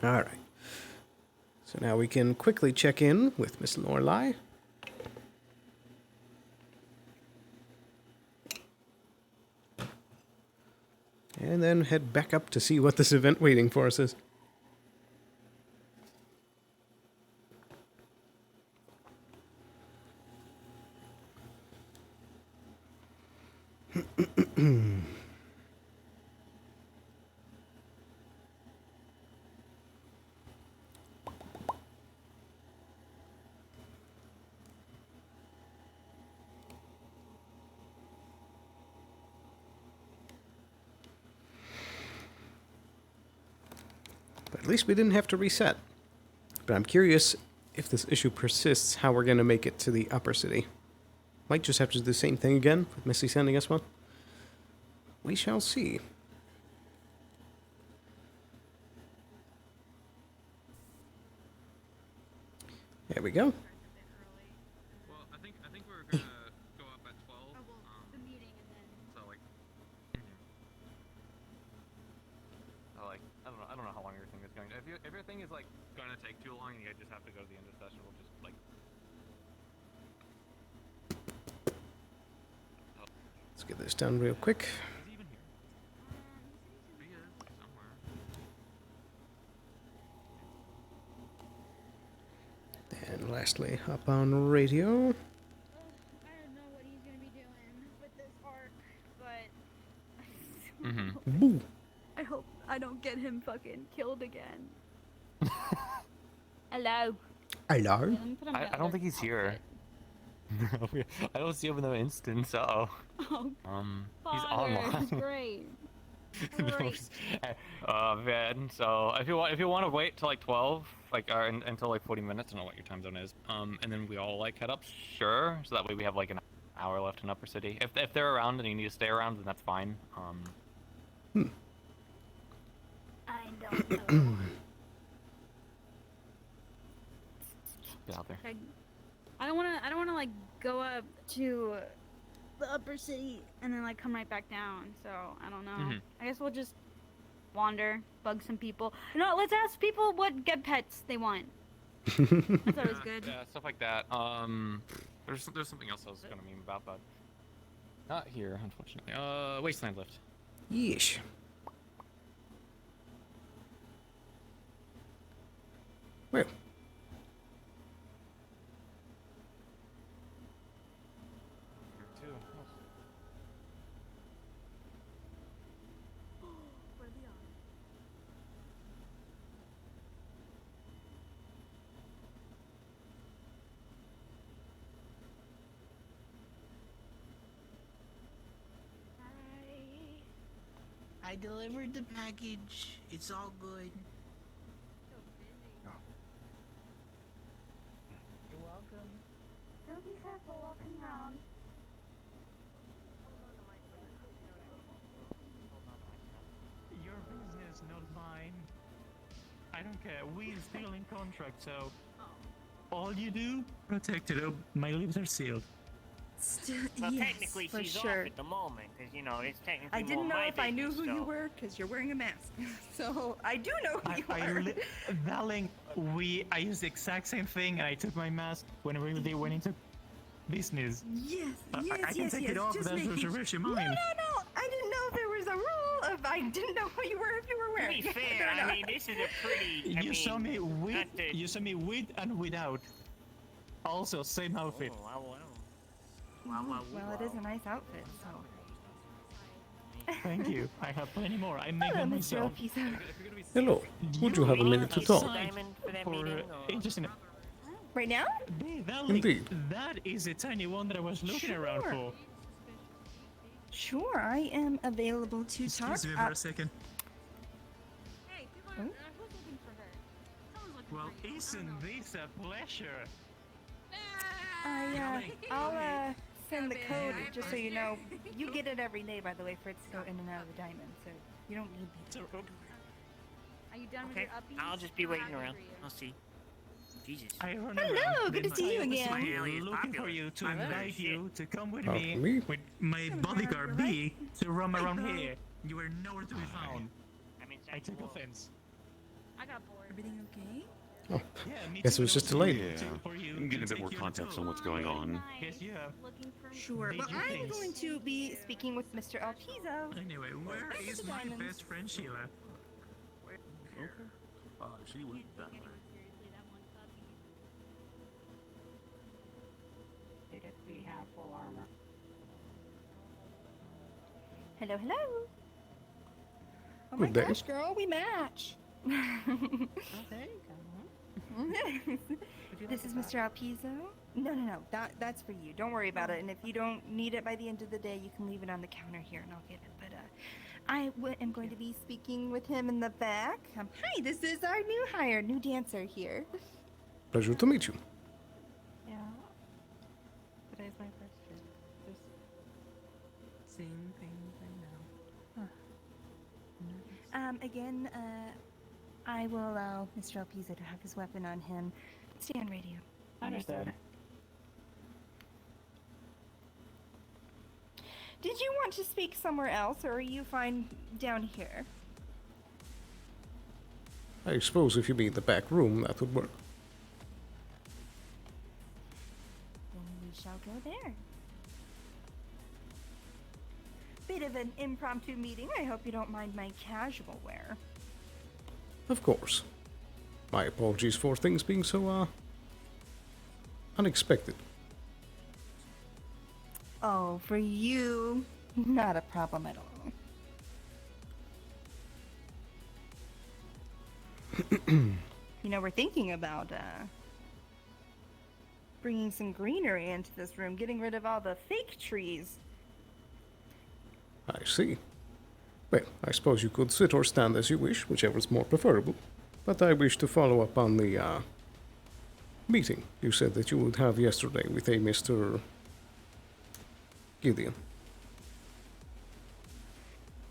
All right. So now we can quickly check in with Miss Lorelei. And then head back up to see what this event waiting for us is. But at least we didn't have to reset. But I'm curious if this issue persists, how we're going to make it to the upper city. Might just have to do the same thing again with Missy sending us one. We shall see. There we go. Well, I think we're gonna go up at 12. The meeting and then. So like. I don't know how long everything is going. If everything is like gonna take too long, and you just have to go to the end of the session, we'll just like. Let's get this done real quick. He's even here. He is somewhere. And lastly, hop on radio. I don't know what he's gonna be doing with this arc, but Boo. I hope I don't get him fucking killed again. Hello. Hello. I don't think he's here. I don't see him in the instance. Uh oh. He's Father, online. great. No, Great. man. So if you want to wait till like 12, like until like 40 minutes, I don't know what your time zone is. And then we all like head up, sure. So that way we have like an hour left in Upper City. If they're around and you need to stay around, then that's fine. I don't know. Get out there. I don't wanna like go up to the upper city and then like come right back down. So I don't know. I guess we'll just wander, bug some people. No, let's ask people what get pets they want. I thought it was good. Yeah, stuff like that. There's something else I was gonna meme about, but not here, unfortunately. Wasteland Lift. Yeesh. Well. I delivered the package. It's all good. You're welcome. Don't be careful walking around. Your business, not mine. don't care. We're still in contract, so all you do, protect it. My lips are sealed. Well, yes, technically for she's sure. off at the moment, because, you know, it's technically I didn't more know my if I knew business, who you so- were because you're wearing a mask. So I do know who you are. Darling, I used the exact same thing, and I took my mask whenever they went into business. Yes, I yes, can yes, take yes. it off, Just that's making what she No, mine. no. I didn't know there was a rule of I didn't know who you were if you were To wearing. be fair, I mean, this is a pretty. You saw me with and without. Also, same outfit. Well, it is a nice outfit, so. Thank you. I have plenty more. I make Hello, them Mr. myself. Elpizo. Hello. Would you have a minute to talk? Interesting. Right now? Darling, Indeed. that is a tiny one that I was looking around for. Sure, I am available to talk. Excuse me for a second. Hey, people Oh? who's looking for her? Someone's looking Well, for you. isn't this a pleasure? I'll send the code just so you know. You get it every day, by the way, for it to go in and out of the diamond, so you don't need the Are you done with Okay, your upbeat? I'll just be waiting around. I'll see. Jesus. Hello, good to see you again. Looking for you to invite you to come with Me? me with my bodyguard B to roam around here. You were nowhere to be found. I took offense. I got bored. Everything okay? Oh, guess it was just delayed. Yeah, you can get a bit more context on what's going on. Yes, you have. Sure, but I'm going to be speaking with Mr. Elpizo. Anyway, where is my best friend Sheila? Okay. She went down there. Hello, hello. Oh my Good day. gosh, girl, we match. This is Mr. Elpizo. No. That's for you. Don't worry about it. And if you don't need it by the end of the day, you can leave it on the counter here, and I'll get it. But I am going to be speaking with him in the back. Hi, this is our new hire, new dancer here. Pleasure to meet you. Yeah. Today's my first trip. Just seeing things I know. Again, I will allow Mr. Elpizo to have his weapon on him. Stay on radio. Understood. Did you want to speak somewhere else, or are you fine down here? I suppose if you mean the back room, that would work. Then we shall go there. Bit of an impromptu meeting. I hope you don't mind my casual wear. Of course. My apologies for things being so, unexpected. Oh, for you, not a problem at all. You know, we're thinking about, bringing some greenery into this room, getting rid of all the fake trees. I see. Well, I suppose you could sit or stand as you wish, whichever's more preferable. But I wish to follow up on the, meeting you said that you would have yesterday with a Mr. Gideon.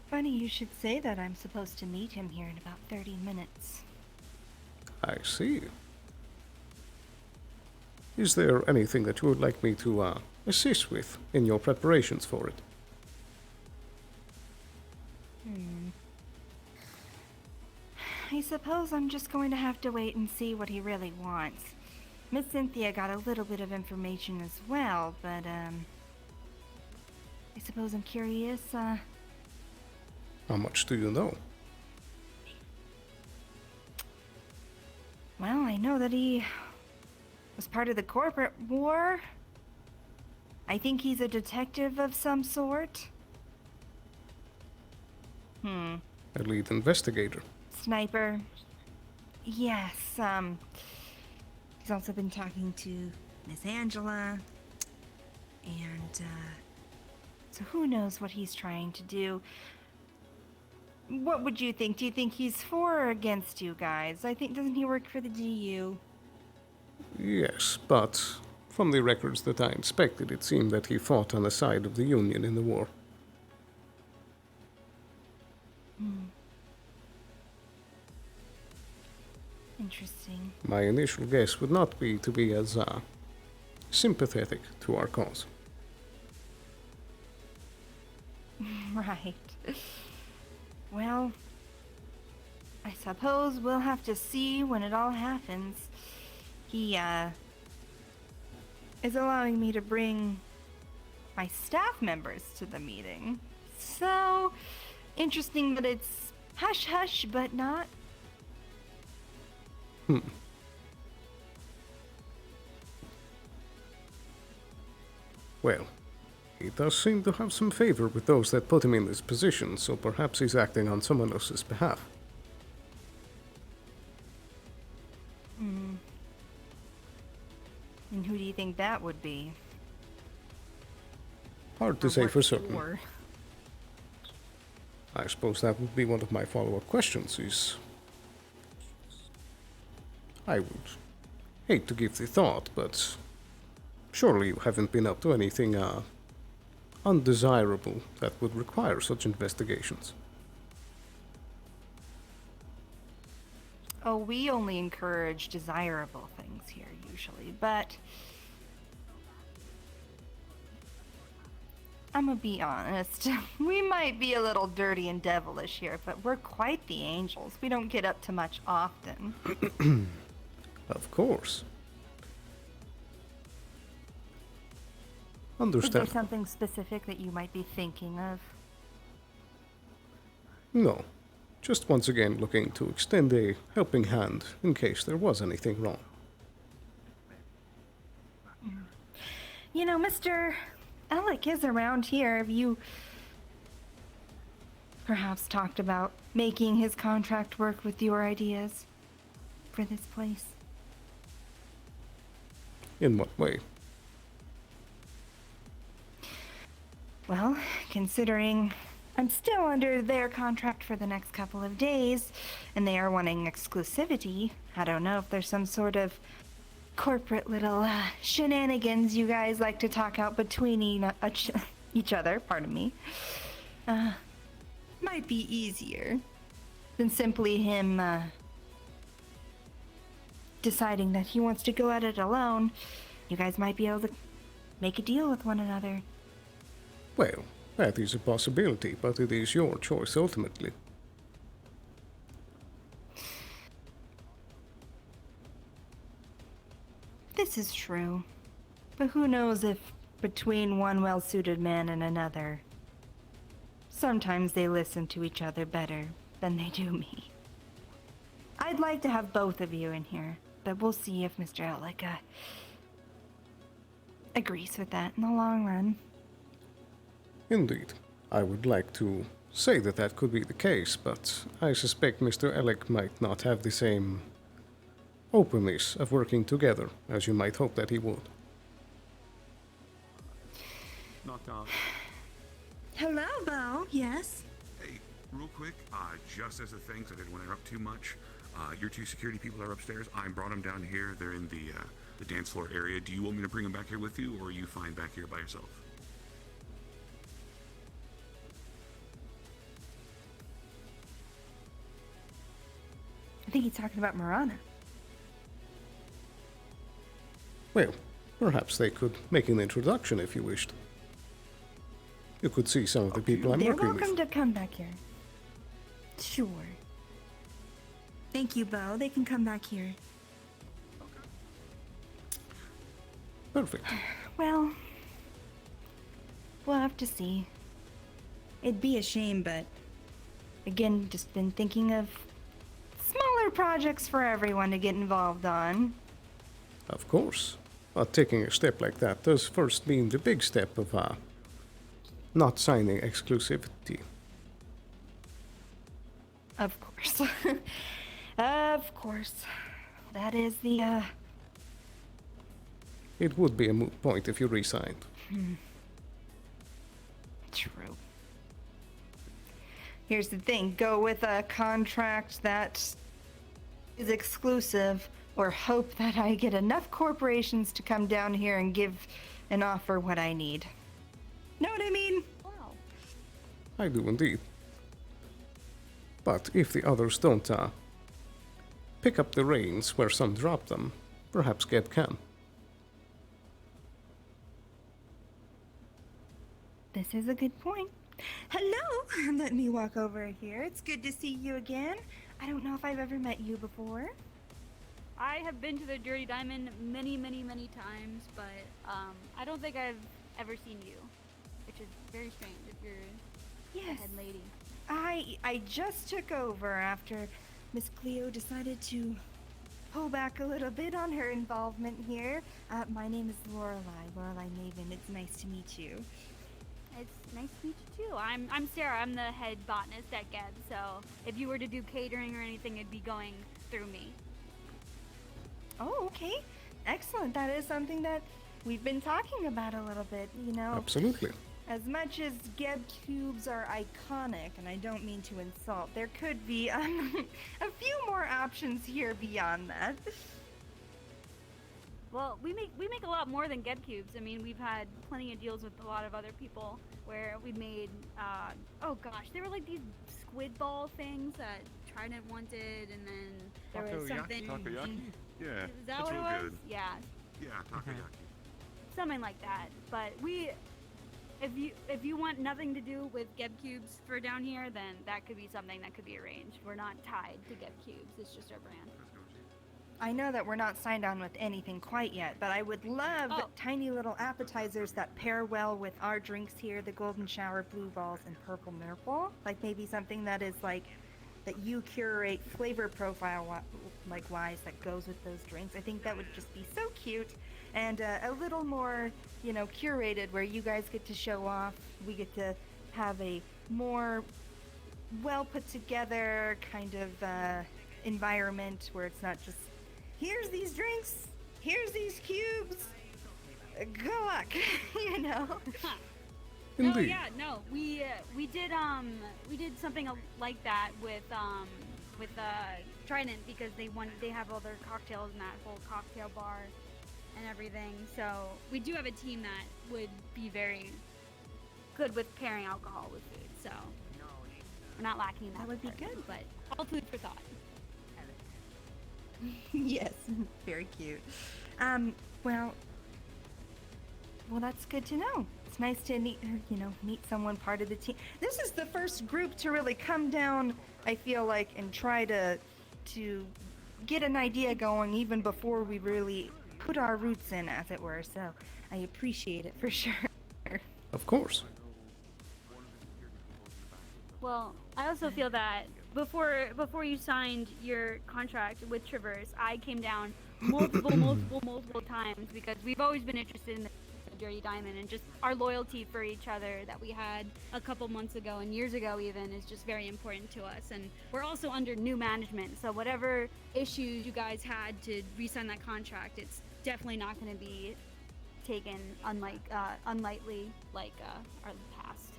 Funny you should say that. I'm supposed to meet him here in about 30 minutes. I see. Is there anything that you would like me to, assist with in your preparations for it? I suppose I'm just going to have to wait and see what he really wants. Miss Cynthia got a little bit of information as well, but, I suppose I'm curious, How much do you know? Well, I know that he was part of the corporate war. I think he's a detective of some sort. A lead investigator. Sniper. Yes, he's also been talking to Miss Angela. And, so who knows what he's trying to do. What would you think? Do you think he's for or against you guys? Doesn't he work for the DU? Yes, but from the records that I inspected, it seemed that he fought on the side of the Union in the war. Interesting. My initial guess would not be to be as sympathetic to our cause. Right. Well, I suppose we'll have to see when it all happens. He, is allowing me to bring my staff members to the meeting. So, interesting that it's hush-hush, but not. Well, he does seem to have some favor with those that put him in this position, so perhaps he's acting on someone else's behalf. And who do you think that would be? Hard to Or say what for certain. for? I suppose that would be one of my follow-up questions I would hate to give the thought, but surely you haven't been up to anything undesirable that would require such investigations. Oh, we only encourage desirable things here, usually, but I'm gonna be honest. We might be a little dirty and devilish here, but we're quite the angels. We don't get up to much often. Of course. Is there Understand? something specific that you might be thinking of? No. Just once again looking to extend a helping hand in case there was anything wrong. You know, Mr. Alec is around here. Have you perhaps talked about making his contract work with your ideas for this place? In what way? Well, considering I'm still under their contract for the next couple of days, and they are wanting exclusivity, I don't know if there's some sort of corporate little shenanigans you guys like to talk out between each other, pardon me. Might be easier than simply him deciding that he wants to go at it alone. You guys might be able to make a deal with one another. Well, that is a possibility, but it is your choice ultimately. This is true. But who knows if between one well-suited man and another, sometimes they listen to each other better than they do me. I'd like to have both of you in here, but we'll see if Mr. Alec agrees with that in the long run. Indeed. I would like to say that that could be the case, but I suspect Mr. Alec might not have the same openness of working together as you might hope that he would. Knock knock. Hello, Bo. Yes? Hey, real quick, just as a thing, so I didn't want to interrupt too much. Your two security people are upstairs. I brought them down here. They're in the dance floor area. Do you want me to bring them back here with you, or are you fine back here by yourself? I think he's talking about Marana. Well, perhaps they could make an introduction if you wished. You could see some of the people I'm They're working welcome with. to come back here. Sure. Thank you, Bo. They can come back here. Perfect. Well, we'll have to see. It'd be a shame, but again, just been thinking of smaller projects for everyone to get involved on. Of course. But taking a step like that does first mean the big step of not signing exclusivity. Of course. Of course. That is the, It would be a moot point if you resigned. True. Here's the thing. Go with a contract that is exclusive, or hope that I get enough corporations to come down here and give and offer what I need. Know what I mean? I do indeed. But if the others don't pick up the reins where some drop them, perhaps Geb can. This is a good point. Hello! Let me walk over here. It's good to see you again. I don't know if I've ever met you before. I have been to the Dirty Diamond many, many, many times, but I don't think I've ever seen you, which is very strange if you're the head lady. I just took over after Miss Cleo decided to pull back a little bit on her involvement here. My name is Lorelei Maven. It's nice to meet you. It's nice to meet you too. I'm Sarah. I'm the head botanist at Geb, so if you were to do catering or anything, it'd be going through me. Oh, okay. Excellent. That is something that we've been talking about a little bit, you know. Absolutely. As much as Geb cubes are iconic, and I don't mean to insult, there could be a few more options here beyond that. Well, we make a lot more than Geb cubes. I mean, we've had plenty of deals with a lot of other people where we made, oh gosh, they were like these squid ball things that Trident wanted, and then there was something. Takoyaki? Yeah. Is that what it was? Good. Yeah. Yeah, takoyaki. Something like that. But if you want nothing to do with Geb cubes for down here, then that could be something that could be arranged. We're not tied to Geb cubes. It's just our brand. I know that we're not signed on with anything quite yet, but I would love tiny little appetizers that pair well with our drinks here, the Golden Shower, Blue Balls, and Purple Nurple. Like maybe something that is like, that you curate flavor profile like wise that goes with those drinks. I think that would just be so cute. And a little more, you know, curated where you guys get to show off. We get to have a more well put together kind of environment where it's not just, here's these drinks, here's these cubes, good luck, you know. No, yeah, no, we did something like that with Trident because they have all their cocktails in that whole cocktail bar and everything. So we do have a team that would be very good with pairing alcohol with food. So we're not lacking that. That would be good, but all food for thought. Yes, very cute. Well, that's good to know. It's nice to meet someone part of the team. This is the first group to really come down, I feel like, and try to get an idea going even before we really put our roots in, as it were. So I appreciate it for sure. Of course. Well, I also feel that before you signed your contract with Traverse, I came down multiple times because we've always been interested in the Dirty Diamond, and just our loyalty for each other that we had a couple months ago and years ago even is just very important to us. And we're also under new management, so whatever issues you guys had to re-sign that contract, it's definitely not going to be taken unlightly like our past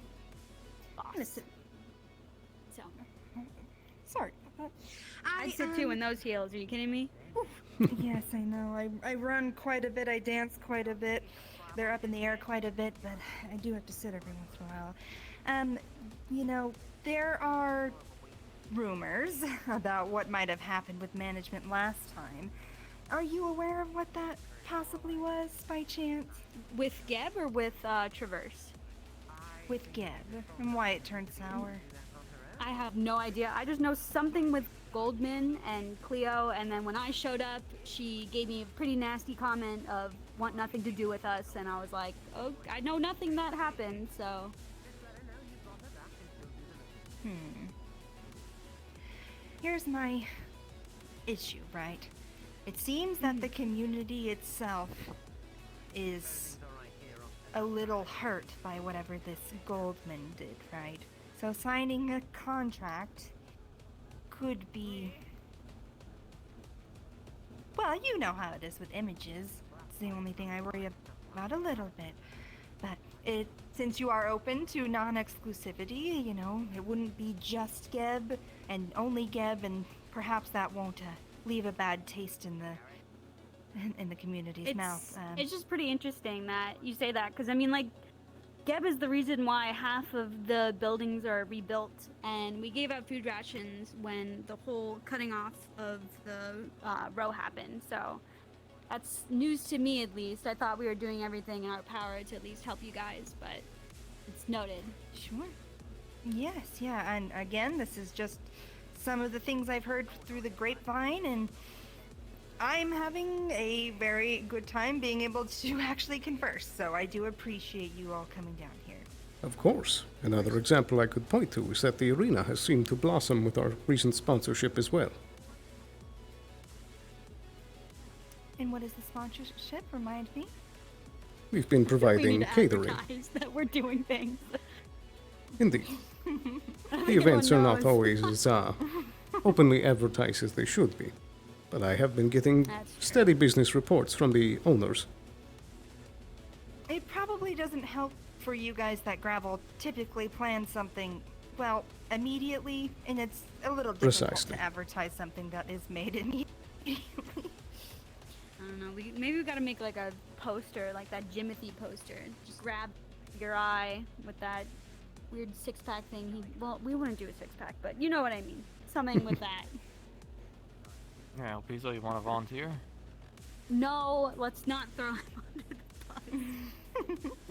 boss. So sorry. I sit too in those heels. Are you kidding me? Yes, I know. I run quite a bit. I dance quite a bit. They're up in the air quite a bit, but I do have to sit every once in a while. You know, there are rumors about what might have happened with management last time. Are you aware of what that possibly was, by chance? With Geb or with Traverse? With Geb, and why it turned sour. I have no idea. I just know something with Goldman and Cleo, and then when I showed up, she gave me a pretty nasty comment of want nothing to do with us, and I was like, oh, I know nothing that happened, so. Here's my issue, right? It seems that the community itself is a little hurt by whatever this Goldman did, right? So signing a contract could be... Well, you know how it is with images. It's the only thing I worry about a little bit. But since you are open to non-exclusivity, you know, it wouldn't be just Geb and only Geb, and perhaps that won't leave a bad taste in the community's mouth. It's just pretty interesting that you say that, because I mean, like, Geb is the reason why half of the buildings are rebuilt, and we gave out food rations when the whole cutting off of the row happened. So that's news to me, at least. I thought we were doing everything in our power to at least help you guys, but it's noted. Sure. Yes, yeah, and again, this is just some of the things I've heard through the grapevine, and I'm having a very good time being able to actually converse, so I do appreciate you all coming down here. Of course. Another example I could point to is that the arena has seemed to blossom with our recent sponsorship as well. And what is the sponsorship? Remind me. We've been We providing need to catering. advertise that we're doing things. Indeed. I don't The think events are everyone not knows. always as openly advertised as they should be, but I have been getting That's true. steady business reports from the owners. It probably doesn't help for you guys that Gravel typically plans something, well, immediately, and it's a little difficult Precisely. to advertise something that is made immediately. I don't know. Maybe we gotta make like a poster, like that Jimothy poster. Just grab your eye with that weird six-pack thing. Well, we wouldn't do a six-pack, but you know what I mean. Something with that. Yeah, Elpizo, you want to volunteer? No, let's not throw him under the bus.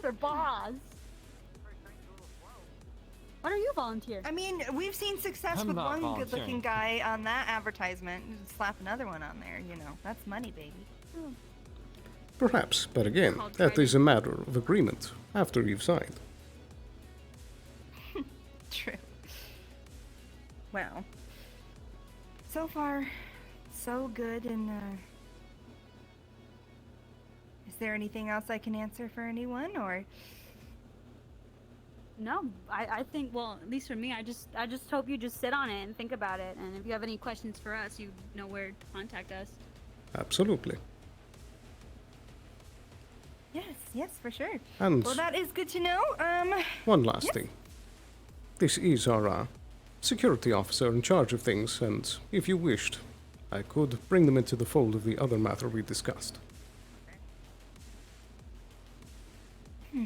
For boss. Why don't you volunteer? I mean, we've seen success I'm with not one good-looking volunteering. guy on that advertisement. Just slap another one on there, you know. That's money, baby. Perhaps, but again, Called that is Trident. a matter of agreement after you've signed. True. Well, so far, so good, and, is there anything else I can answer for anyone, or? No, I think, well, at least for me, I just hope you just sit on it and think about it. And if you have any questions for us, you know where to contact us. Absolutely. Yes, for sure. And Well, that is good to know. one last yes. thing. This is our security officer in charge of things, and if you wished, I could bring them into the fold of the other matter we discussed. Well,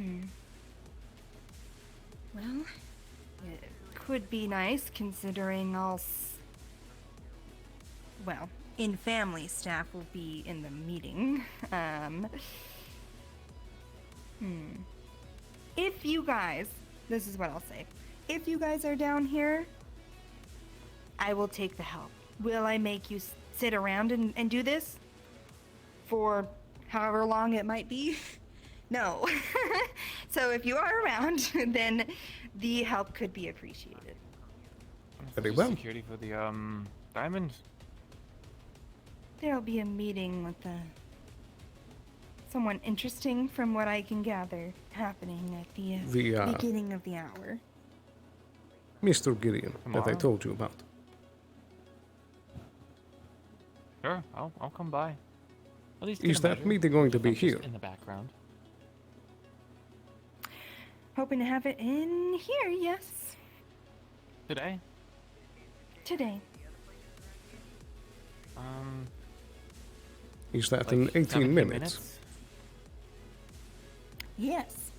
it could be nice considering well, in-family staff will be in the meeting. If you guys, this is what I'll say. If you guys are down here, I will take the help. Will I make you sit around and do this? For however long it might be? No. So if you are around, then the help could be appreciated. Very well. Security for the diamond. There'll be a meeting with someone interesting from what I can gather happening at the beginning of the hour. Mr. Gideon, that I Tomorrow? told you about. Sure, I'll come by. At least Is get a that measure, meeting going to if be I'm just here? in the background? Hoping to have it in here, yes. Today? Today. Is that Like in 18 17 minutes? Yes.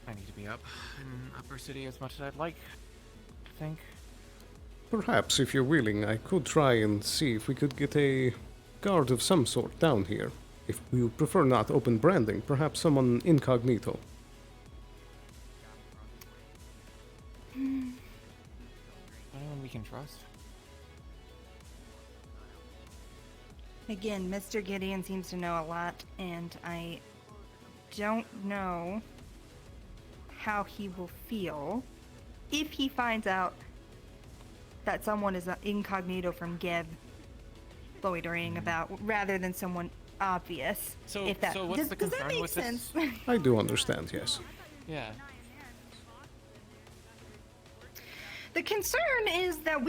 I need to be up in Upper City as much as I'd like, I think. Perhaps, if you're willing, I could try and see if we could get a guard of some sort down here. If you prefer not open branding, perhaps someone incognito. Anyone we can trust? Again, Mr. Gideon seems to know a lot, and I don't know how he will feel if he finds out that someone is incognito from Geb loitering about, rather than someone obvious. So, if that, so what's the does that concern make with sense? this? I do understand, yes. Yeah. The concern is that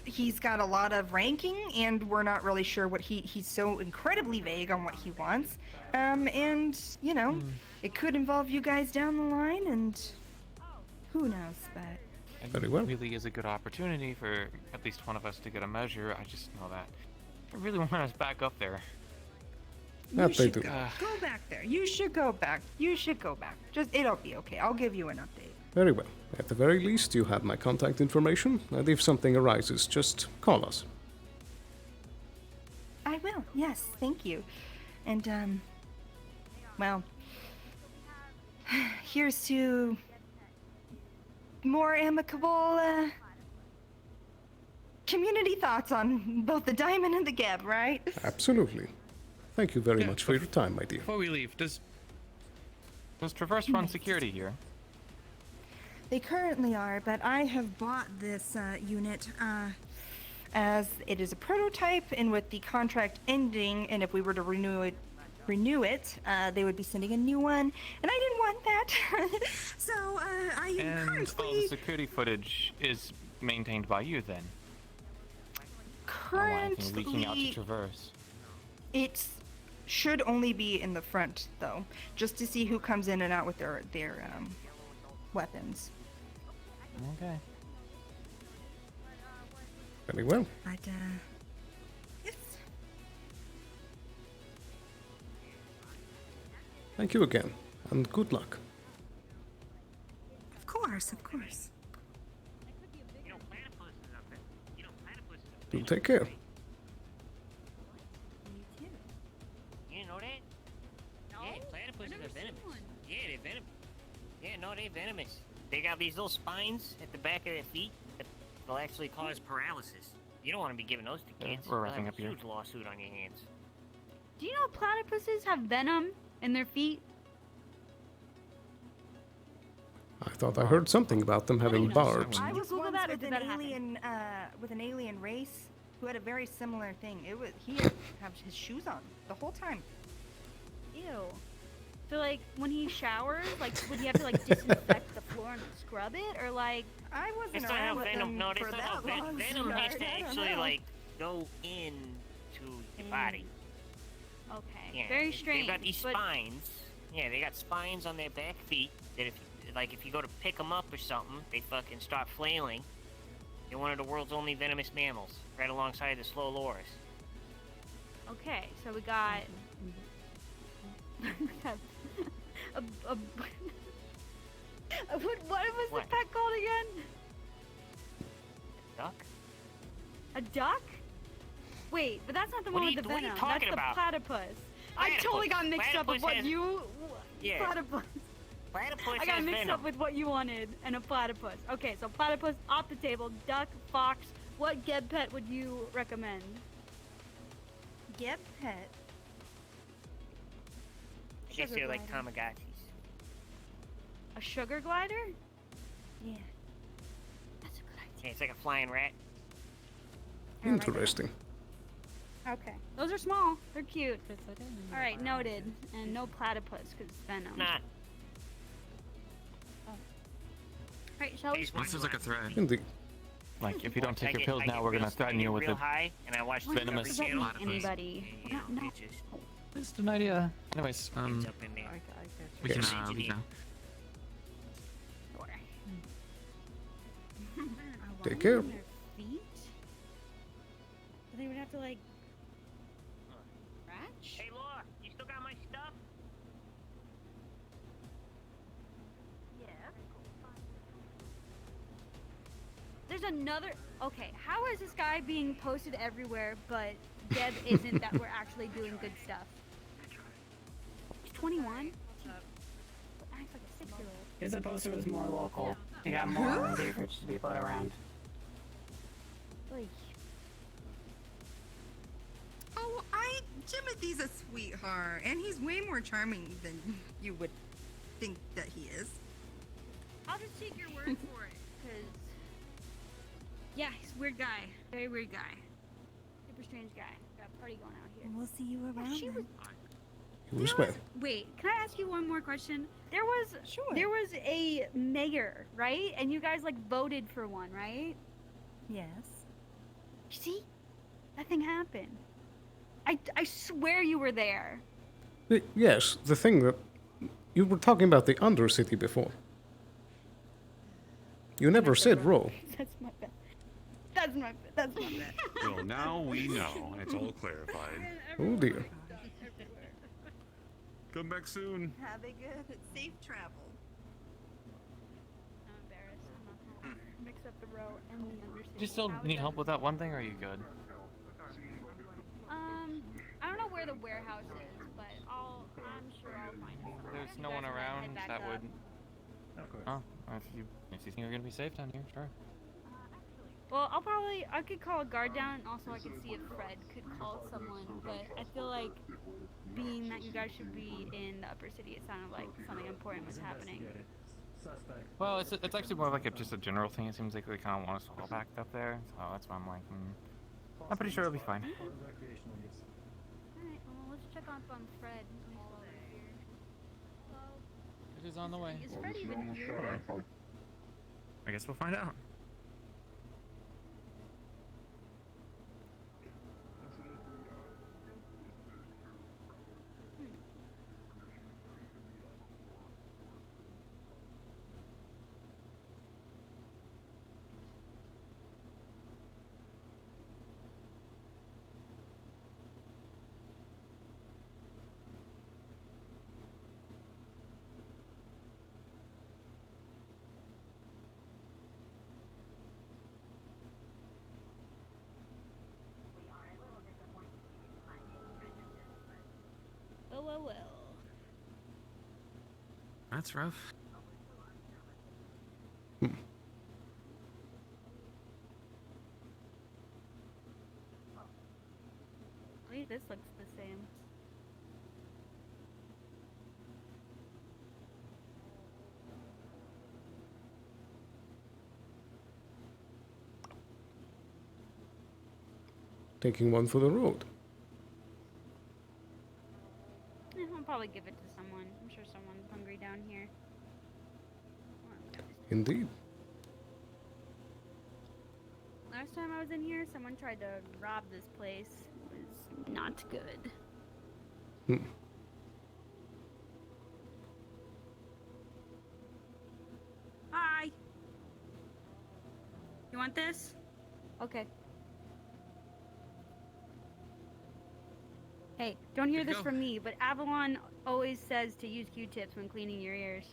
he's got a lot of ranking, and we're not really sure what he's so incredibly vague on what he wants. And, you know, it could involve you guys down the line, and who knows, but... Very well. It really is a good opportunity for at least one of us to get a measure. I just know that I really want us back up there. That they should do. go back there. You should go back. You should go back. Just it'll be okay. I'll give you an update. Very well. At the very least, you have my contact information, and if something arises, just call us. I will. Yes, thank you. And well, here's to more amicable community thoughts on both the diamond and the geb, right? Absolutely. Thank you very much for your time, my dear. Before we leave, does Traverse run security here? They currently are, but I have bought this unit as it is a prototype, and with the contract ending, and if we were to renew it, they would be sending a new one, and I didn't want that. So I am And all currently the security footage is maintained by you then? I don't want anything leaking out to Traverse. It should only be in the front, though, just to see who comes in and out with their weapons. Okay. Very well. But yes. Thank you again, and good luck. Of course, of course. You take care. You didn't know that? Yeah, platypuses are venomous. Yeah, they're venomous. Yeah, no, they're venomous. They got these little spines at the back of their feet that will actually cause paralysis. You don't want to be giving those to kids. we're You'll wrapping have up a here. huge lawsuit on your hands. Do you know platypuses have venom in their feet? I thought I heard something about them having barbs. I was Google once that, or with did an that happen? alien, with an alien race who had a very similar thing. He had have his shoes on the whole time. Ew. So like when he showers, like would he have to like disinfect the floor and scrub it, or like? I wasn't It's not how around with venom. them No, for that's not how that long. venom has to sweetheart. I don't actually know. like go into your body. Okay. Yeah, Very They've strange. got these but spines. Yeah, they got spines on their back feet that if you go to pick them up or something, they fucking start flailing. They're one of the world's only venomous mammals, right alongside the slow loris. Okay, so we got. What was What? the pet called again? Duck? A duck? Wait, but that's not the What one are with the you- what are you venom. talking That's about? the platypus. I totally got mixed up with Platypus what has- you. Yeah. Platypus. Platypus I got has mixed venom. up with what you wanted and a platypus. Okay, so platypus off the table. Duck, fox. What geb pet would you recommend? Geb pet. I guess they're like Tamagotchis. A sugar glider? Yeah. Yeah, it's like a flying rat. Interesting. Okay. Those are small. They're cute. All right, noted. And no platypus because it's venom. Nah. All right, shall we? This is like a threat. Indeed. Like, if you don't take your I pills get now, we're real- gonna threaten I you get with real the high, and I watch venomous Discovery Channel, platypus. Anybody. and, you know, it just Just an idea. Anyways, ends up in there. we can Yes. leave now. Take care. Their feet? They would have to like scratch? Hey, Laura, you still got my stuff? Yeah. There's another. Okay, how is this guy being posted everywhere, but Deb isn't that we're actually doing good stuff? He's 21. Acts like a 6-year-old. His poster was more local. He got more research to be put around. Like, Oh, Timothy's a sweetheart, and he's way more charming than you would think that he is. I'll just take your word for it, cause yeah, he's a weird guy, very weird guy, super strange guy. Got a party going out here. We'll see you around. She was. You was well. Wait, can I ask you one more question? There was a mayor, right? And you guys like voted for one, right? Yes. You see, nothing happened. I swear you were there. Yes, the thing that you were talking about the Undercity before. You never said row. That's my bad. That's my bad. Well, now we know, and it's all clarified. Oh dear. Come back soon. Have a good, safe travel. I'm embarrassed. I'm not gonna mix up the row and the undercity. Do you still need help with that one thing, or are you good? I don't know where the warehouse is, but I'm sure I'll find it somewhere. There's You no guys one can head around back that up. would. Oh, if you think you're gonna be safe down here, sure. Well, I could call a guard down, and also I could see if Fred could call someone, but I feel like being that you guys should be in the upper city, it sounded like something important was happening. Well, it's actually more like just a general thing. It seems like they kind of want us all backed up there, so that's why I'm like, I'm pretty sure it'll be fine. Alright, well, let's check up on Fred at least while we're here. Hello? It is on the way. Is Fred even here? I guess we'll find out. Well. That's rough. At least this looks the same. Taking one for the road. I'll probably give it to someone. I'm sure someone's hungry down here. Indeed. Last time I was in here, someone tried to rob this place. It was not good. Hi. You want this? Okay. Hey, don't hear Good to this go. from me, but Avalon always says to use Q-tips when cleaning your ears.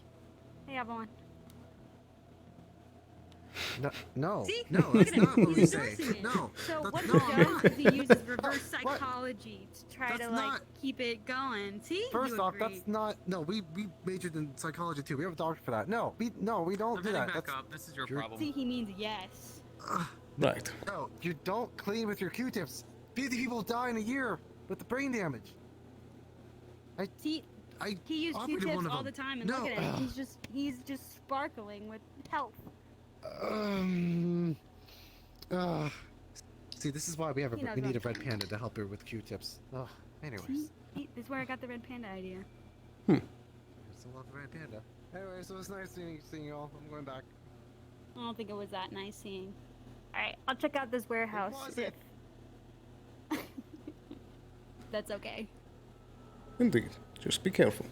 Hey, Avalon. No, See? no, Look that's at him. not what He's we say. endorsing it. No, So that's what not- he does is he uses reverse What? psychology to try That's to like not- keep it going. See? First You off, agree. that's not. No, we majored in psychology too. We have a doctor for that. No, we don't I'm do heading that. back That's, up. This is your you're- problem. See, he means yes. Right. No, you don't clean with your Q-tips. 50 people die in a year with the brain damage. See, he used operated Q-tips one of all the them. time, and No. look at him. He's just sparkling with health. See, this is why we have He knows we need a what red I'm panda to help her with Q-tips. Oh, anyways. See, this is where I got the red panda idea. I still love the red panda. Anyways, it was nice seeing you all. I'm going back. I don't think it was that nice seeing. Alright, I'll check out this warehouse. was it? That's okay. Indeed. Just be careful.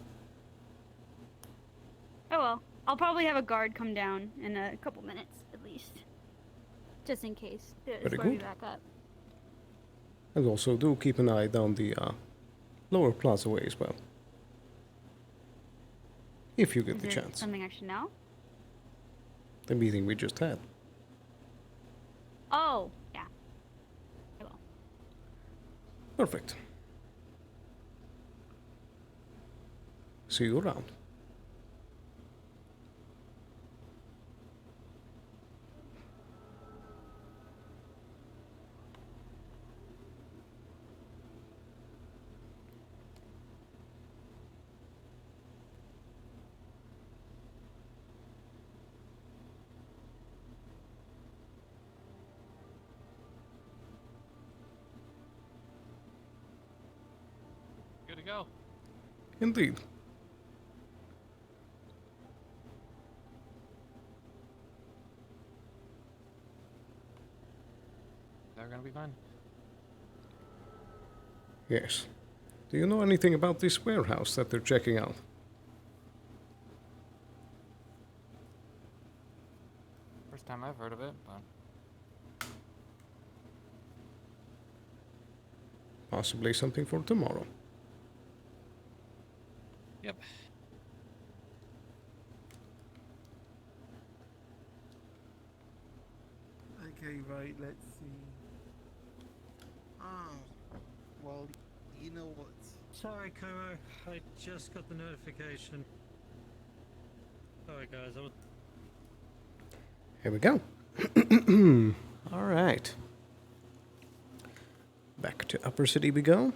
Oh well. I'll probably have a guard come down in a couple minutes, at least. Just in case. To Very escort me good. back up. And also do keep an eye down the lower plaza way as well. If you get Is the there chance. something I should know? The meeting we just had. Oh, yeah. I will. Perfect. See you around. Good to go. Indeed. They're gonna be fine. Yes. Do you know anything about this warehouse that they're checking out? First time I've heard of it, but Possibly something for tomorrow. Yep. Okay, right, let's see. Ah, well, you know what? Sorry, Kuro. I just got the notification. Sorry, guys. I was... Here we go. All right. Back to Upper City we go.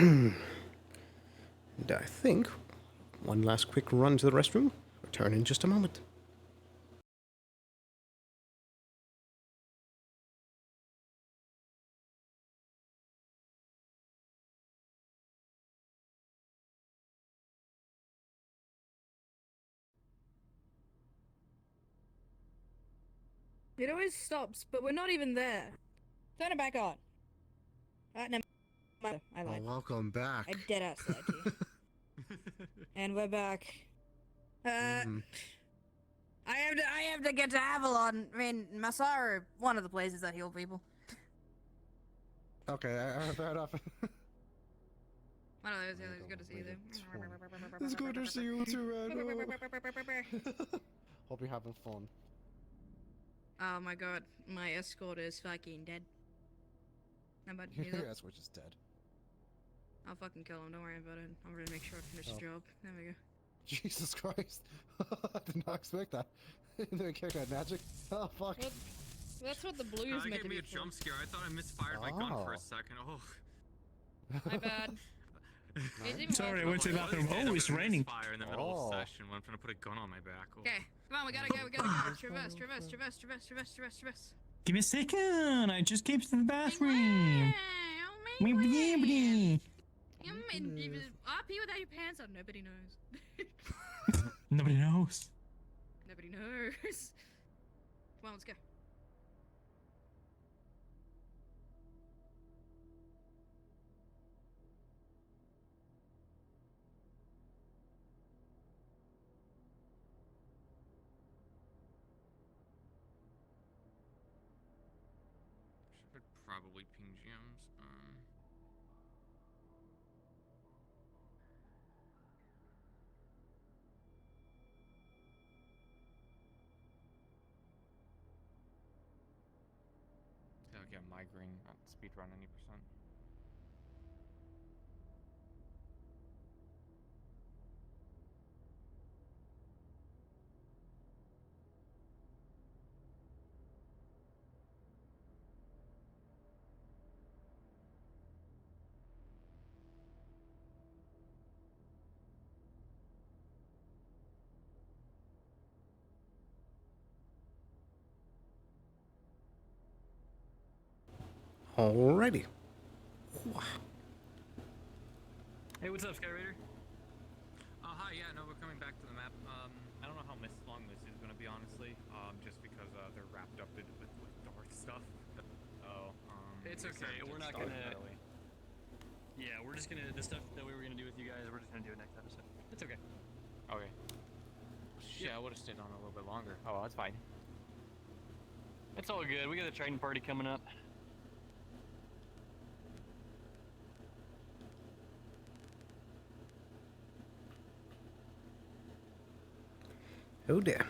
And I think one last quick run to the restroom. Return in just a moment. It always stops, but we're not even there. Turn it back on. No, I lied. Welcome back. I dead ass lied to you. And we're back. I have to get to Avalon. I mean, Masaru, one of the places that heal people. Okay, fair enough. One of those. It's good to see you there. It's good to see you too, Red. Hope you're having fun. Oh my god, my escort is fucking dead. How about you? Your escort is dead. I'll fucking kill him, don't worry about it. I'm gonna make sure I finish the job. There we go. Jesus Christ. I did not expect that. The character had magic. Oh, fuck. Well, that's what the blue is That meant gave to me be a for. jump scare. I thought I misfired my gun for a second. Oh. My bad. Sorry, I went to the bathroom. Oh, it's raining. Fire in the middle of session when I'm trying to put a gun on my back. Oh. Okay, come on, we gotta go, we gotta go. Traverse. Give me a second. I just came to the bathroom. Nobody RP without your pants on, nobody knows. knows. Nobody knows. Come on, let's go. Should probably ping gems. I'll get migraine at speedrun any percent. Alrighty. Hey, what's up, Skyraider? Hi, yeah, no, we're coming back to the map. I don't know how long this is gonna be, honestly. Just because they're wrapped up with dark stuff. So, It's okay. We're not gonna. Yeah, we're just gonna the stuff that we were gonna do with you guys. We're just gonna do it next episode. It's okay. Okay. Shit, I would have stayed on a little bit longer. Oh, that's fine. It's all good. We got a training party coming up. Oh dear.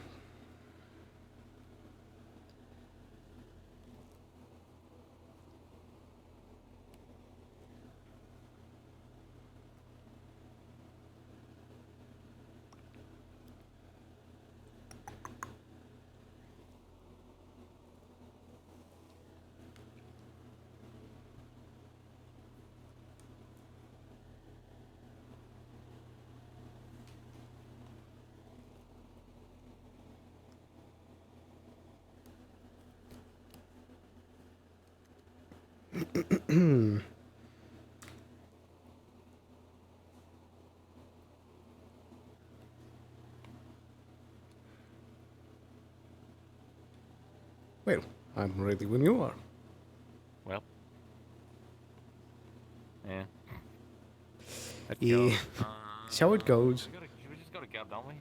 Wait, I'm ready when you are. Well. Yeah. Let's Yeah. go. That's how it goes. Should we just go to Gab, don't we?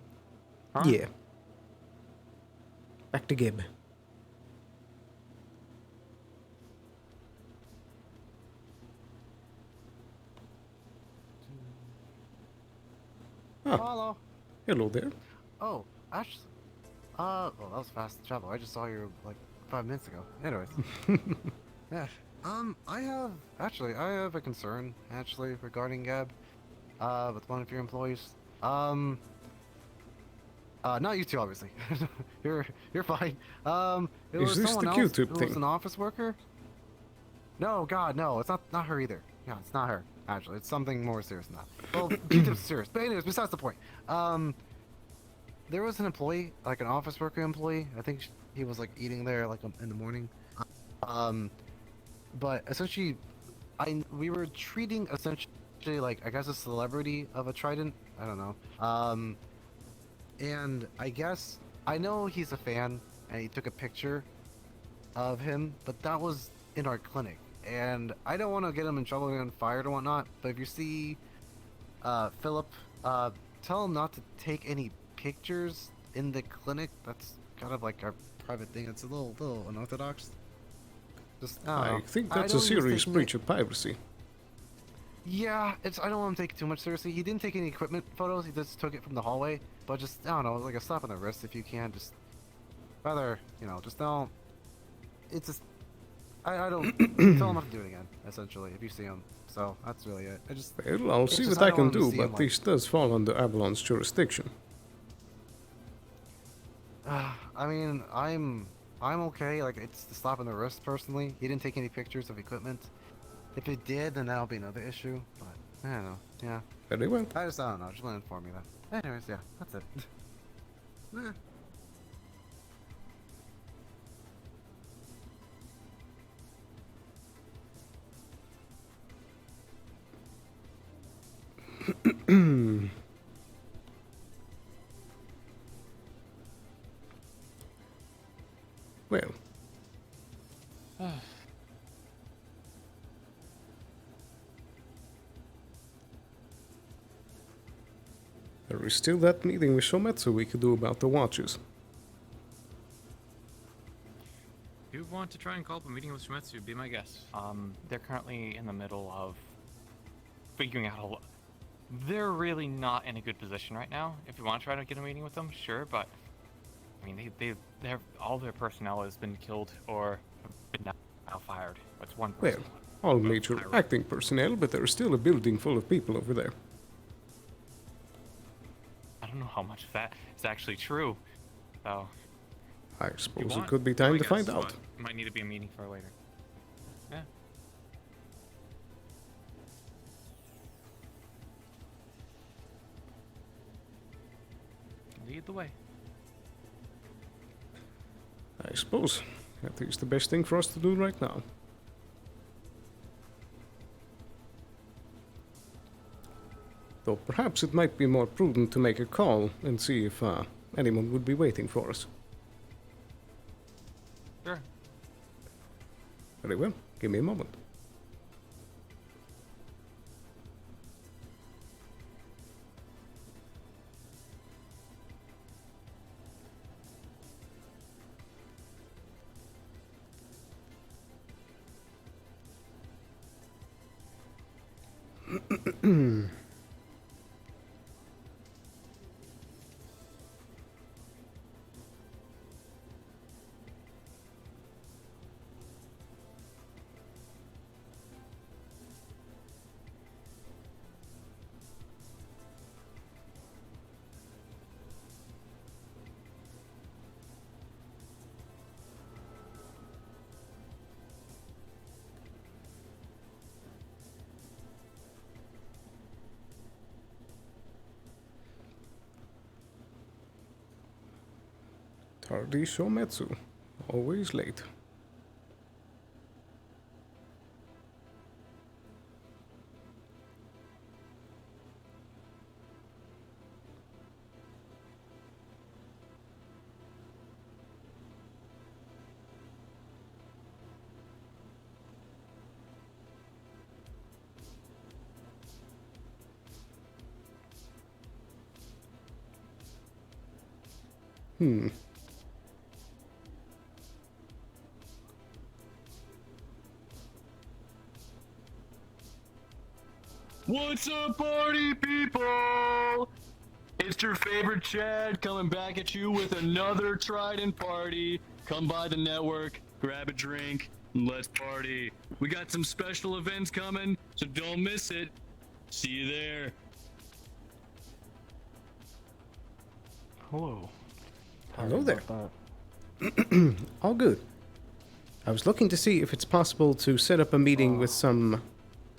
Yeah. Back to Gib. Oh. Hello. Hello there. Oh, actually, well, that was fast travel. I just saw you like 5 minutes ago. Anyways. Yeah. I have a concern actually regarding Gab, with one of your employees. Not you two, obviously. you're fine. It Is was this someone the else Q-tip who was thing? an office worker. No, God, no, it's not her either. Yeah, it's not her. Actually, it's something more serious than that. Well, Q-tip's serious, but anyways, besides the point. There was an employee, like an office worker employee. I think he was like eating there like in the morning. But essentially, we were treating essentially like I guess a celebrity of a Trident. I don't know. And I guess I know he's a fan, and he took a picture of him, but that was in our clinic, and I don't want to get him in trouble and fired or whatnot. But if you see Philip, tell him not to take any pictures in the clinic. That's kind of like our private thing. It's a little unorthodox. Just I think I that's know a he was serious taking breach of privacy. Yeah, I don't want him to take it too much seriously. He didn't take any equipment photos. He just took it from the hallway. But just I don't know, like a slap on the wrist if you can. Just rather just don't. It's just I don't tell him not to do it again. Essentially, if you see him. So that's really it. Well, I'll see what I can do, but this does fall under Avalon's jurisdiction. I mean, I'm okay. Like it's the slap on the wrist personally. He didn't take any pictures of equipment. If it did, then that'll be another issue. But I don't know. Yeah. Very well. I don't know. Just want to inform you that. Anyways, yeah, that's it. Eh. Well. There is still that meeting with Shometsu we could do about the watches. If you want to try and call up a meeting with Shumetsu, be my guest. They're currently in the middle of figuring out a lot. They're really not in a good position right now. If you want to try to get a meeting with them, sure, but I mean, they're all their personnel has been killed or been now fired. That's one person. Well, all major acting personnel, but there's still a building full of people over there. I don't know how much of that is actually true, so. I suppose it could be time to find out. Might need to be a meeting for later. Yeah. Lead the way. I suppose that is the best thing for us to do right now. Though perhaps it might be more prudent to make a call and see if anyone would be waiting for us. Sure. Very well. Give me a moment. Tardy Shometsu. Always late. What's up, party people? It's your favorite Chad coming back at you with another Trident party. Come by the network, grab a drink, and let's party. We got some special events coming, so don't miss it. See you there. Hello. Hello there. All good. I was looking to see if it's possible to set up a meeting with some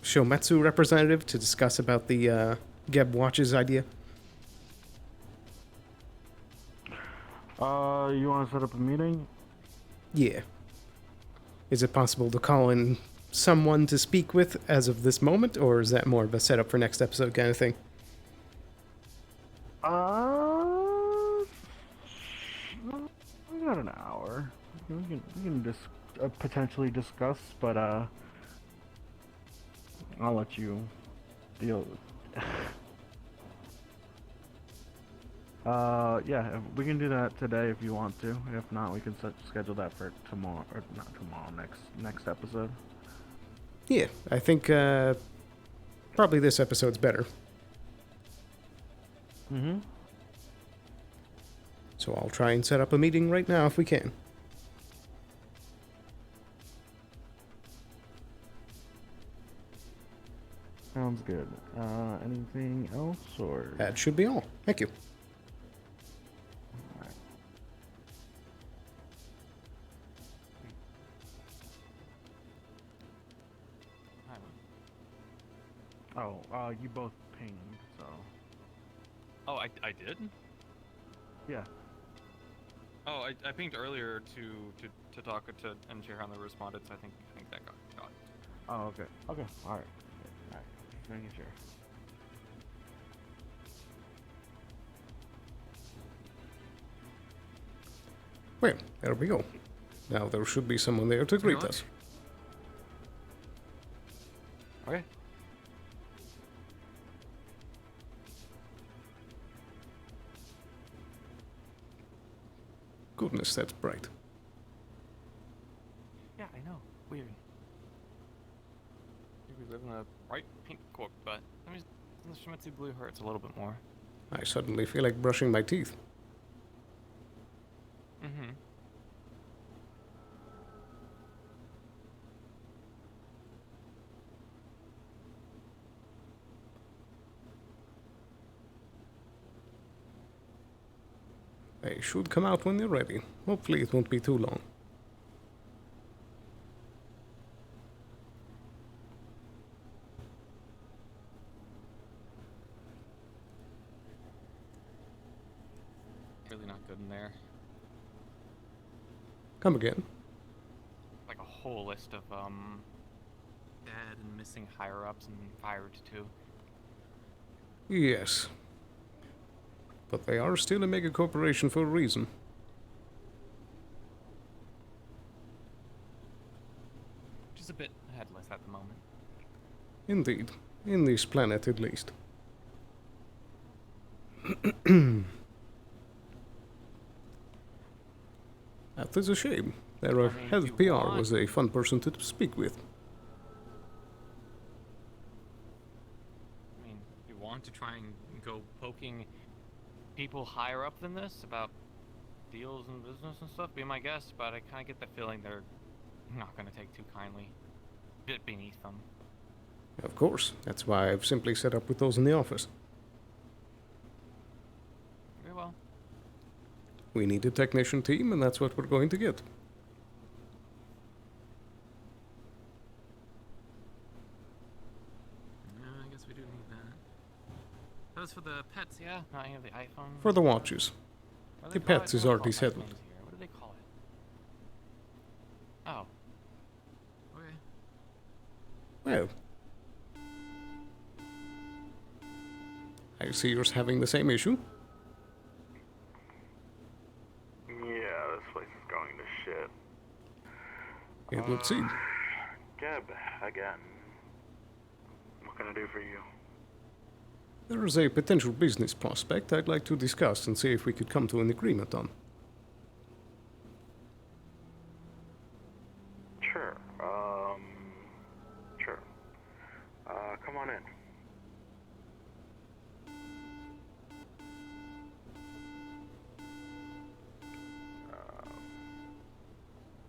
Shometsu representative to discuss about the Geb Watches idea. You want to set up a meeting? Yeah. Is it possible to call in someone to speak with as of this moment, or is that more of a setup for next episode kind of thing? We got an hour. We can potentially discuss, but I'll let you deal with. Yeah, we can do that today if you want to. If not, we can schedule that for tomorrow, or not tomorrow, next episode. Yeah, I think probably this episode's better. Mm-hmm. So I'll try and set up a meeting right now if we can. Sounds good. Anything else, or? That should be all. Thank you. Oh, you both pinged, so. Oh, I did? Yeah. Oh, I pinged earlier to talk to and share how they responded, so I think that got. Oh, okay. Okay, alright. Alright, making sure. Well, there we go. Now there should be someone there to greet us. Okay. Goodness, that's bright. Yeah, I know. Weird. We live in a bright pink corp, but let me the Shimitsu blue hurts a little bit more. I suddenly feel like brushing my teeth. Mm-hmm. They should come out when you're ready. Hopefully it won't be too long. Really not good in there. Come again. Like a whole list of dead and missing higher ups and fired too. Yes. But they are still a mega corporation for a reason. Which is a bit headless at the moment. Indeed. In this planet, at least. That is a shame. Their head of PR was a fun person to speak with. I mean, you want to try and go poking people higher up than this about deals and business and stuff, be my guest, but I kind of get the feeling they're not going to take too kindly. A bit beneath them. Of course. That's why I've simply set up with those in the office. Very well. We need a technician team, and that's what we're going to get. I guess we do need that. Those for the pets, yeah? Not any of the iPhones? For the watches. The pets is already settled. What do they call it? Oh. Okay. Well. I see you're having the same issue. Yeah, this place is going to shit. It would seem. Geb, again. What can I do for you? There is a potential business prospect I'd like to discuss and see if we could come to an agreement on. Sure. Sure. Come on in.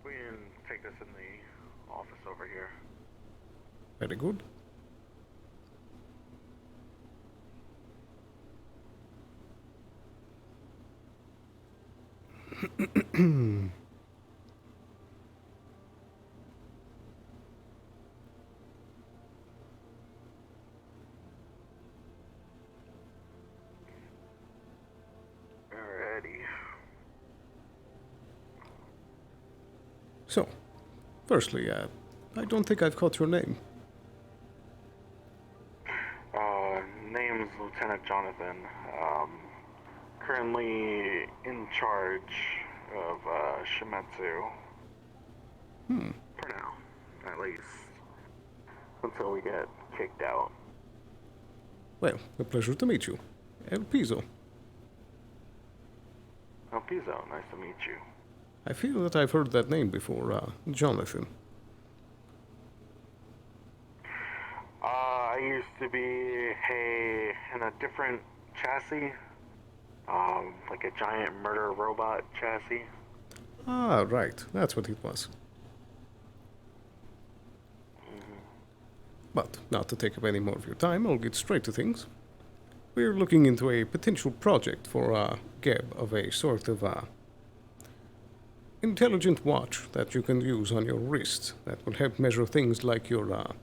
We can take this in the office over here. Very good. Alrighty. So, firstly, I don't think I've caught your name. Name's Lieutenant Jonathan. Currently in charge of Shimetsu. For now, at least. Until we get kicked out. Well, a pleasure to meet you. Elpizo. Elpizo, nice to meet you. I feel that I've heard that name before, Jonathan. I used to be in a different chassis. Like a giant murder robot chassis. Ah, right. That's what it was. But, not to take up any more of your time, I'll get straight to things. We're looking into a potential project for a Geb of a sort of intelligent watch that you can use on your wrist that will help measure things like your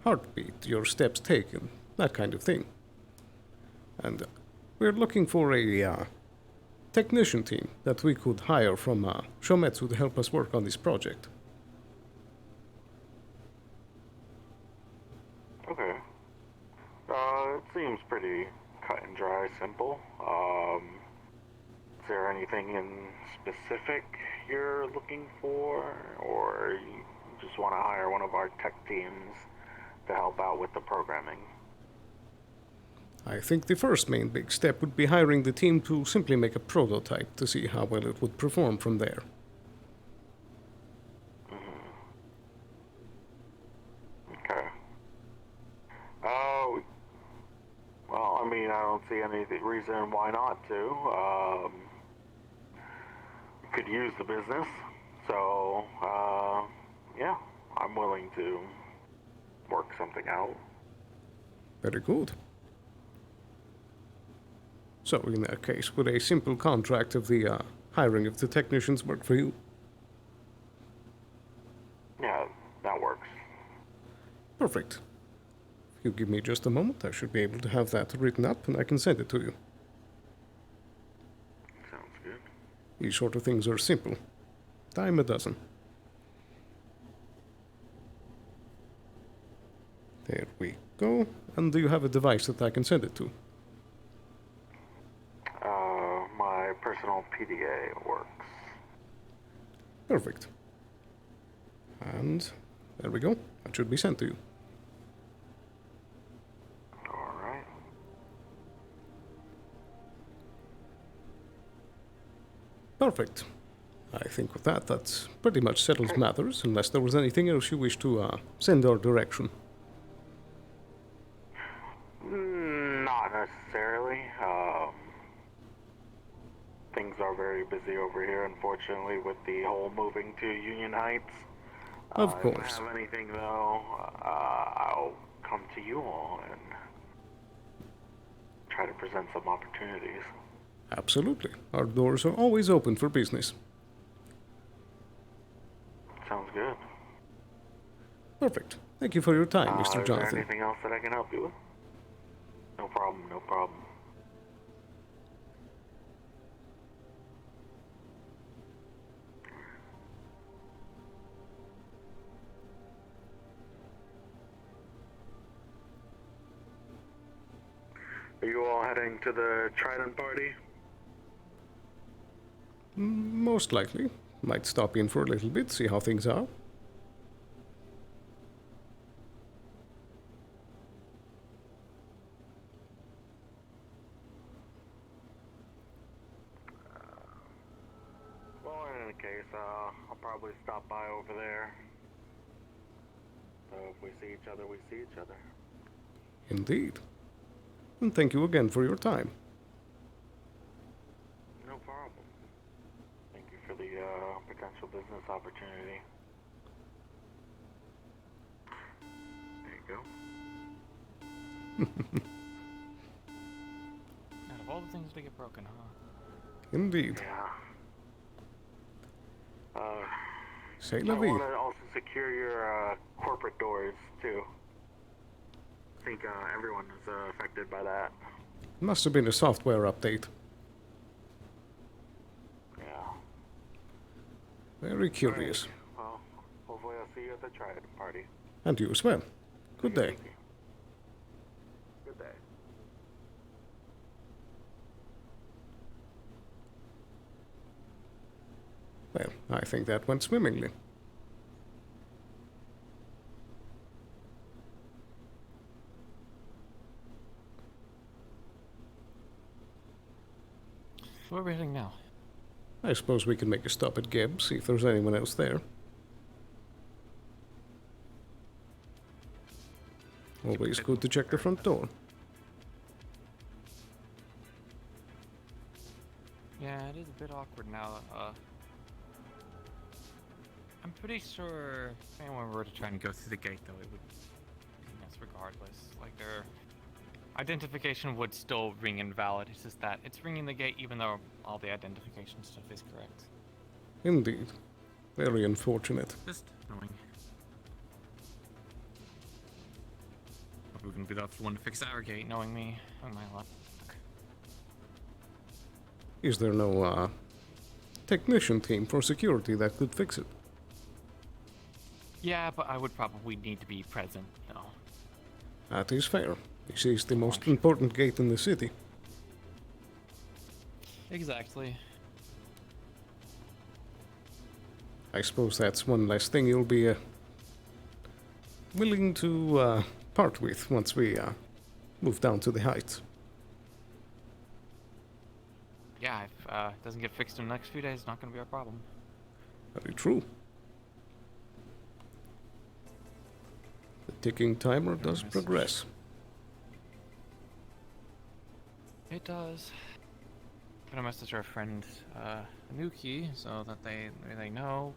heartbeat, your steps taken, that kind of thing. And we're looking for a technician team that we could hire from Shometsu to help us work on this project. Okay. It seems pretty cut and dry, simple. Is there anything in specific you're looking for, or you just want to hire one of our tech teams to help out with the programming? I think the first main big step would be hiring the team to simply make a prototype to see how well it would perform from there. Okay. Well, I mean, I don't see any reason why not to. Could use the business, so, yeah, I'm willing to work something out. Very good. So, in that case, would a simple contract of the hiring of the technicians work for you? Yeah, that works. Perfect. If you give me just a moment, I should be able to have that written up and I can send it to you. Sounds good. These sort of things are simple. Dime a dozen. There we go. And do you have a device that I can send it to? My personal PDA works. Perfect. And there we go. That should be sent to you. Alright. Perfect. I think with that pretty much settles matters, unless there was anything else you wish to send our direction. Not necessarily. Things are very busy over here, unfortunately, with the whole moving to Union Heights. Of If course. I have anything, though, I'll come to you all and try to present some opportunities. Absolutely. Our doors are always open for business. Sounds good. Perfect. Thank you for your time, Mr. Is there Jonathan. anything else that I can help you with? No problem, no problem. Are you all heading to the Trident party? Most likely. Might stop in for a little bit, see how things are. Well, in any case, I'll probably stop by over there So if we see each other, we see each other. Indeed. And thank you again for your time. No problem. Thank you for the potential business opportunity. There you go. Out of all the things to get broken, huh? Indeed. Yeah. C'est I la vie. want to also secure your corporate doors too. I think everyone is affected by that. Must have been a software update. Yeah. Very curious. Well, hopefully I'll see you at the Trident party. And you as well. Good day. Good day. Well, I think that went swimmingly. Where are we heading now? I suppose we can make a stop at Geb, see if there's anyone else there. Always good to check the front door. Yeah, it is a bit awkward now. I'm pretty sure if anyone were to try and go through the gate, though, it would be us regardless. Like, their identification would still ring invalid. It's just that it's ringing the gate even though all the identification stuff is correct. Indeed. Very unfortunate. Just annoying. Probably wouldn't be the one to fix our gate, knowing me, knowing my luck. Is there no, technician team for security that could fix it? Yeah, but I would probably need to be present, though. That is fair. This is the most important gate in the city. Exactly. I suppose that's one less thing you'll be, willing to, part with once we, move down to the heights. Yeah, if it doesn't get fixed in the next few days, it's not going to be our problem. Very true. The ticking timer does progress. It does. I'm gonna message our friend Anuki so that they know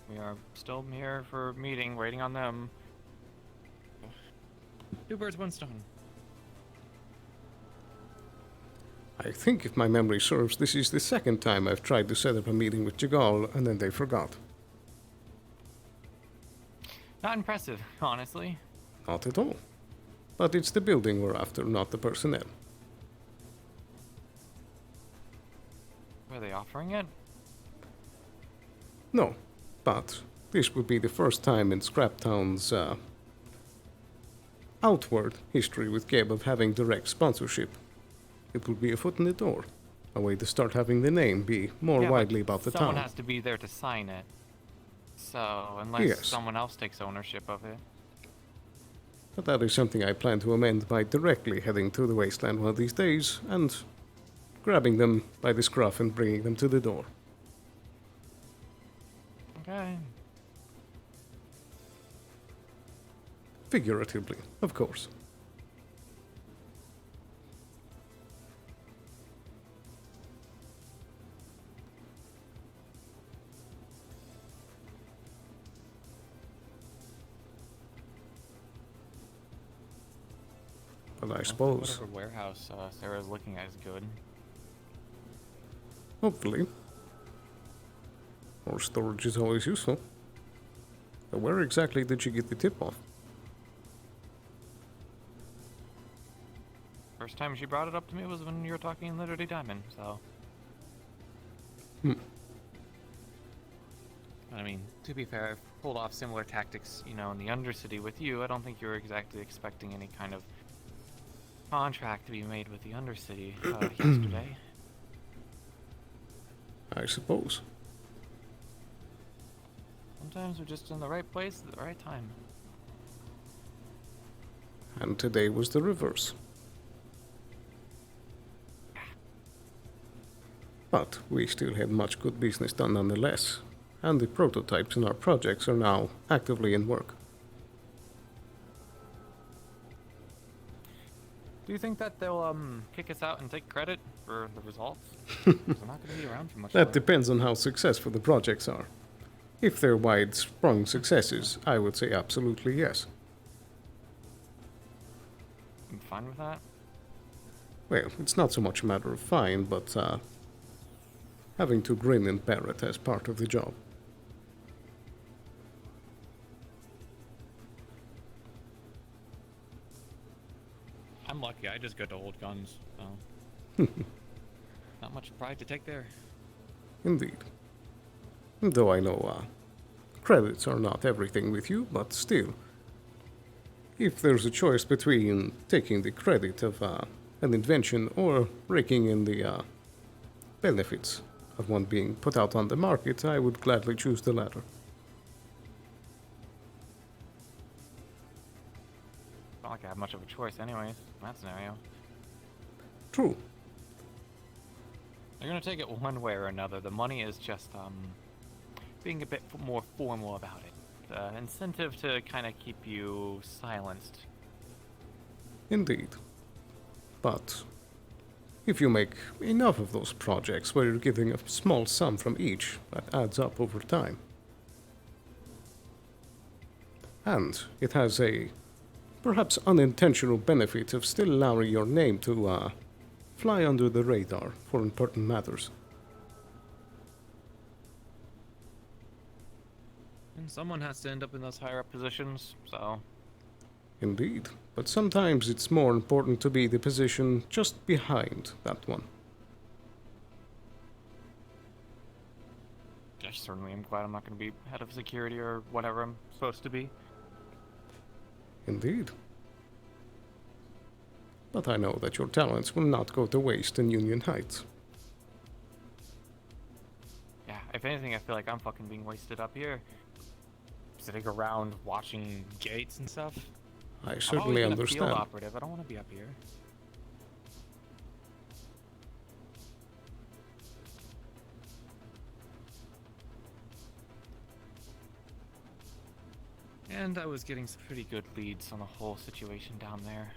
we are still here for a meeting, waiting on them. Two birds, one stone. I think, if my memory serves, this is the second time I've tried to set up a meeting with Jagal, and then they forgot. Not impressive, honestly. Not at all. But it's the building we're after, not the personnel. Were they offering it? No, but this would be the first time in Scraptown's, outward history with Gabe of having direct sponsorship. It would be a foot in the door. A way to start having the name be more widely about the town. Someone has to be there to sign it. So, unless someone else takes ownership of it. But that is something I plan to amend by directly heading to the wasteland one of these days and grabbing them by the scruff and bringing them to the door. Okay. Figuratively, of course. But I suppose... Whatever warehouse Sarah's looking at is good. Hopefully. More storage is always useful. But where exactly did you get the tip off? First time she brought it up to me was when you were talking in Liberty Diamond, so... I mean, to be fair, I've pulled off similar tactics, you know, in the Undercity with you. I don't think you were exactly expecting any kind of contract to be made with the Undercity yesterday. I suppose. Sometimes we're just in the right place at the right time. And today was the reverse. But we still had much good business done nonetheless, and the prototypes in our projects are now actively in work. Do you think that they'll kick us out and take credit for the results? We're not going to be around for much That longer. depends on how successful the projects are. If they're wide-sprung successes, I would say absolutely yes. I'm fine with that. Well, it's not so much a matter of fine, but having to grin and bear it as part of the job. I'm lucky. I just get to hold guns. So. Not much pride to take there. Indeed. Though I know credits are not everything with you, but still. If there's a choice between taking the credit of an invention or raking in the benefits of one being put out on the market, I would gladly choose the latter. Not like I have much of a choice anyways, in that scenario. True. They're gonna take it one way or another. The money is just being a bit more formal about it. The incentive to kind of keep you silenced. Indeed. But if you make enough of those projects where you're getting a small sum from each, that adds up over time. And it has a perhaps unintentional benefit of still allowing your name to fly under the radar for important matters. And someone has to end up in those higher up positions, so... Indeed, but sometimes it's more important to be the position just behind that one. I certainly am glad I'm not going to be head of security or whatever I'm supposed to be. Indeed. But I know that your talents will not go to waste in Union Heights. Yeah, if anything, I feel like I'm fucking being wasted up here. Sitting around watching gates and stuff. I certainly I'm always understand. been a field operative. I don't want to be up here. And I was getting some pretty good leads on the whole situation down there.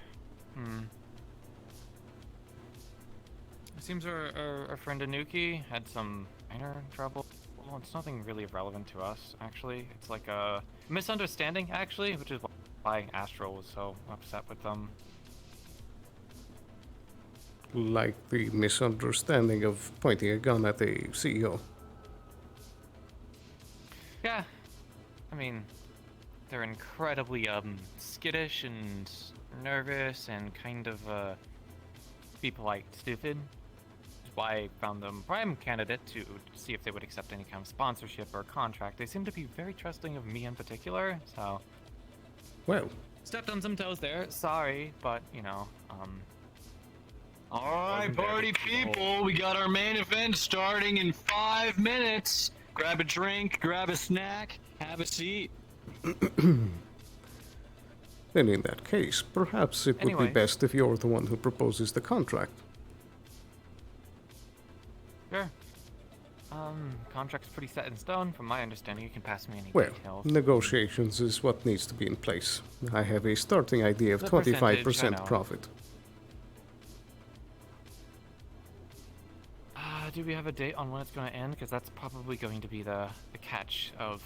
It seems our friend Anuki had some minor trouble. Well, it's nothing really relevant to us, actually. It's like a misunderstanding, actually, which is why Astral was so upset with them. Like the misunderstanding of pointing a gun at the CEO. Yeah. I mean, they're incredibly skittish and nervous and kind of be polite, stupid. Why I found them prime candidate to see if they would accept any kind of sponsorship or contract. They seem to be very trusting of me in particular, so... Well... Stepped on some toes there, sorry, but, you know, Alright, party people, we got our main event starting in 5 minutes. Grab a drink, grab a snack, have a seat. Then in that case, perhaps it would be best if you're the one who proposes the contract. Sure. Contract's pretty set in stone. From my understanding, you can pass me any Well, details. negotiations is what needs to be in place. I have a starting idea of The 25% percentage, I know. profit. Do we have a date on when it's going to end? Because that's probably going to be the catch of...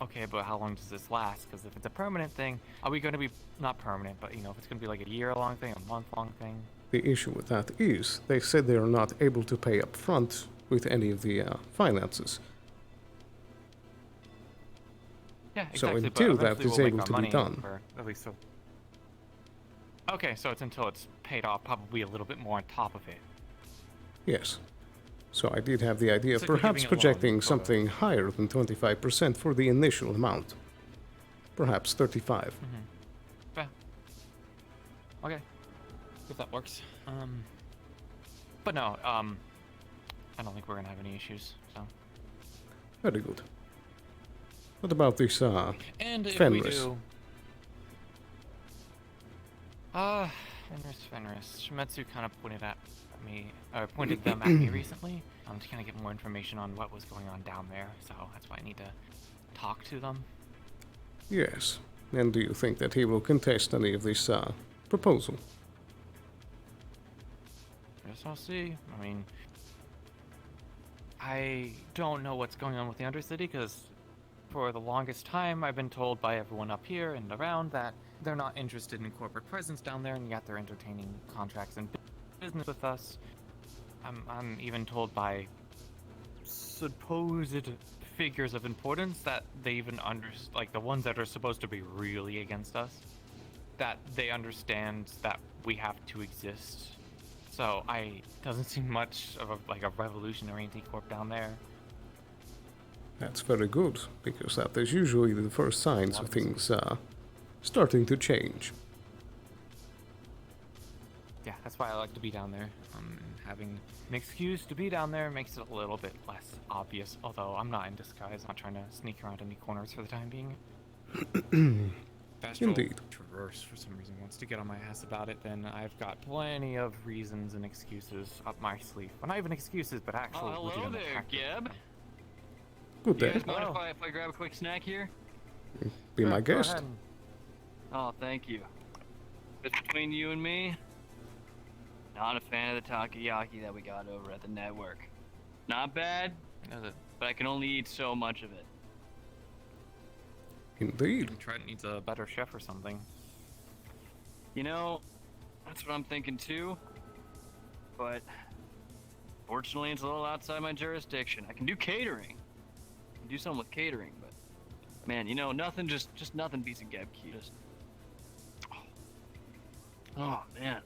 Okay, but how long does this last? Because if it's a permanent thing, are we going to be... Not permanent, but, you know, if it's going to be like a year-long thing, a month-long thing? The issue with that is, they said they are not able to pay up front with any of the finances. Yeah, So exactly. until but that eventually is we'll able make to our be money done. for at least so... Okay, so it's until it's paid off, probably a little bit more on top of it. Yes. So I did have the idea of It's like we're perhaps giving it a loan, projecting sort of. something higher than 25% for the initial amount. Perhaps 35. Yeah. Okay. If that works. But no, I don't think we're gonna have any issues, so. Very good. What about this, And if Fenris? we do... Fenris. Shimetsu kind of pointed them at me recently, to kind of get more information on what was going on down there, so that's why I need to talk to them. Yes. And do you think that he will contest any of this proposal? guess I'll see. I mean, I don't know what's going on with the Undercity because for the longest time I've been told by everyone up here and around that they're not interested in corporate presence down there, and yet they're entertaining contracts and business with us. I'm even told by supposed figures of importance that they even like the ones that are supposed to be really against us, that they understand that we have to exist. So doesn't seem much of a revolutionary anti-corp down there. That's very good, because that is usually the first signs of things starting to change. Yeah, that's why I like to be down there. Having an excuse to be down there makes it a little bit less obvious, although I'm not in disguise, not trying to sneak around any corners for the time being. Indeed. Traverse, for some reason, wants to get on my ass about it, then I've got plenty of reasons and excuses up my sleeve. Well, not even excuses, but actual hello legitimate there, tactics. Geb. Good You day. guys mind if I grab a quick snack here? Be my Go guest. ahead. Oh, thank you. Just between you and me, not a fan of the takoyaki that we got over at the network. Not bad, but I can only eat so much of it. Indeed. Trent needs a better chef or something. You know, that's what I'm thinking too. But fortunately, it's a little outside my jurisdiction. I can do catering. I can do something with catering, but man, you know, nothing just nothing beats a Gebke. Oh man,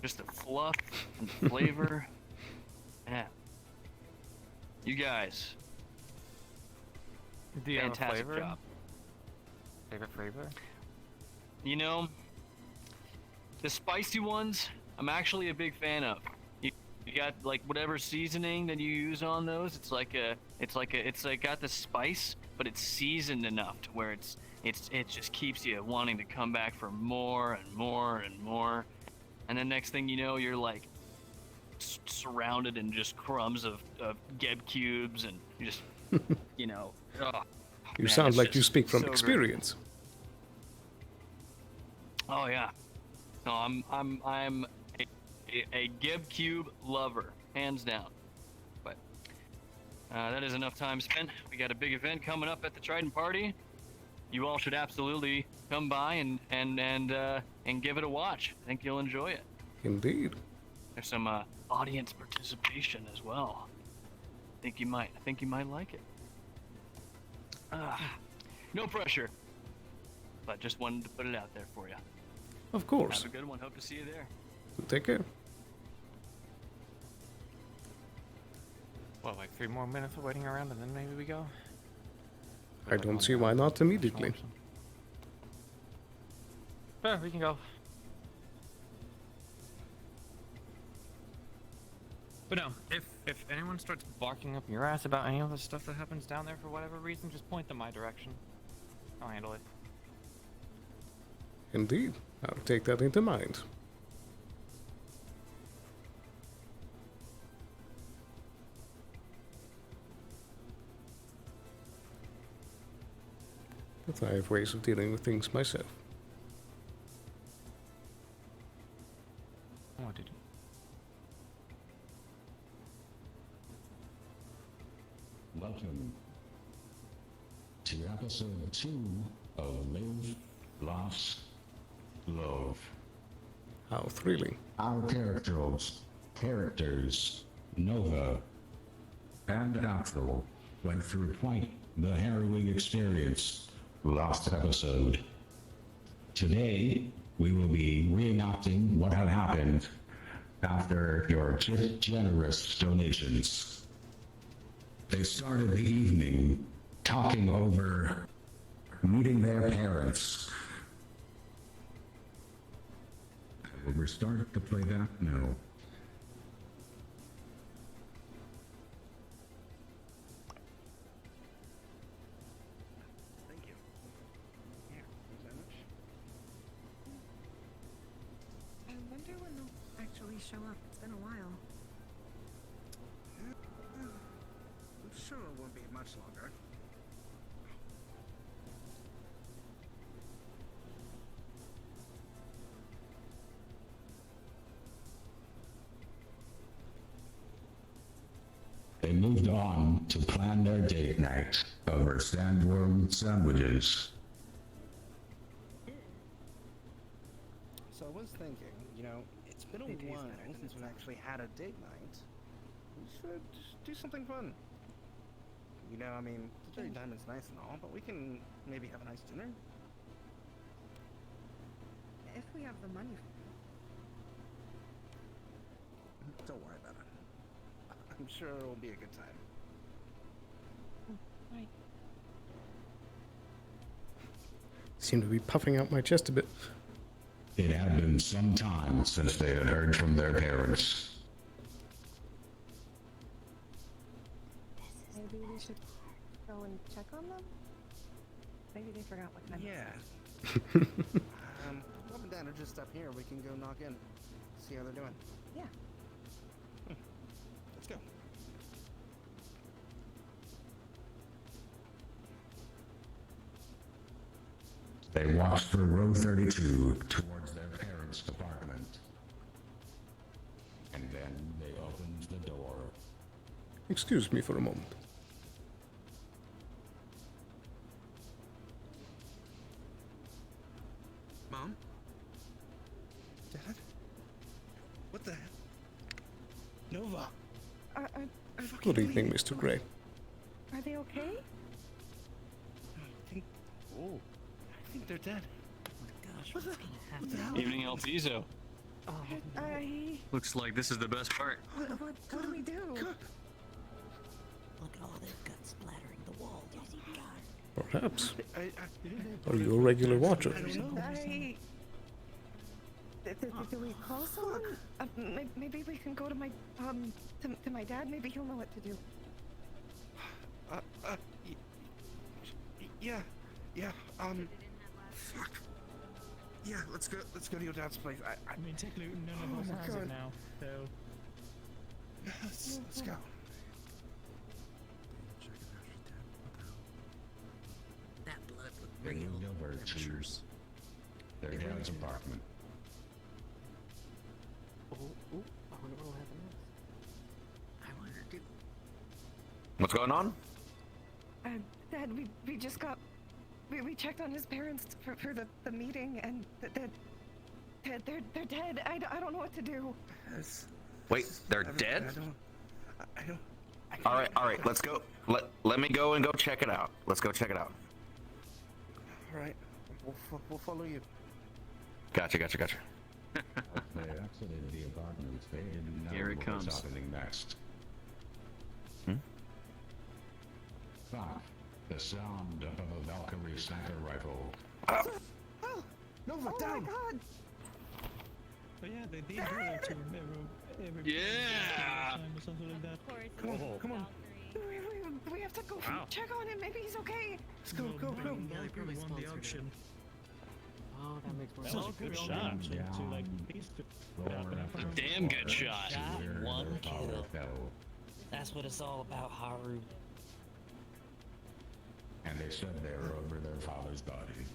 just the fluff and the flavor. Man, you guys, Do you have a fantastic flavor? job. Favorite flavor? You know, the spicy ones, I'm actually a big fan of. You got like whatever seasoning that you use on those. It's like got the spice, but it's seasoned enough to where it just keeps you wanting to come back for more and more and more. And then next thing you know, you're like surrounded in just crumbs of Geb cubes, and you just you know. Oh, You man, sound it's like you just speak from so great. experience. Oh yeah. No, I'm a Geb Cube lover, hands down. But that is enough time spent. We got a big event coming up at the Trident Party. You all should absolutely come by and give it a watch. I think you'll enjoy it. Indeed. There's some audience participation as well. I think you might like it. No pressure, but just wanted to put it out there for you. Of course. Have a good one. Hope to see you there. Take care. What, like 3 more minutes of waiting around and then maybe we go? I don't see why not immediately. Sure, we can go. But no, if anyone starts barking up your ass about any of the stuff that happens down there for whatever reason, just point them my direction. I'll handle it. Indeed. I'll take that into mind. But I have ways of dealing with things myself. Oh, did you? Welcome to episode 2 of Live, Lost, Love. How thrilling. Our characters, Nova and Afro, went through quite the harrowing experience last episode. Today, we will be reenacting what had happened after your generous donations. They started the evening talking over meeting their parents. Will we start to play that? No. Thank you. Here, your sandwich. I wonder when they'll actually show up. It's been a while. I'm sure it won't be much longer. moved on to plan their date night over sandworm sandwiches. So I was thinking, it's been a while since we actually had a date night. We should do something fun. the Dirty Diamond's nice and all, but we can maybe have a nice dinner. If we have the money. Don't worry about it. I'm sure it'll be a good time. Right. Seem to be puffing out my chest a bit. It had been some time since they had heard from their parents. Maybe we should go and check on them? Maybe they forgot what time Yeah. Mom and Dad are just up here. We can go knock in, see how they're doing. Yeah. Let's go. They walked through row 32 towards their parents' apartment. And then they opened the door. Excuse me for a moment. Mom? Dad? What the hell? Nova! Good evening, Mr. Gray. Are they okay? I think they're dead. What the hell? Evening, Elpizo. Looks like this is the best part. What do we do? Look at all the guts splattering the wall. Perhaps. Are you a regular watcher? Do we call someone? Maybe we can go to my to my dad. Maybe he'll know what to do. Yeah. Fuck. Yeah, let's go to your dad's place. I mean, technically none of us has it now, so... Let's go. That blood looked They real. moved over to their dad's apartment. I wonder what will happen next. I wonder too. What's going on? Dad, we just got we checked on his parents for the meeting, and they're dead. I don't know what to do. Wait, they're dead? I don't. All right. Let's go. Let me go and go check it out. Let's go check it out. All right, we'll follow you. Gotcha. As they exited the apartment, they didn't know Here it what comes. was happening next. Fuck. The sound of a Valkyrie sniper rifle. Nova, down! God! But yeah, they did do that to every Yeah! time or something like that. Come on. We have to go check on him. Maybe he's okay. Let's go. They probably won the auction. Oh, that makes more That sense. was a good shot to like piece it up and A damn good shot. One kill. That's what it's all about, Haru. And they said they were over their father's body.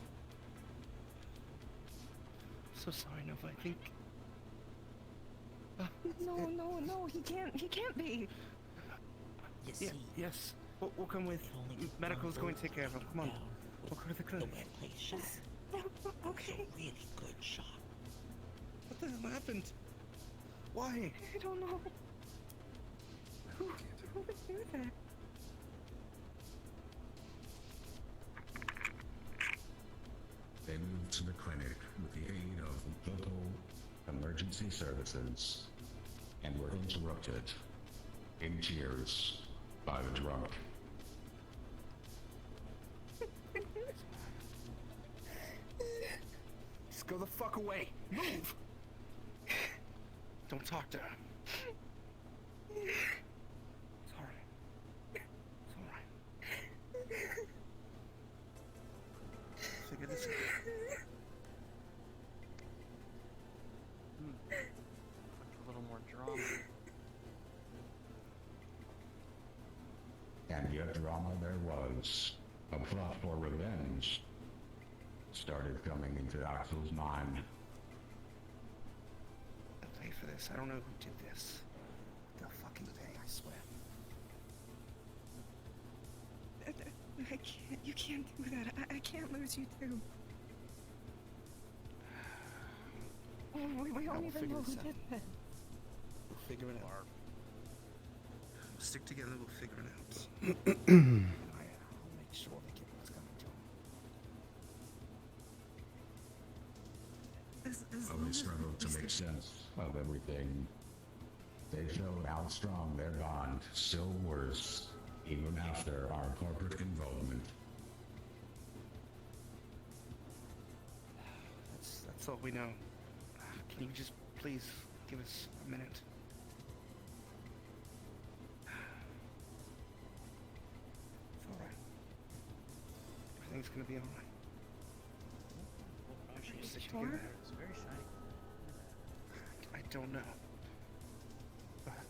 So sorry, Nova. I think. No, he can't be. Yes. We'll come with. Medical's going to take care of him. Come on. We'll go to the clinic. Shot. Okay. Really good shot. What the hell happened? Why? I don't know. Who would do that? They moved to the clinic with the aid of local emergency services and were interrupted in tears by the drunk. Just go the fuck away. Move. Don't talk to her. It's alright. It's alright. Figure this out. A little more drama. And yet drama there was. A plot for revenge started coming into Axel's mind. I'll pay for this. I don't know who did this. They'll fucking pay, I swear. I can't. You can't do that. I can't lose you too. Oh, we don't even know who did that. We'll figure it out. We'll stick together. We'll figure it out. I'll make sure they get what's coming to them. While they struggle to make sense of everything, they showed how strong their bond still was, even after our corporate involvement. That's all we know. Can you just please give us a minute? It's all right. Everything's gonna be all right. We'll stick together. It's very shiny. I don't know. But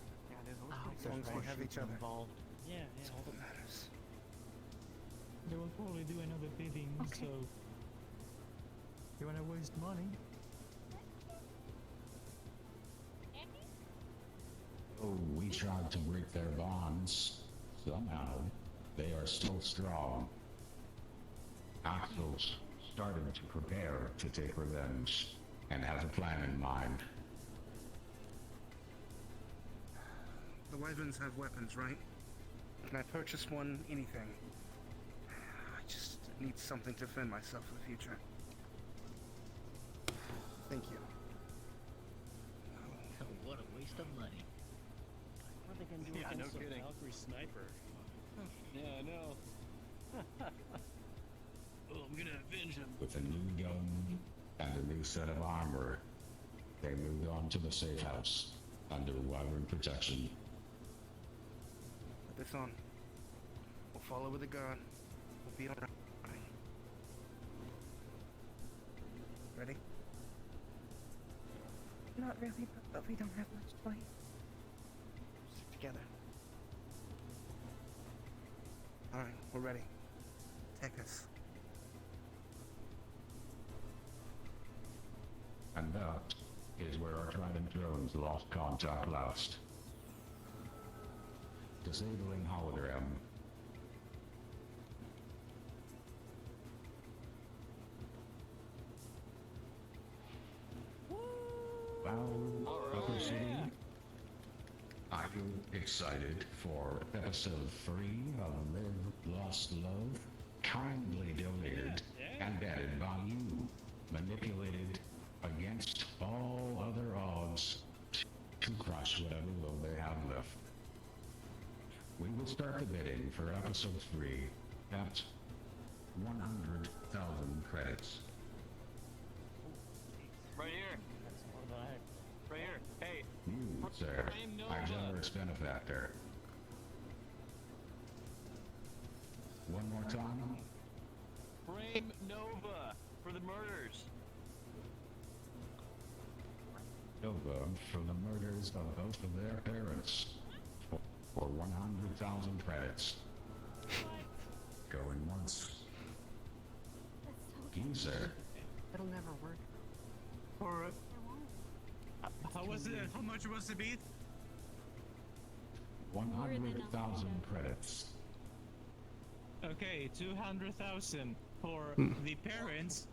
as long as we have each other, involved. Yeah, it's all that matters. They will probably do another bidding, so you wanna waste money? Oh, we tried to break their bonds. Somehow, they are still strong. Axel's started to prepare to take revenge, and has a plan in mind. The Wyverns have weapons, right? Can I purchase one? Anything? I just need something to defend myself for the future. Thank you. What a waste of money. What are they gonna do against a Valkyrie sniper? Yeah, I know. Oh, I'm gonna avenge him. With a new gun and a new set of armor, they moved on to the safe house under Wyvern protection. Put this on. We'll follow with the gun. We'll be alright. Ready? Not really, but we don't have much choice. Stick together. Alright, we're ready. Take us. And that is where our Trident drones lost contact last. Disabling hologram. Upper City. Are you excited for episode 3 of Live, Lost, Love? Kindly donated and added by you, manipulated against all other odds to crush whatever will they have left. We will start the bidding for episode 3 at 100,000 credits. Right here. Right here. Hey. You, sir, our generous benefactor. One more time. Frame Nova for the murders. Nova for the murders of both of their parents for 100,000 credits. Going once. You, sir. It'll never work. Or how was it? How much was the beat? 100,000 credits. Okay, 200,000 for the parents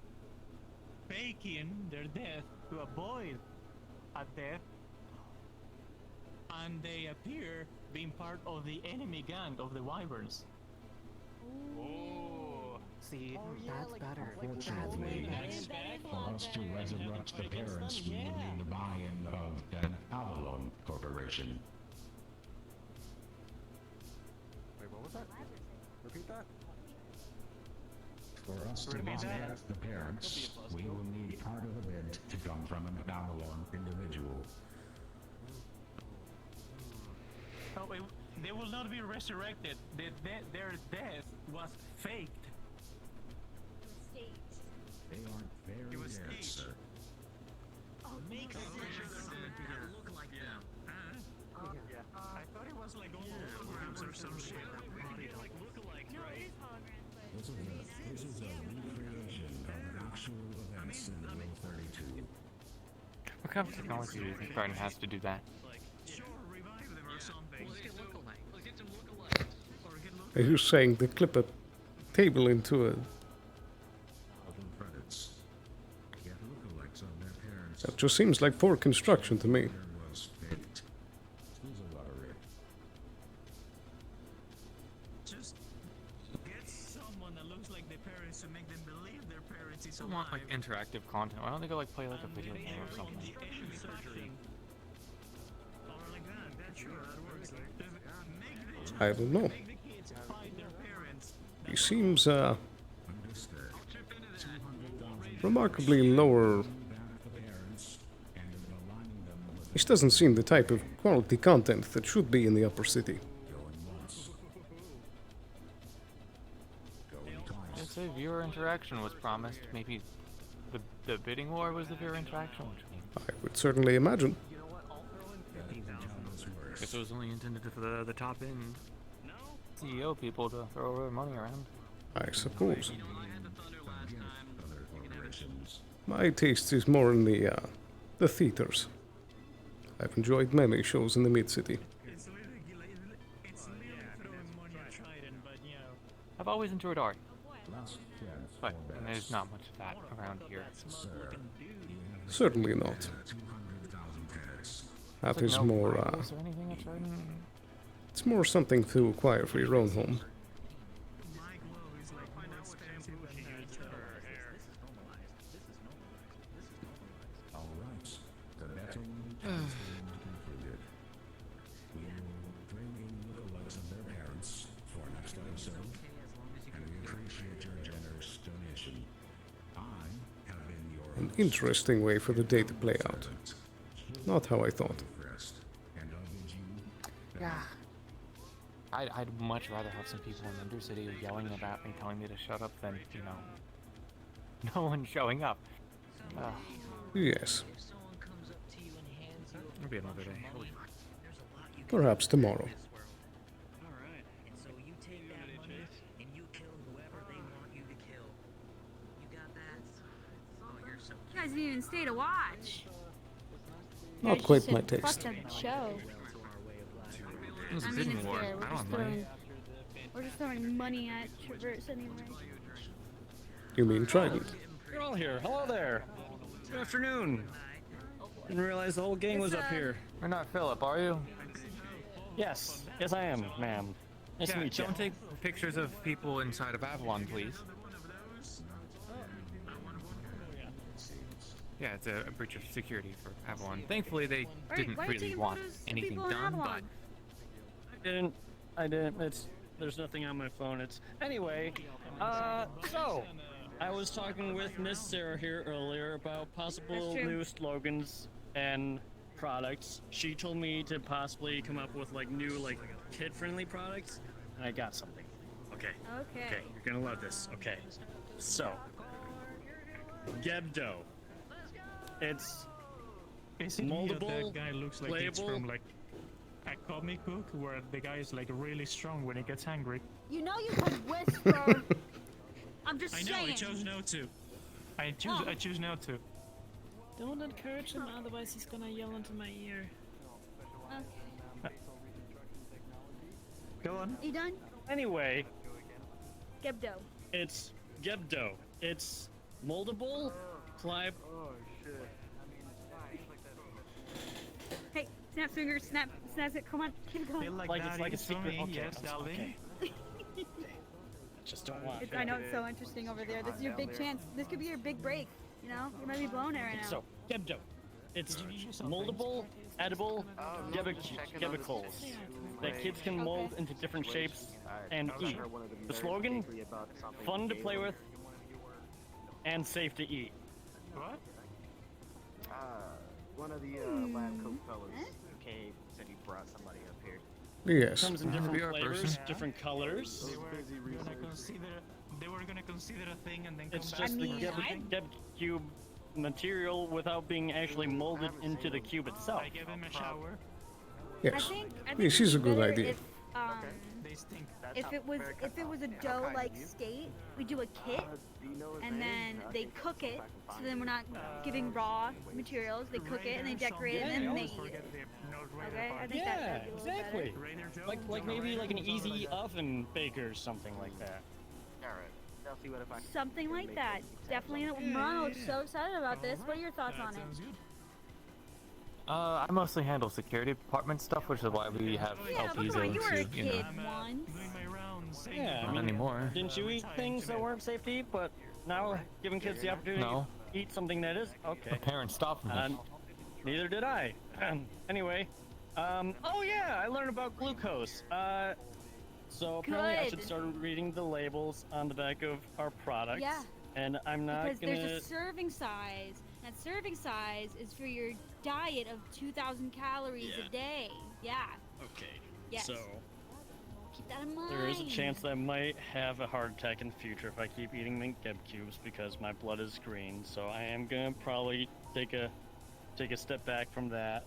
faking their death to avoid a death, and they appear being part of the enemy gang of the Wyverns. Oh. See, that's better. Fortunately, for us to resurrect the parents, we will need the buy-in of an Avalon Corporation. Wait, what was that? Repeat that? For us to buy the parents, we will need part of the bid to come from an Avalon individual. Oh, they will not be resurrected. Their death was faked. They aren't very dead, sir. Oh, makes sense. Look like them. Yeah. I thought it was like holograms or some shit. Like lookalikes, right? This is a recreation of actual events in World 32. What kind of technology do you think Brian has to do that? Sure, revive them or something. Are you saying the clipper table into a... Credits. Get lookalikes of their parents. That just seems like poor construction to me. Was faked. Choose a lottery. Just get someone that looks like their parents to make them believe their parents is I alive. want like interactive content. Why don't they go like play like a video game or something? Surgery. Or like that. That's true. That works. I don't know. Make the kids fight their parents. He seems, remarkably lower. This doesn't seem the type of quality content that should be in the upper city. I'd say viewer interaction was promised. Maybe the bidding war was the viewer interaction. I would certainly imagine. Guess it was only intended for the top end CEO people to throw their money around. I suppose. My taste is more in the theaters. I've enjoyed many shows in the mid-city. It's literally throwing money at Trident, but you know. I've always enjoyed art. But there's not much of that around here. Certainly not. That is more, Is there anything at Trident? it's more something to acquire for your own home. Alright. The betting has been concluded. We will bring in lookalikes of their parents for next episode, and we appreciate your generous donation. I have been your An interesting way for the day to play out. Not how I thought. and I'll bid you Yeah. I'd much rather have some people in Undercity yelling about me, telling me to shut up than, you know, no one showing up. Yes. It'll be another day. Perhaps tomorrow. So you take that money and you kill whoever they want you to kill. You got that? Oh, you're so You guys didn't even stay to watch. Not You guys quite just my said, taste. Fuck the show. It was a I mean, bidding it's war. fair. I don't have money. We're just throwing money at Traverse anyway. You mean Trident? You're all here. Hello there. Good afternoon. Didn't realize the whole gang was up here. You're not Philip, are you? Yes. Yes, I am, ma'am. Nice to Yeah, meet you. don't take pictures of people inside of Avalon, please. Yeah, it's a breach of security for Avalon. Thankfully, they didn't why are you really taking want photos of anything people in done, Avalon? I didn't. There's nothing on my phone. Anyway, so I was talking with Miss Sarah here earlier about possible That's true. new slogans and products. She told me to possibly come up with like new like kid-friendly products, and I got something. Okay. Okay. You're gonna love this. Okay. So, Gebdo. It's Basically, moldable, that guy looks like it's playable. from like a comic book where the guy is like really strong when he gets angry. You know you can whisper. I'm just I saying. know, I chose not to. I choose not to. Don't encourage him, otherwise he's gonna yell into my ear. Go on. You done? Anyway, Gebdo. it's Gebdo. It's moldable, ply. Hey, snap fingers, snap it. Come on, keep it going. Like it's like a secret. Okay, yes, darling. okay. Just don't want. I know it's so interesting over there. This is your big chance. This could be your big break. You know, you might be blown it right now. So, Gebdo. It's moldable, edible chemicals that kids can mold into different shapes and eat. The slogan: fun to play with and safe to eat. What? One of the lab coat fellas came, said he brought somebody up here. Yes. Comes in different flavors, different colors. They were gonna consider a thing and then It's come back. just the cube material without being actually molded into the cube itself. I gave him a shower. Yes. I think This is a good better idea. If it was a dough-like state, we do a kit, and then they cook it. So then we're not giving raw materials. They cook it and they decorate it and then they eat it. Okay, I think Yeah, that'd be a little exactly. better. Like maybe like an easy oven bake or something like that. Alright. I'll see what if I Something can like make that. it Definitely. Ron looks so excited about this. What are your thoughts on it? I mostly handle security department stuff, which is why we have Yeah, but come on, Elpizo you were a to, you know. kid once. Yeah, Not anymore. Didn't you eat things that weren't safe to eat, but now giving kids the opportunity No. to eat something that is? Okay. My parents stopped me. Neither did I. Anyway, oh yeah, I learned about glucose. So apparently I should Good. start reading the labels on the back of our products. Yeah. And I'm not Because gonna. there's a serving size. That serving size is for your diet of 2,000 calories Yeah. a day. Yeah. Okay. Yes. So Keep that in mind. there is a chance that I might have a heart attack in the future if I keep eating mint Geb cubes because my blood is green. So I am gonna probably take a step back from that.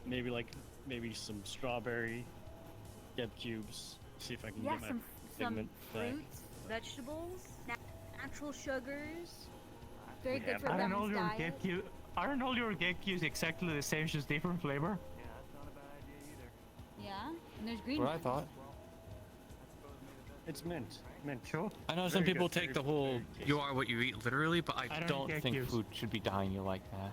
Maybe some strawberry Geb cubes. See if I can Yeah, get my some pigment back. fruits, vegetables, natural sugars. Very Yeah, good for a Aren't all balanced your diet. aren't all your Geb cubes exactly the same, just different flavor? Yeah, and there's green What I ones. thought. It's mint. Mint. Sure. I know some Very people good, take very the whole good. "you are what you eat" literally, but I I don't don't get think used. food should be dying you like that.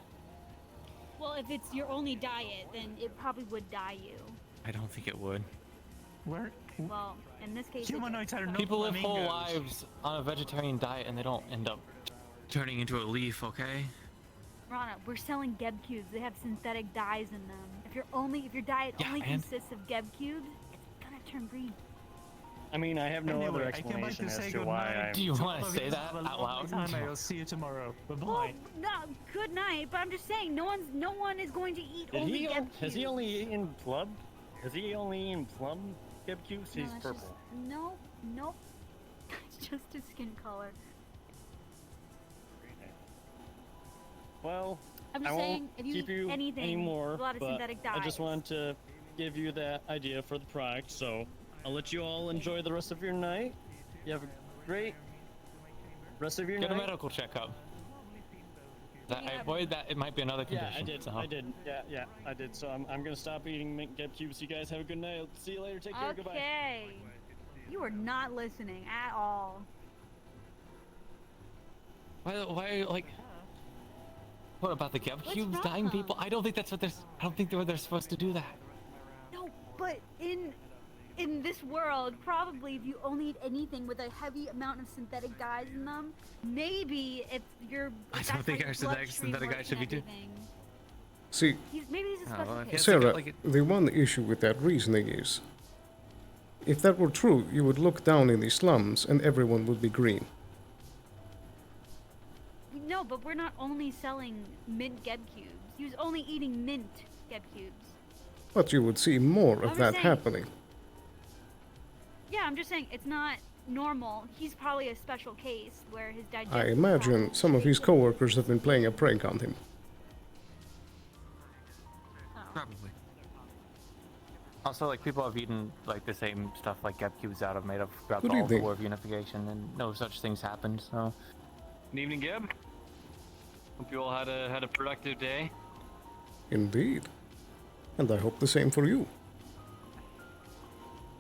Well, if it's your only diet, then it probably would die you. I don't think it would. Where Well, in this case, humanoids are not People live whole flamingos. lives on a vegetarian diet and they don't end up turning into a leaf, okay? Rana, we're selling Geb cubes. They have synthetic dyes in them. If your diet Yeah, only man. consists of Geb cubes, it's gonna turn green. I mean, I have no other Anyway, I came by explanation to as say to good why night. I'm. Do you want to All of say you that have a out lovely loud? time. I'll see you tomorrow. Bye Well, bye. no, good night. But I'm just saying, no one is going to eat Did only he? Geb cubes. Has he only eaten plum? Has he only eaten plum Geb cubes? No, He's that's purple. just- nope. It's just his skin color. Well, I'm I just won't saying, if you keep eat you anything anymore, with a lot of but synthetic I just dyes. wanted to give you that idea for the product, so I'll let you all enjoy the rest of your night. You have a great rest of your Get a night. medical checkup. That I Yeah. avoid that. It might be another Yeah, condition. I did. So. I did. Yeah, I did. So I'm gonna stop eating mint Geb cubes. You guys have a good night. I'll see you later. Take care. Goodbye. Okay. You are not listening at all. Why, like, what about the Geb What's cubes dying wrong? people? I don't think that's what they're. I don't think they're supposed to do that. No, but in this world, probably if you only eat anything with a heavy amount of synthetic dyes in them, maybe if you're. I that's don't think how your our synthetic bloodstream dyes works should and be do- everything. See, Maybe he's a Oh, special well, case. it's Sarah, like the one issue with that reasoning is, if that were true, you would look down in the slums and everyone would be green. No, but we're not only selling mint Geb cubes. He was only eating mint Geb cubes. But you would see more of I'm that saying- happening. Yeah, I'm just saying it's not normal. He's probably a special case where his digestive I imagine problem- some of his coworkers have been playing a prank on him. Probably. Also, like, people have eaten like the same stuff like Geb cubes out of made of throughout Good all of the evening. War of Unification, and no such things happened. So. Good evening, Geb. Hope you all had a productive day. Indeed. And I hope the same for you.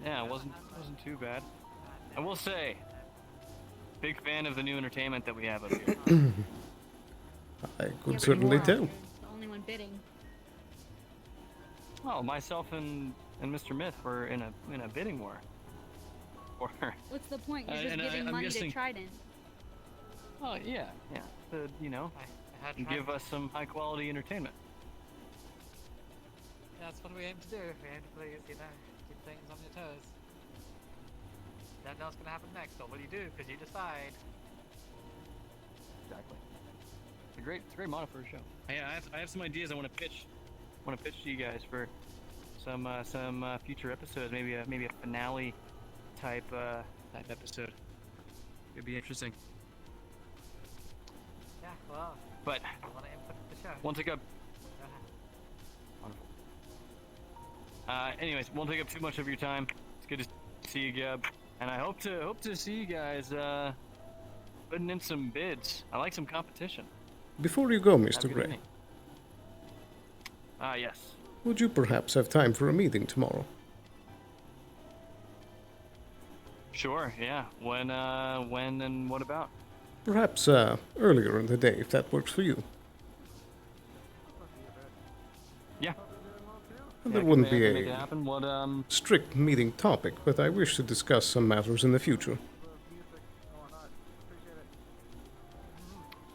Yeah, it wasn't too bad. I will say, big fan of the new entertainment that we have up here. I Yeah, could but certainly you are tell. the only one bidding. Well, myself and Mr. Myth were in a bidding war. Or What's the point? You're just and giving I'm money guessing- to Trident. oh yeah, to give us some high quality entertainment. That's what we aim to do. We aim to please, keep things on your toes. Don't know what's gonna happen next, but what do you do? Because you decide. Exactly. It's a great motto for a show. I have some ideas I want to pitch. To you guys for some future episodes. Maybe a finale type episode. It'd be interesting. Yeah, well. But I want to input the show. won't take up. Anyways, won't take up too much of your time. It's good to see you, Geb, and I hope to see you guys putting in some bids. I like some competition. Before you go, Have a Mr. good Gray, evening. Yes. would you perhaps have time for a meeting tomorrow? Sure. Yeah. When and what about? Perhaps earlier in the day, if that works for you. Yeah. There I wouldn't can be make it a happen. What strict meeting topic, but I wish to discuss some matters in the future.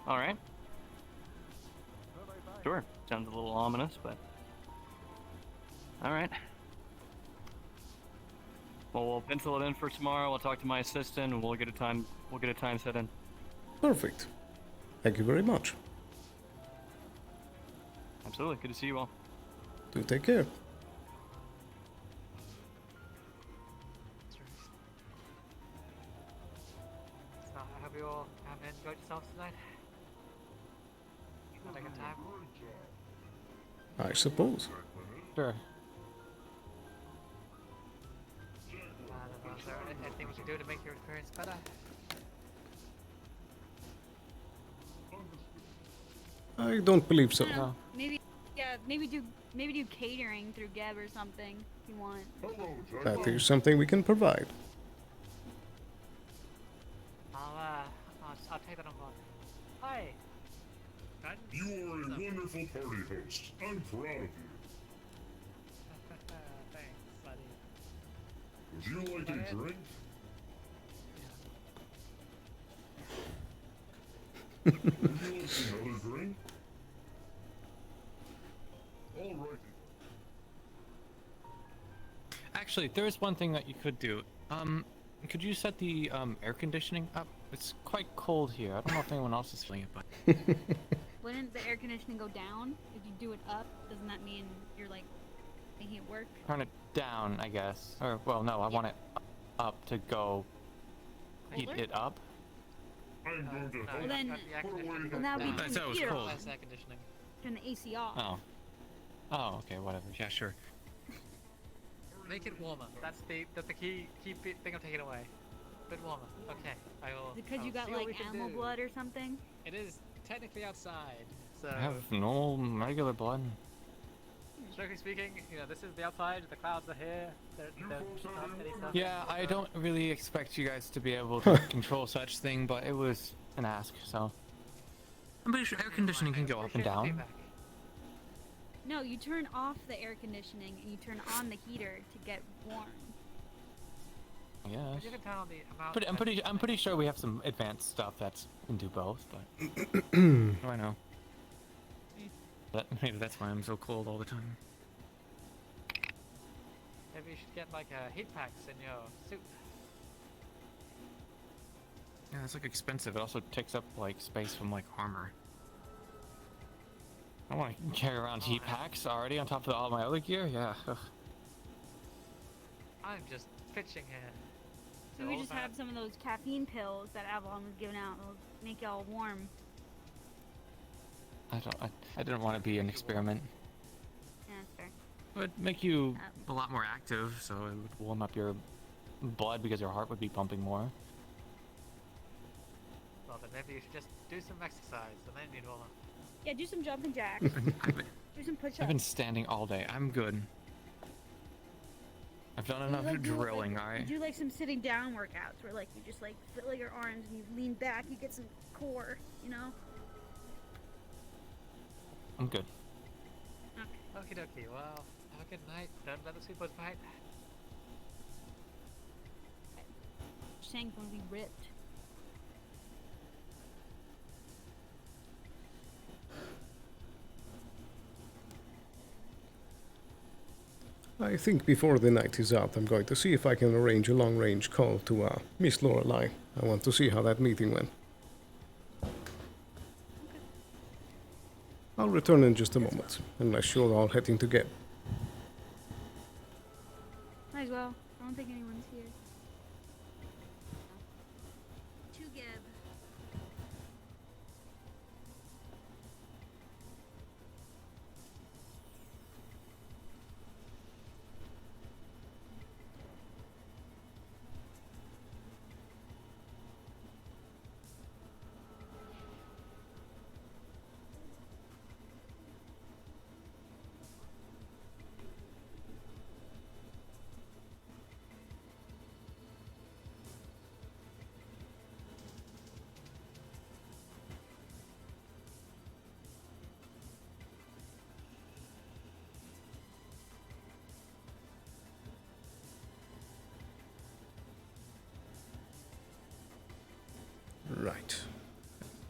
All right. Sure. Sounds a little ominous, but all right. Well, we'll pencil it in for tomorrow. I'll talk to my assistant, and we'll get a time. We'll get a time set in. Perfect. Thank you very much. Absolutely. Good to see you all. Do take care. So I hope you all have enjoyed yourselves tonight. Had a good time. I suppose. Sure. Is there anything we can do to make your experience better? I don't believe so. I don't know. Maybe, yeah, maybe do catering through Geb or something if you want. That is something we can provide. I'll take that on board. Hi. You are a wonderful party host. I'm proud of you. Thanks, buddy. Would you like a drink? Would you like another drink? All right. Actually, there is one thing that you could do. Could you set the air conditioning up? It's quite cold here. I don't know if anyone else is feeling it, but Wouldn't the air conditioning go down if you do it up? Doesn't that mean you're like making it work? turn it down, I guess. Or well, no, I want it up to go heat Colder? it up. I'm going to Well then, that would be I thought it was heater cold. off. Air conditioning. Turn the AC off. Oh. Oh, okay, whatever. Yeah, sure. Make it warmer. That's the key thing I'm taking away. A bit warmer. Okay. I will. Because you got see what we like can animal do. blood or something? It is technically outside, so. I have normal, regular blood. Strictly speaking, you know, this is the outside. The clouds are here. There's not any stuff. Yeah, I don't really expect you guys to be able to control such thing, but it was an ask, so. I'm pretty sure air conditioning can go up and down. No, you turn off the air conditioning and you turn on the heater to get warm. Yes. You can tell the amount. But I'm pretty sure we have some advanced stuff that's can do both, but oh, I know. Maybe that's why I'm so cold all the time. Maybe you should get like heat packs in your suit. Yeah, it's like expensive. It also takes up like space from like armor. I want to carry around heat packs already on top of all my other gear. Yeah. Ugh. I'm just pitching here. So we just have some of those caffeine pills that Avalon was giving out. It'll make y'all warm. I didn't want to be an experiment. Yeah, that's fair. It would make you a lot more active, so it would warm up your blood because your heart would be pumping more. Well, then maybe you should just do some exercise and then you'd warm up. Yeah, do some jumping jacks. Do some push-ups. I've been standing all day. I'm good. I've done enough drilling, alright? Do like some sitting down workouts where like you just like fill your arms and you lean back, you get some core, you know? I'm good. Okie dokie, well, have a good night. Don't let the sleepers bite. Shank's gonna be ripped. I think before the night is out, I'm going to see if I can arrange a long-range call to Miss Lorelei. I want to see how that meeting went. I'll return in just a moment, unless you're all heading to Geb. Might as well. I don't think anyone's here. To Geb.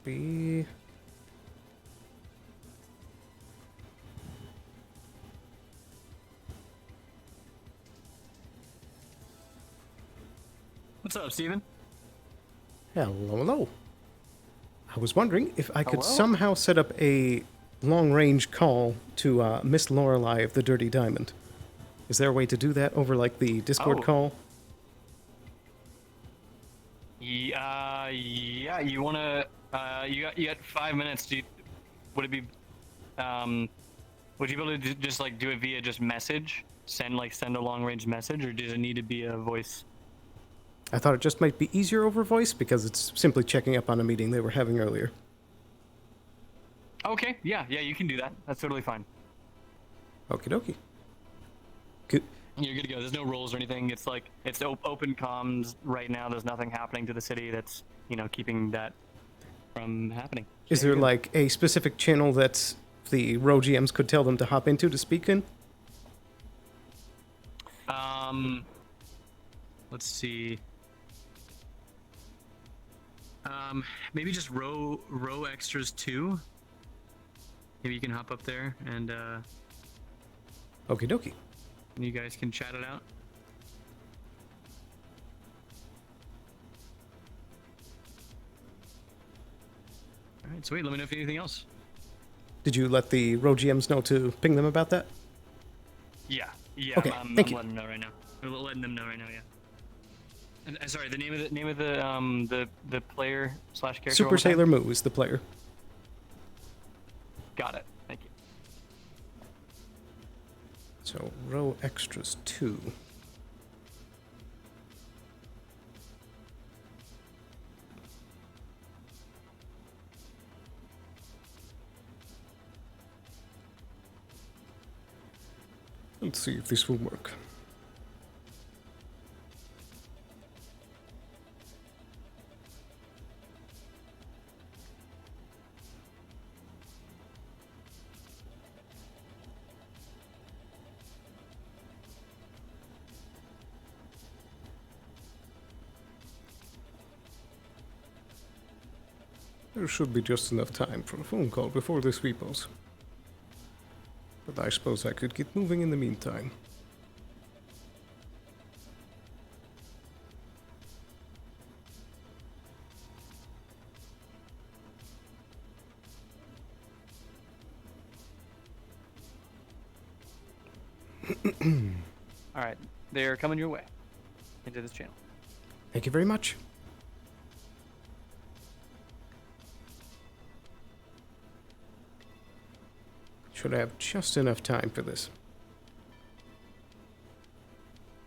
be. What's up, Steven? Hello, hello. I was wondering if I could Hello? somehow set up a long-range call to Miss Lorelei of the Dirty Diamond. Is there a way to do that over, like, the Discord Oh. call? Yeah, you wanna, you got 5 minutes. Would it be, would you be able to just like do it via just message? Send a long range message, or does it need to be a voice? I thought it just might be easier over voice because it's simply checking up on a meeting they were having earlier. Okay, yeah, you can do that. That's totally fine. Okie dokie. You're good to go. There's no rules or anything. It's like, it's open comms right now. There's nothing happening to the city that's, keeping that from happening. Is there, like, a specific channel that the row GMs could tell them to hop into to speak in? Let's see. Maybe just row extras 2. Maybe you can hop up there and, Okie dokie. you guys can chat it out. Alright, sweet. Let me know if you need anything else. Did you let the row GMs know to ping them about that? Yeah, Okay, I'm thank you. letting them know right now. We're letting them know right now, yeah. And sorry, the name of the player / character. Super one more time? Sailor Moo is the player. Got it. Thank you. So, row extras 2. Let's see if this will work. There should be just enough time for a phone call before this repos. But I suppose I could get moving in the meantime. Alright, they're coming your way into this channel. Thank you very much. Should I have just enough time for this?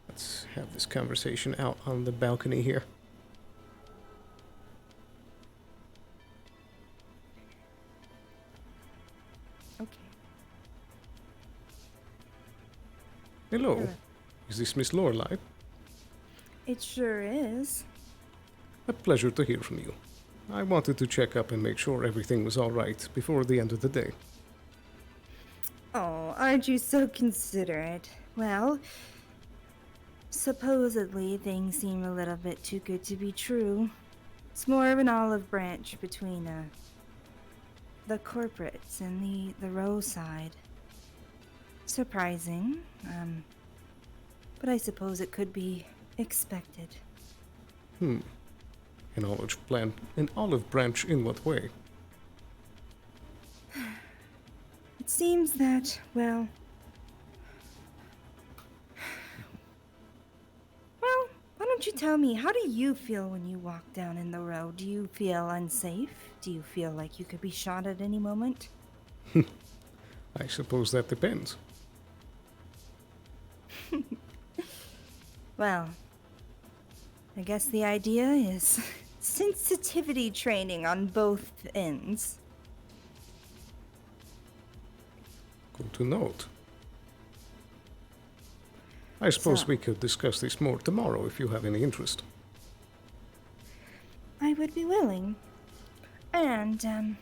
Let's have this conversation out on the balcony here. Okay. Hello. Hello. Is this Miss Lorelei? It sure is. A pleasure to hear from you. I wanted to check up and make sure everything was all right before the end of the day. Oh, aren't you so considerate? Well, supposedly things seem a little bit too good to be true. It's more of an olive branch between the corporates and the row side. Surprising, but I suppose it could be expected. An olive branch in what way? It seems that, well, why don't you tell me, how do you feel when you walk down in the row? Do you feel unsafe? Do you feel like you could be shot at any moment? I suppose that depends. Well, I guess the idea is sensitivity training on both ends. Good to note. I suppose So- we could discuss this more tomorrow if you have any interest. I would be willing. And,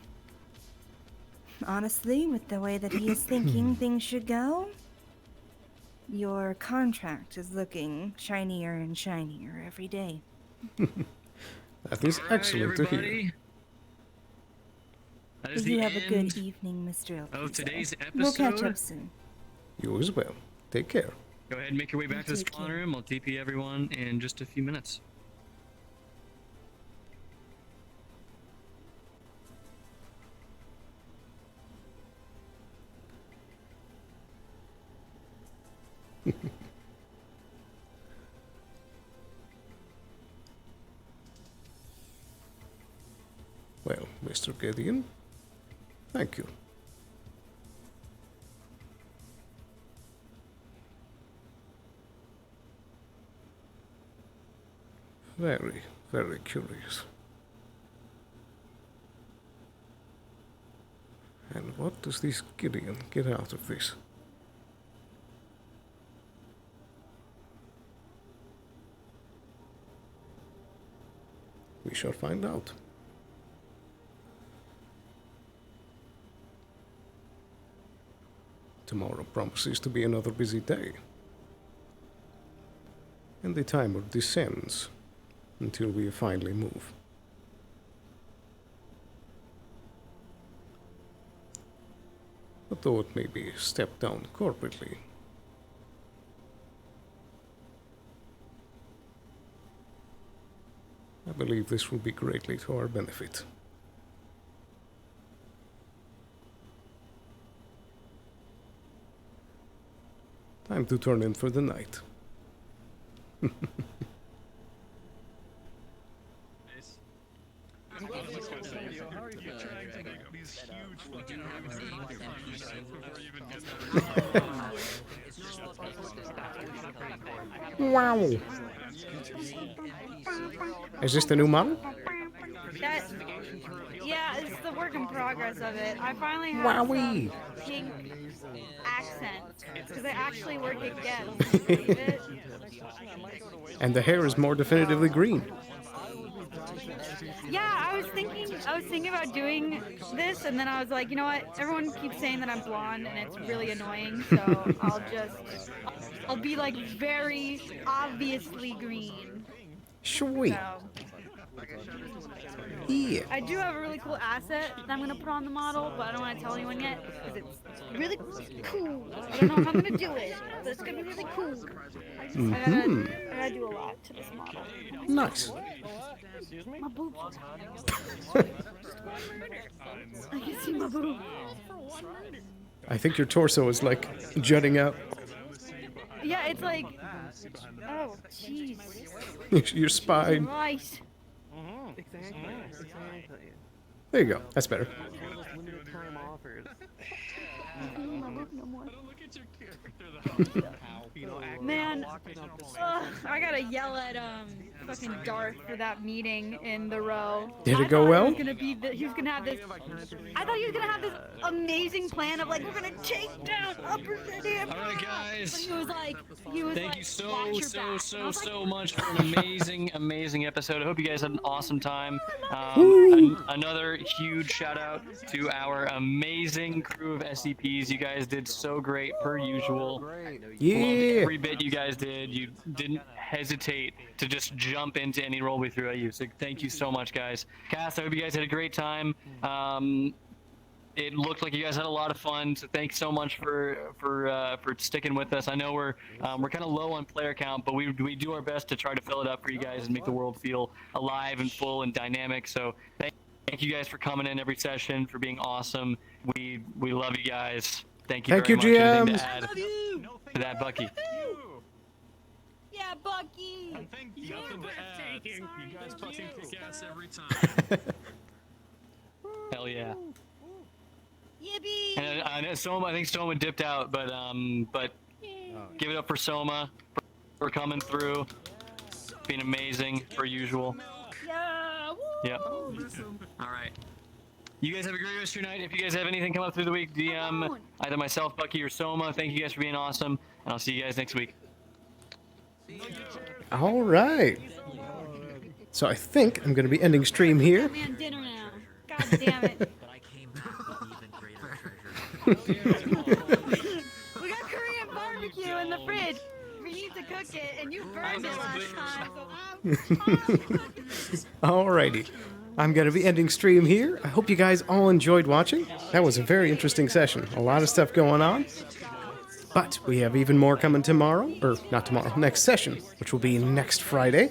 honestly, with the way that he is thinking things should go, your contract is looking shinier and shinier every day. That is excellent to hear. Everybody. That is You the have a end good evening, Mr. Elpizo. of today's We'll catch episode. up soon. You as well. Take care. Go ahead and make your way back to the take spawn care. room. I'll TP everyone in just a few minutes. Well, Mr. Gideon, thank you. Very, very curious. And what does this Gideon get out of this? We shall find out. Tomorrow promises to be another busy day. And the timer descends until we finally move. But though it may be a step down corporately, I believe this will be greatly to our benefit. Time to turn in for the night. Wow. Is this the new model? Yeah, it's the work in progress of it. I finally have Wowee. some pink accents because I actually work again. Can you believe it? And the hair is more definitively green. Yeah, I was thinking about doing this, and then I was like, you know what? Everyone keeps saying that I'm blonde, and it's really annoying. So I'll be like very obviously green. Sweet. So, Yeah. I do have a really cool asset that I'm gonna put on the model, but I don't want to tell anyone yet because it's really cool. I don't know how I'm gonna do it, but it's gonna be really cool. I gotta do a lot to this model. Nice. My boobs. I can see my boobs. I think your torso is like jutting out. Yeah, it's like, oh, jeez. Your spine. Right. There you go. That's better. Man, I gotta yell at fucking Darth for that meeting in the row. Did it go well? He was gonna have this. I thought he was gonna have this amazing plan of like we're gonna take down Upper City. All right, guys. But thank you so much for an amazing episode. I hope you guys had an awesome time. Another huge shout out to our amazing crew of SCPs. You guys did so great per usual. Yeah. Loved every bit you guys did. You didn't hesitate to just jump into any role we threw at you. So thank you so much, guys. Cast, I hope you guys had a great time. It looked like you guys had a lot of fun, so thanks so much for sticking with us. I know we're kind of low on player count, but we do our best to try to fill it up for you guys and make the world feel alive and full and dynamic. So thank you guys for coming in every session, for being awesome. We love you guys. Thank you very much. GM. Anything to add to that, Bucky? Yeah, Bucky. You're breathtaking. You guys fucking kick ass every time. Hell yeah. Yippee! And I know Soma. I think Soma dipped out, but give it up for Soma for coming through, being amazing per usual. Yeah. Woo! Yep. All right. You guys have a great rest of your night. If you guys have anything come up through the week, DM either myself, Bucky, or Soma. Thank you guys for being awesome, and I'll see you guys next week. All right. So I think I'm going to be ending stream here. Me on dinner now. God damn it. We got Korean barbecue in the fridge. We need to cook it, and you burned it last time. So Alrighty. I'm going to be ending stream here. I hope you guys all enjoyed watching. That was a very interesting session. A lot of stuff going on. But we have even more coming tomorrow, or not tomorrow, next session, which will be next Friday.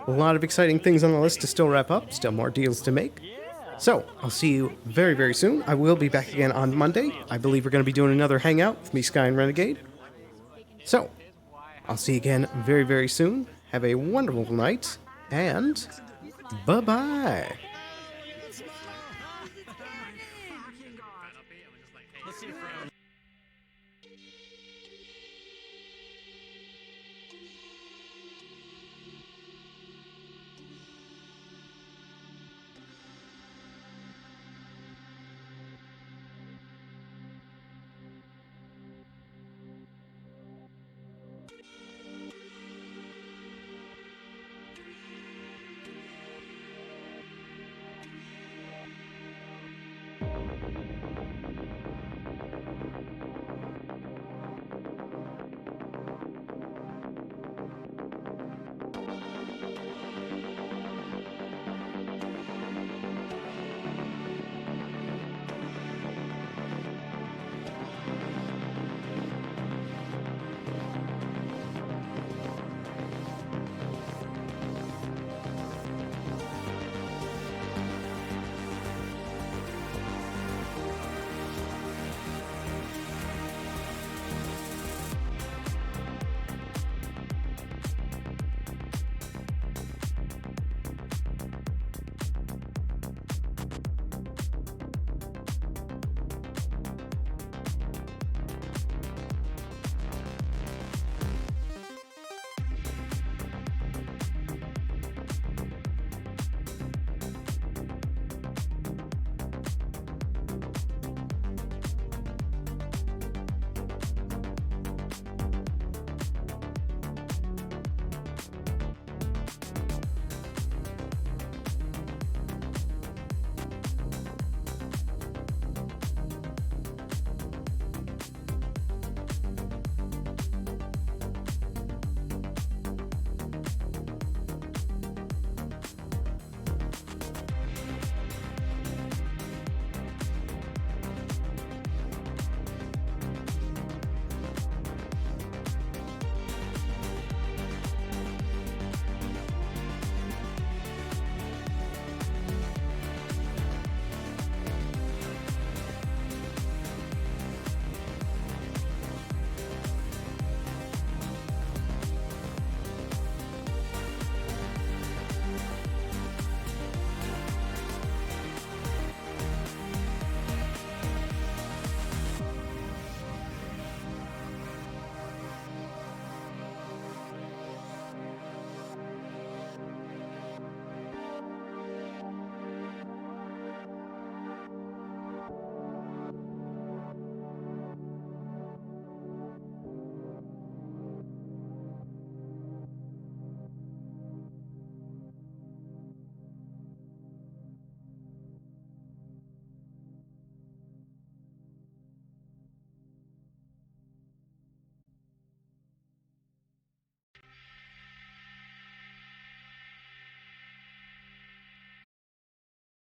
A lot of exciting things on the list to still wrap up, still more deals to make. So, I'll see you very, very soon. I will be back again on Monday. I believe we're going to be doing another hangout with me, Sky, and Renegade. So, I'll see you again very, very soon. Have a wonderful night, and bye-bye.